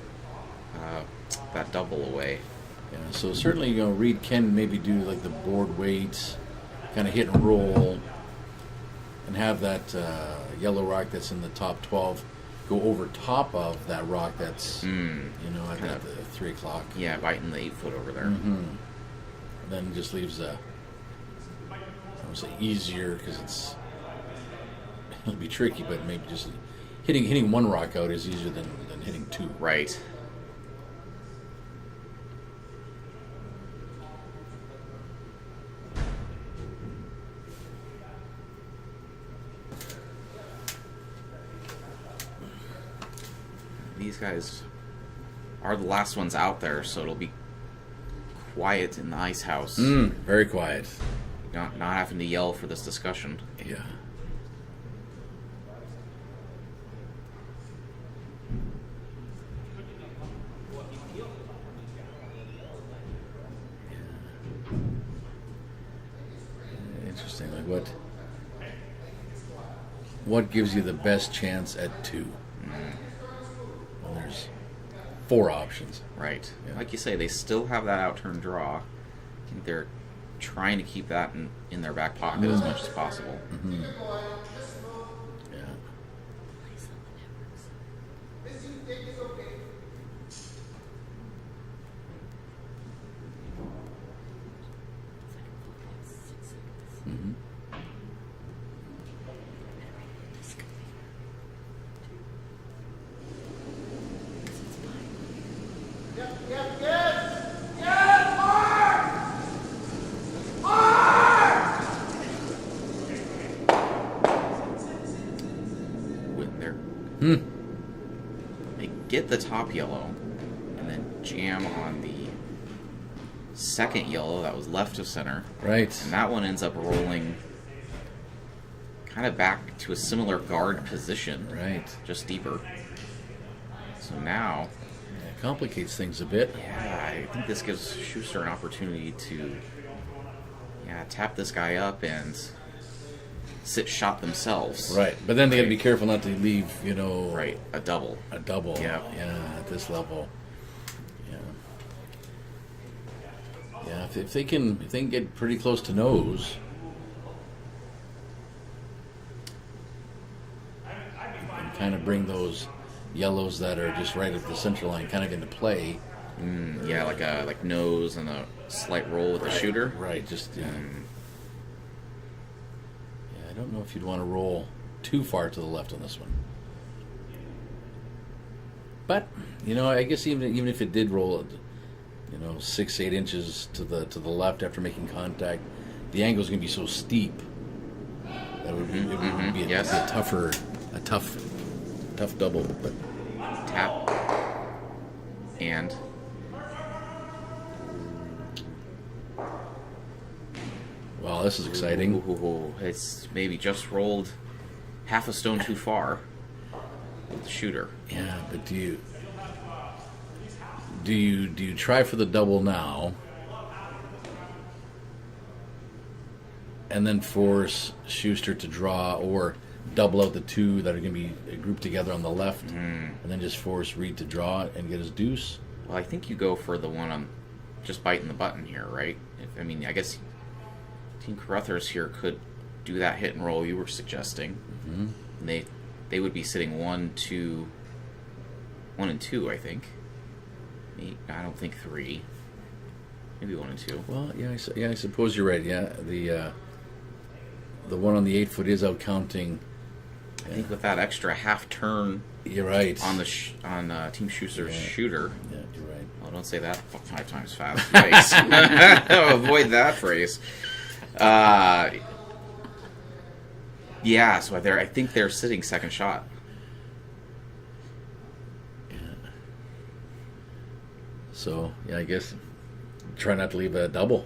that double away. Yeah. So certainly, Reed can maybe do like the board weights, kind of hit and roll, and have that yellow rock that's in the top 12 go over top of that rock that's at Kind of. the 3 o'clock. Yeah, biting the 8-foot over there. And then just leaves I would say easier because it'll be tricky, but maybe just hitting one rock out is easier than hitting 2. Right. These guys are the last ones out there, so it'll be quiet in the ice house. Very quiet. Not having to yell for this discussion. Yeah. Interesting. Like what gives you the best chance at 2? Well, there's 4 options. Right. Yeah. Like you say, they still have that outturn draw. I think they're trying to keep that in their back pocket as much as possible. Yeah. With their They get the top yellow and then jam on the second yellow that was left of center. Right. And that one ends up rolling kind of back to a similar guard position. Right. Just deeper. So now, It complicates things a bit. yeah, I think this gives Schuster an opportunity to tap this guy up and sit shot themselves. Right. But then they got to be careful not to leave, Right, a double. a double. Yeah. Yeah, at this level. Yeah. Yeah, if they can get pretty close to nose, and kind of bring those yellows that are just right at the center line kind of into play. Yeah, like nose and a slight roll with the shooter. Right, just yeah. I don't know if you'd want to roll too far to the left on this one. But, I guess even if it did roll 6-8 inches to the left after making contact. The angle is going to be so steep that it would be a tough double. But Tap. And wow, this is exciting. ooh, it's maybe just rolled half a stone too far with the shooter. Yeah, but do you try for the double now, and then force Schuster to draw, or double out the two that are going to be grouped together on the left, and then just force Reed to draw and get his deuce? Well, I think you go for the one on just biting the button here, right? I guess Team Carruthers here could do that hit and roll you were suggesting. And they would be sitting 1, 2, 1 and 2, I think. I don't think 3. Maybe 1 and 2. Well, I suppose you're right. Yeah, the one on the 8 foot is out counting. I think with that extra half turn, you're right, on the Team Schuster's shooter. Yeah, you're right. Oh, don't say that 5 times fast. Twice. Avoid that phrase. Yeah, so I think they're sitting second shot. Yeah. So I guess try not to leave a double.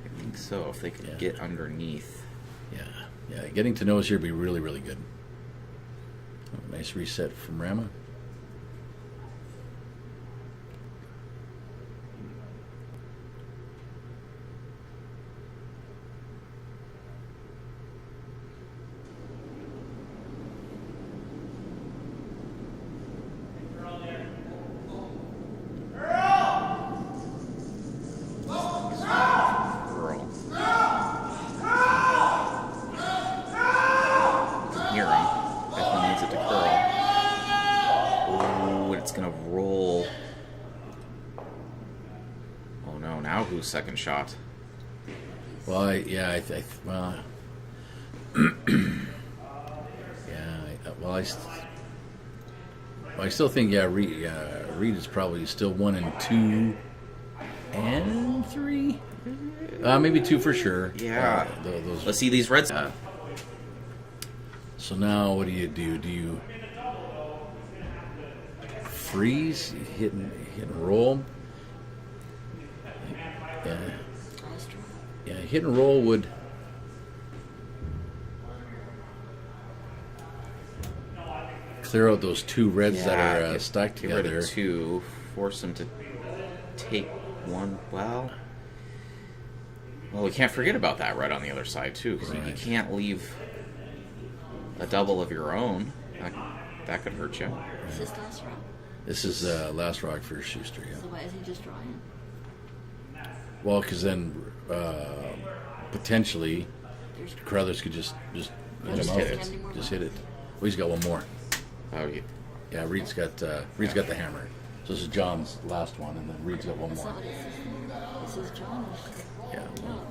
I think so. If they could get underneath. Yeah, getting to nose here would be really, really good. Oh, nice reset from Rama. Second shot. Well, I still think Reed is probably still 1 and 2 and 3, maybe 2 for sure. Yeah. Let's see these reds. So now, what do you do? Do you freeze, hit and roll? Yeah, hit and roll would clear out those 2 reds that are stuck together. Get rid of 2, force them to take 1. Well, we can't forget about that red on the other side too, because you can't leave a double of your own. That could hurt you. Is this last rock? This is last rock for Schuster. Yeah. So why is he just drawing? Well, because then potentially Carruthers could just hit him out. Just hit it. Well, he's got one more. Oh, yeah. Reed's got the hammer. So this is John's last one, and then Reed's got one That's more. not what this is John's. Yeah. No.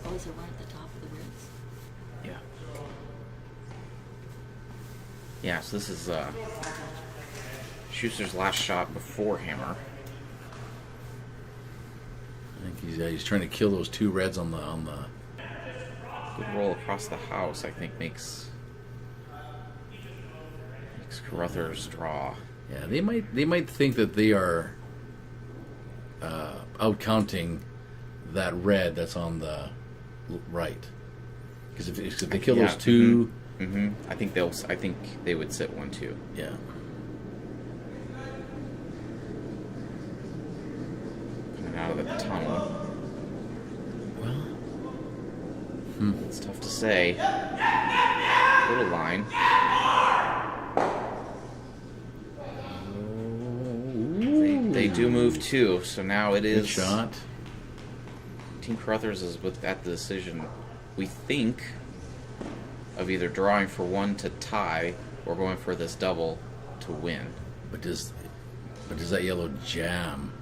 Oh, is there one at the top of the reds? Yeah. Yeah. So this is Schuster's last shot before hammer. I think he's trying to kill those 2 reds on the. Good roll across the house, I think, makes Carruthers draw. Yeah, they might think that they are out counting that red that's on the right. Because if they kill those 2, I think they would sit 1, 2. Yeah. Out of the tunnel. Well, it's tough to say. Little line. They do move 2, so now it is. Good shot. Team Carruthers is at the decision, we think, of either drawing for 1 to tie or going for this double to win. But does that yellow jam?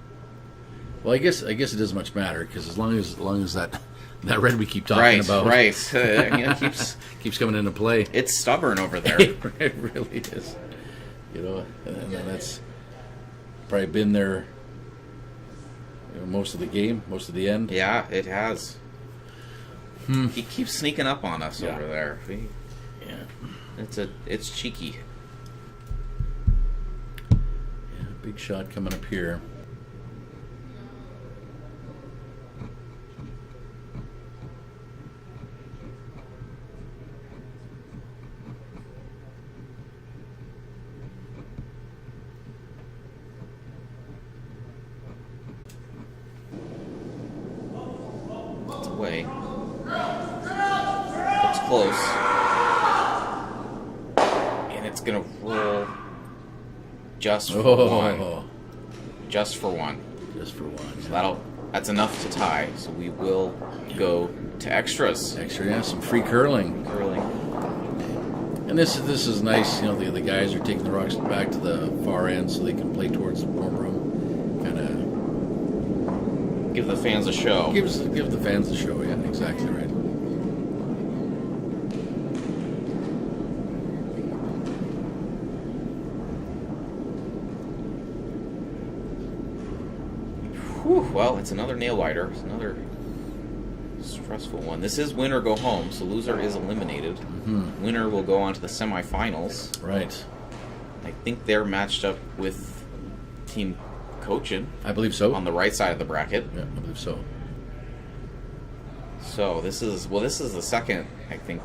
Well, I guess it doesn't much matter, because as long as that red we keep talking about, keeps coming into play. It's stubborn over there. It really is. And then probably been there most of the game, most of the end. Yeah, it has. He keeps sneaking up on us Yeah. over there. Yeah. It's cheeky. Yeah, big shot coming up here. It's away. Looks close. And it's gonna roll just for one. Just for one. Just for one. So that's enough to tie. So we will go to extras. Extra, yeah, some free curling. Curling. And this is nice. You know, the guys are taking the rocks back to the far end so they can play towards the warm room. Kind of Give the fans a show. give the fans a show. Yeah, exactly right. Whew, well, it's another nail biter. It's another stressful one. This is win or go home, so loser is eliminated. Winner will go on to the semifinals. Right. I think they're matched up with Team Cochin I believe so. on the right side of the bracket. Yeah, I believe so. So this is the second, I think,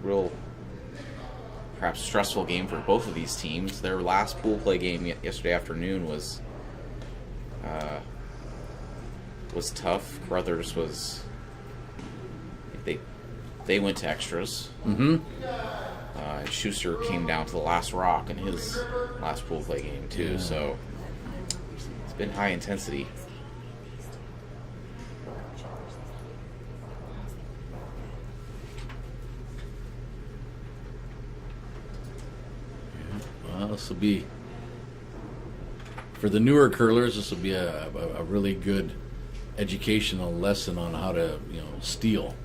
real perhaps stressful game for both of these teams. Their last pool play game yesterday afternoon was tough. Carruthers was they went to extras. Schuster came down to the last rock in his last pool play game too. Yeah. So it's been high intensity. Well, this will be for the newer curlers. This will be a really good educational lesson on how to steal,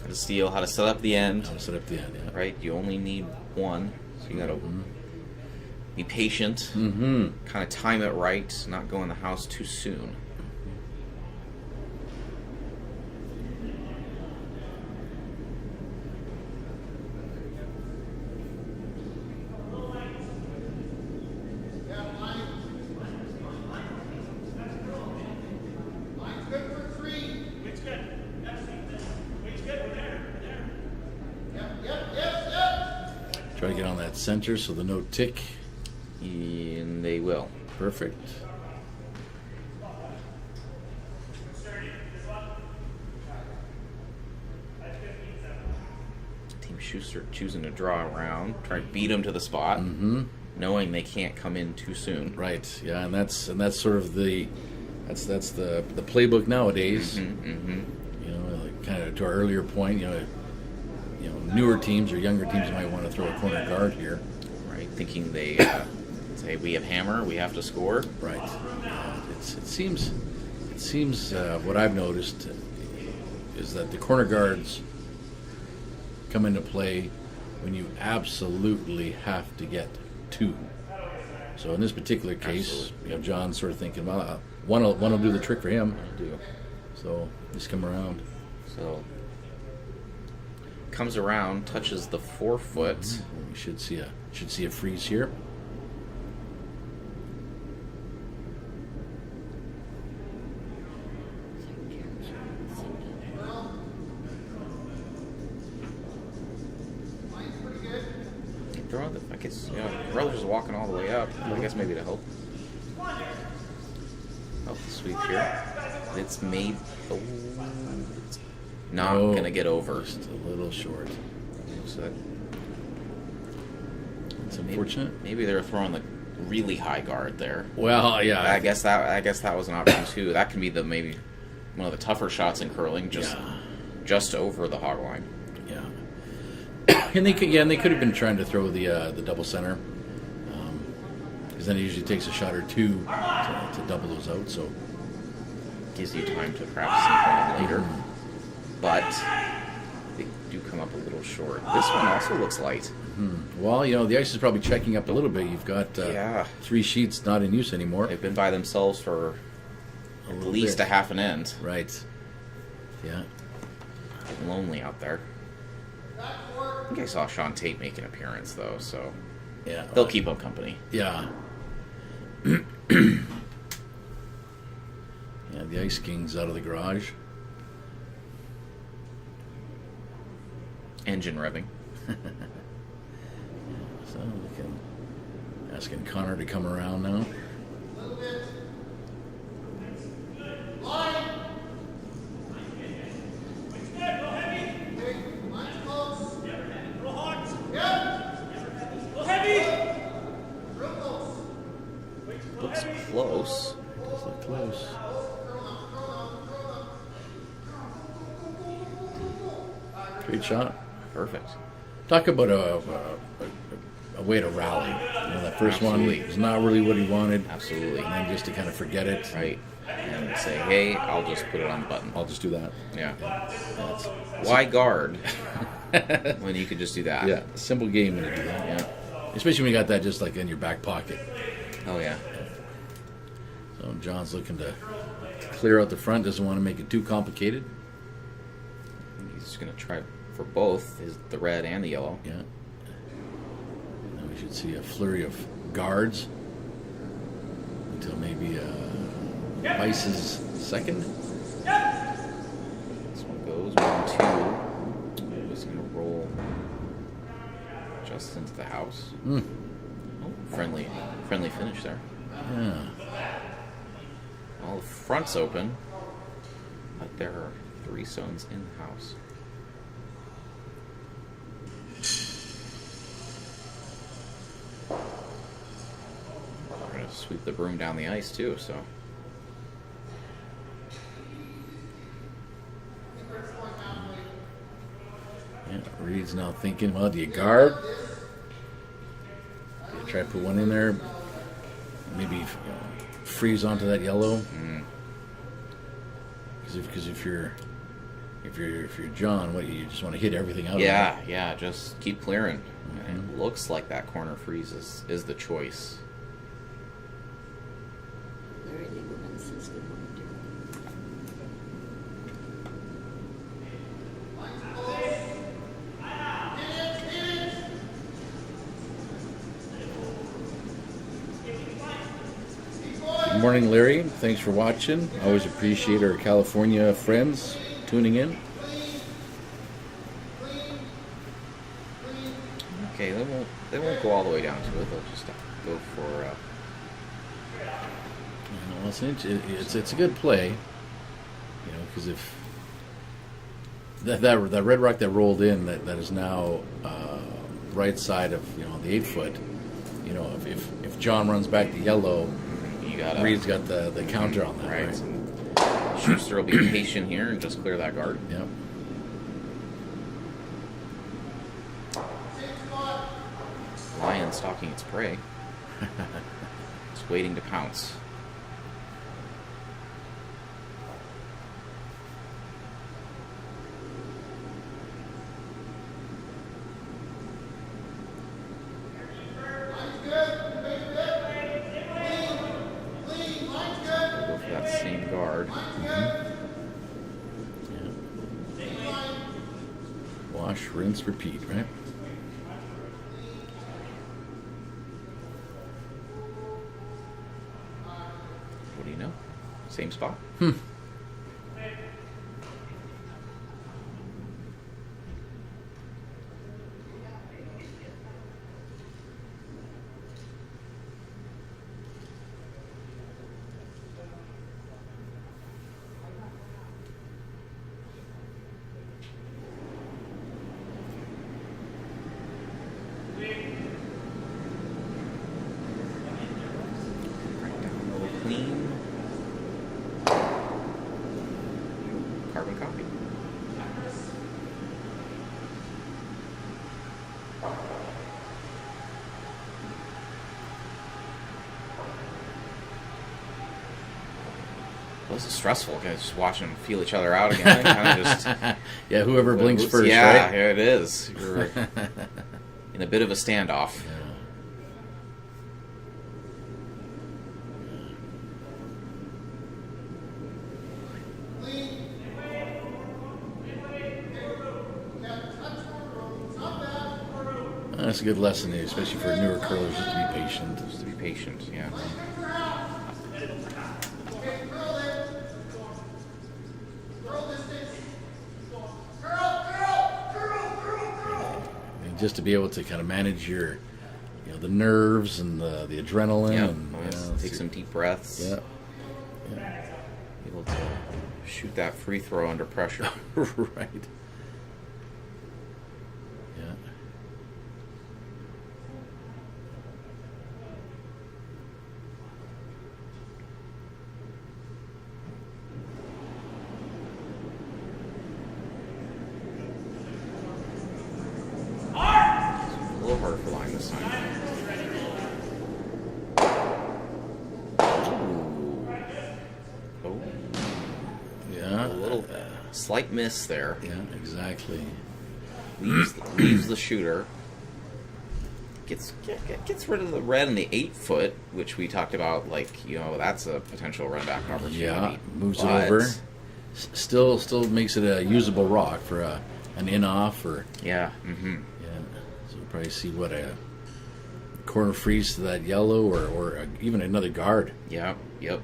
How to steal, how to set up the end. how to set up the end. Yeah. Right? You only need one, so you gotta be patient. Mm-hmm. Kind of time it right, not go in the house too soon. Line's good for 3. Weight's good. Weight's good. We're there. Yep. Try to get on that center so the no tick. And they will. Perfect. Team Schuster choosing to draw around, try to beat them to the spot, knowing they can't come in too soon. Right. Yeah, and that's sort of the playbook nowadays. Like kind of to our earlier point, newer teams or younger teams might want to throw a corner guard here. Right? Thinking they say we have hammer, we have to score. Right. It seems what I've noticed is that the corner guards come into play when you absolutely have to get 2. So in this particular case, John's sort of thinking, well, one will do the trick for him. Do. So just come around. So comes around, touches the 4-foot. We should see a freeze here. Line's pretty good. Throw the, I guess, Carruthers is walking all the way up. I guess maybe to help the sweep here. It's made. Oh, it's not gonna get over. Just a little short. So It's unfortunate. maybe they're throwing the really high guard there. Well, yeah. I guess that was an option too. That can be maybe one of the tougher shots in curling, just over the hog line. Yeah. And they could have been trying to throw the double center, because then it usually takes a shot or two to double those out. So Gives you time to perhaps sync one in later. But do come up a little short. This one also looks light. Well, the ice is probably checking up a little bit. You've got Yeah. 3 sheets not in use anymore. They've been by themselves for at least a half an end. Right. Yeah. Lonely out there. I think I saw Sean Tate make an appearance, though, so Yeah. they'll keep him company. Yeah. Yeah, the Ice King's out of the garage. Engine revving. So we can asking Connor to come around now. Looks close. Does look close. Great shot. Perfect. Talk about a way to rally. That first Absolutely. one was not really what he wanted. Absolutely. And then just to kind of forget it. Right. And say, hey, I'll just put it on the button. I'll just do that. Yeah. That's, Why guard when you could just do that? yeah, a simple game when you do that. Yeah. Especially when you got that just like in your back pocket. Oh, yeah. So John's looking to clear out the front. Doesn't want to make it too complicated. He's just going to try for both, the red and the yellow. Yeah. Now we should see a flurry of guards until maybe Vice's second. This one goes 1-2. Just going to roll just into the house. Oh, friendly finish there. Yeah. All the front's open, but there are 3 stones in the house. We're going to sweep the broom down the ice too, so. Yeah, Reed's now thinking, well, do you guard? Do you try to put one in there? Maybe freeze onto that yellow. Because if you're John, what you just want to hit everything out. Yeah, of yeah, just keep clearing. And it looks like that corner freeze is the choice. Larry Lieberman says good morning, dear. Good morning, Larry. Thanks for watching. Always appreciate our California friends tuning in. Okay, they won't go all the way down to it. They'll just go for. It's a good play, because if that red rock that rolled in that is now right side of the 8-foot, if John runs back to yellow, You got Reed's got the counter on that, right. right? And Schuster will be patient here and just clear that guard. Yep. Lion stalking its prey. It's waiting to pounce. Go for that same guard. Wash, rinse, repeat, right? What do you know? Same spot. Right down a little clean. Carbon copy. Well, this is stressful, guys. Just watching them feel each other out again. Kind of just Yeah, whoever blinks first, yeah, right? here it is. You're in a bit of a standoff. That's a good lesson, especially for newer curlers, just to be patient. Just to be patient, yeah. Okay, curl it. Curl distance. Curl. And just to be able to kind of manage your, the nerves and the adrenaline. Yeah, And, take some deep breaths. Yeah. Be able to shoot that free throw under pressure. Right. Yeah. A little harder for line this time. Oh, Yeah. a little slight miss there. Yeah, exactly. Leaves the shooter. Gets rid of the red in the 8-foot, which we talked about. That's a potential run back opportunity. Yeah, moves it But- over. Still makes it a usable rock for an in-off or Yeah. Mm-hmm. yeah. So we'll probably see what a corner freeze to that yellow or even another guard. Yep. Yep.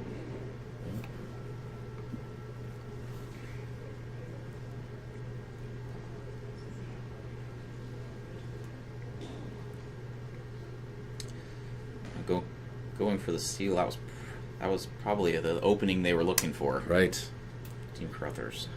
Going for the steal. That was probably the opening they were looking for. Right. Team Carruthers.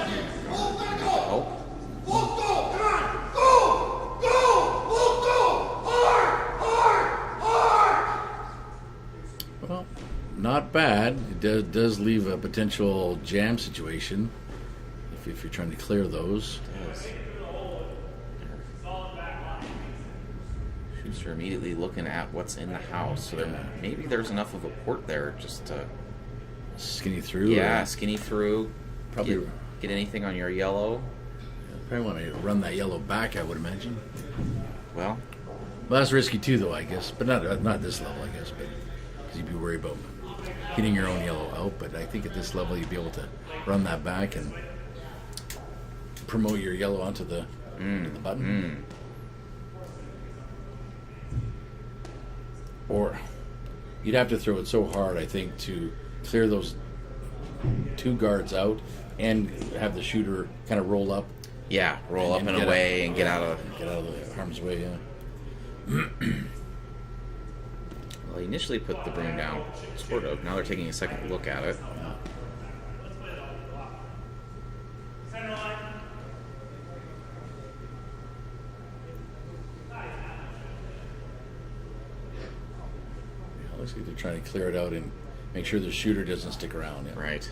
Oh, Both go! Come on! Go! Go! Both go! Hard! Well, not bad. It does leave a potential jam situation if you're trying to clear those. yes. Schuster immediately looking at what's in the house. So maybe there's enough of a port there just to Skinny through. or- skinny through. Probably. Get anything on your yellow. Probably want to run that yellow back, I would imagine. Well, Well, that's risky too, though, I guess. But not at this level, I guess. But because you'd be worried about hitting your own yellow out. But I think at this level, you'd be able to run that back and promote your yellow onto the button. Or you'd have to throw it so hard, I think, to clear those two guards out and have the shooter kind of roll up. yeah, roll up And and get away and get out of. Get out of the harm's way, yeah. Well, he initially put the broom down, sort of. Now they're taking a second look at it. It looks like they're trying to clear it out and make sure the shooter doesn't stick around. Yeah. Right.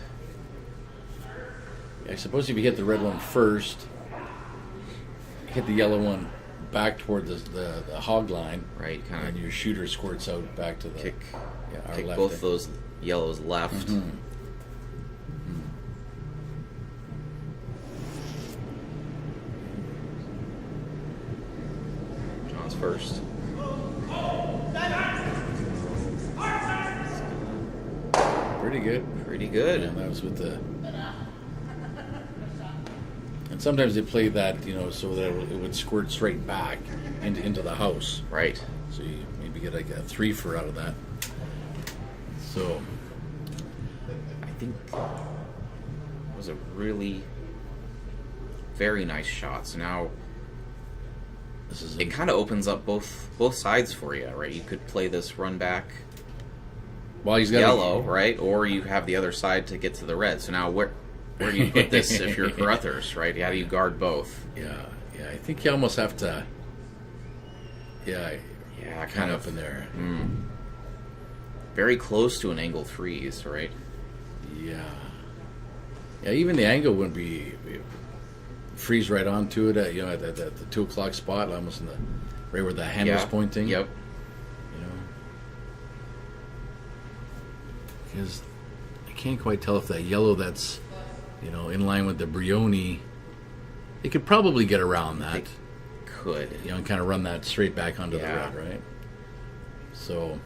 I suppose if you hit the red one first, hit the yellow one back toward the hog line, Right. Kind and of your shooter squirts out back to the kick our kick left. both those yellows left. John's first. Pretty good. Pretty good. And that was with the. And sometimes they play that, so that it would squirt straight back into the house. Right. So you maybe get like a 3 for out of that. So I think it was a really very nice shot. So now this is it kind of opens up both sides for you, right? You could play this run back while he's got yellow, right? Or you have the other side to get to the red. So now where do you put this if you're Carruthers, right? How do you guard both? Yeah, Yeah, I think you almost have to. Yeah, Yeah, kind of up in there. Very close to an angle freeze, right? Yeah. Yeah, even the angle wouldn't be freeze right onto it. At the 2 o'clock spot, almost in the right where the hand was pointing. Yep. You know, because I can't quite tell if that yellow that's in line with the Brioni. They could probably get around that. Could. And kind of run that straight back onto the red, right? So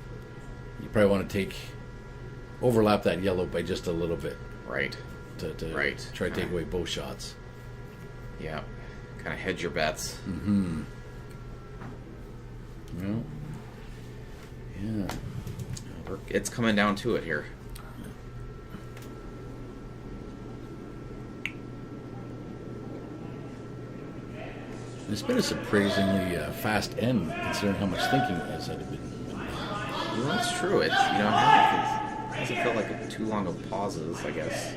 you probably want to overlap that yellow by just a little bit. Right. To Right. try to take away both shots. Yeah. Kind of hedge your bets. Mm-hmm. Well, yeah. It's coming down to it here. It's been a surprisingly fast end, considering how much thinking has had been. Well, that's true. It hasn't felt like too long of pauses, I guess.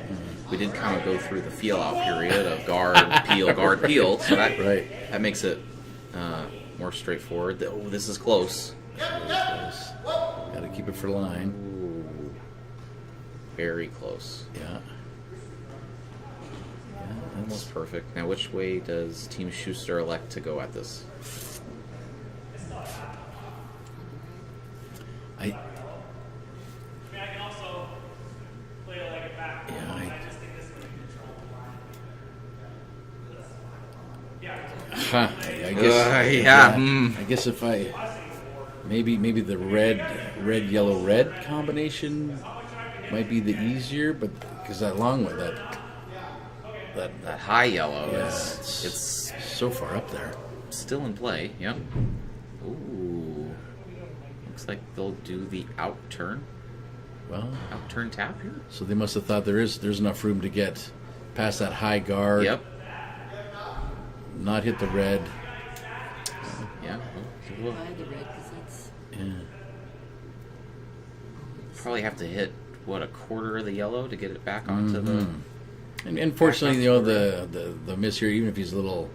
We did kind of go through the feel-out period of guard, peel, so that makes it more straightforward. Oh, this is close. Got to keep it for line. Ooh, very close. Yeah. Almost perfect. Now, which way does Team Schuster elect to go at this? I can also play it like a back. I just think this one control. I guess if I maybe the red yellow combination might be the easier, but because that long one That high yellow it's so far up there. still in play. Yep. Ooh. Looks like they'll do the out turn tap here. So they must have thought there's enough room to get past that high guard. Yep. Not hit the red. Yeah. By the red, because that's Probably have to hit a quarter of the yellow to get it back onto the. And unfortunately, the miss here, even if he's a little,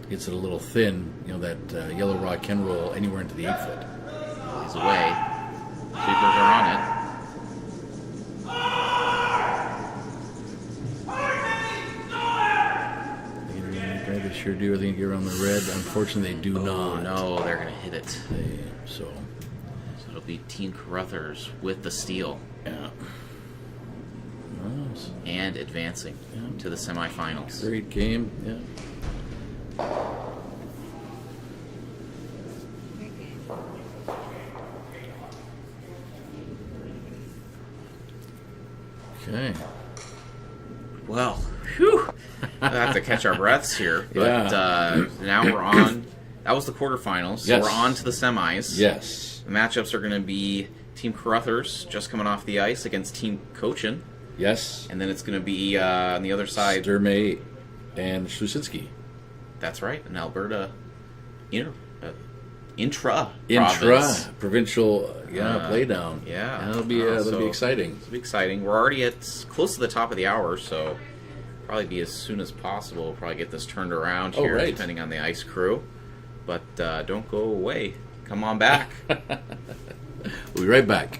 gets it a little thin, that yellow rod can roll anywhere into the 8 foot. He's away. Sweepers are on it. They sure do. I think get around the red. Unfortunately, they do not. No, they're going to hit it. So It'll be Team Carruthers with the steal. Yeah. And advancing to the semifinals. Great game. Yeah. Okay. Well, whew. We'll have to catch our breaths here. But now we're on. That was the quarterfinals. So Yes. we're on to the semis. Yes. The matchups are going to be Team Carruthers just coming off the ice against Team Cochin. Yes. And then it's going to be on the other side. Sturmey and Schlusinski. That's right, in Alberta, intra-province. Provincial play down. Yeah. That'll be exciting. It'll be exciting. We're already at close to the top of the hour, so probably be as soon as possible. We'll probably get this turned around here, right. depending on the ice crew. But don't go away. Come on back. We'll be right back.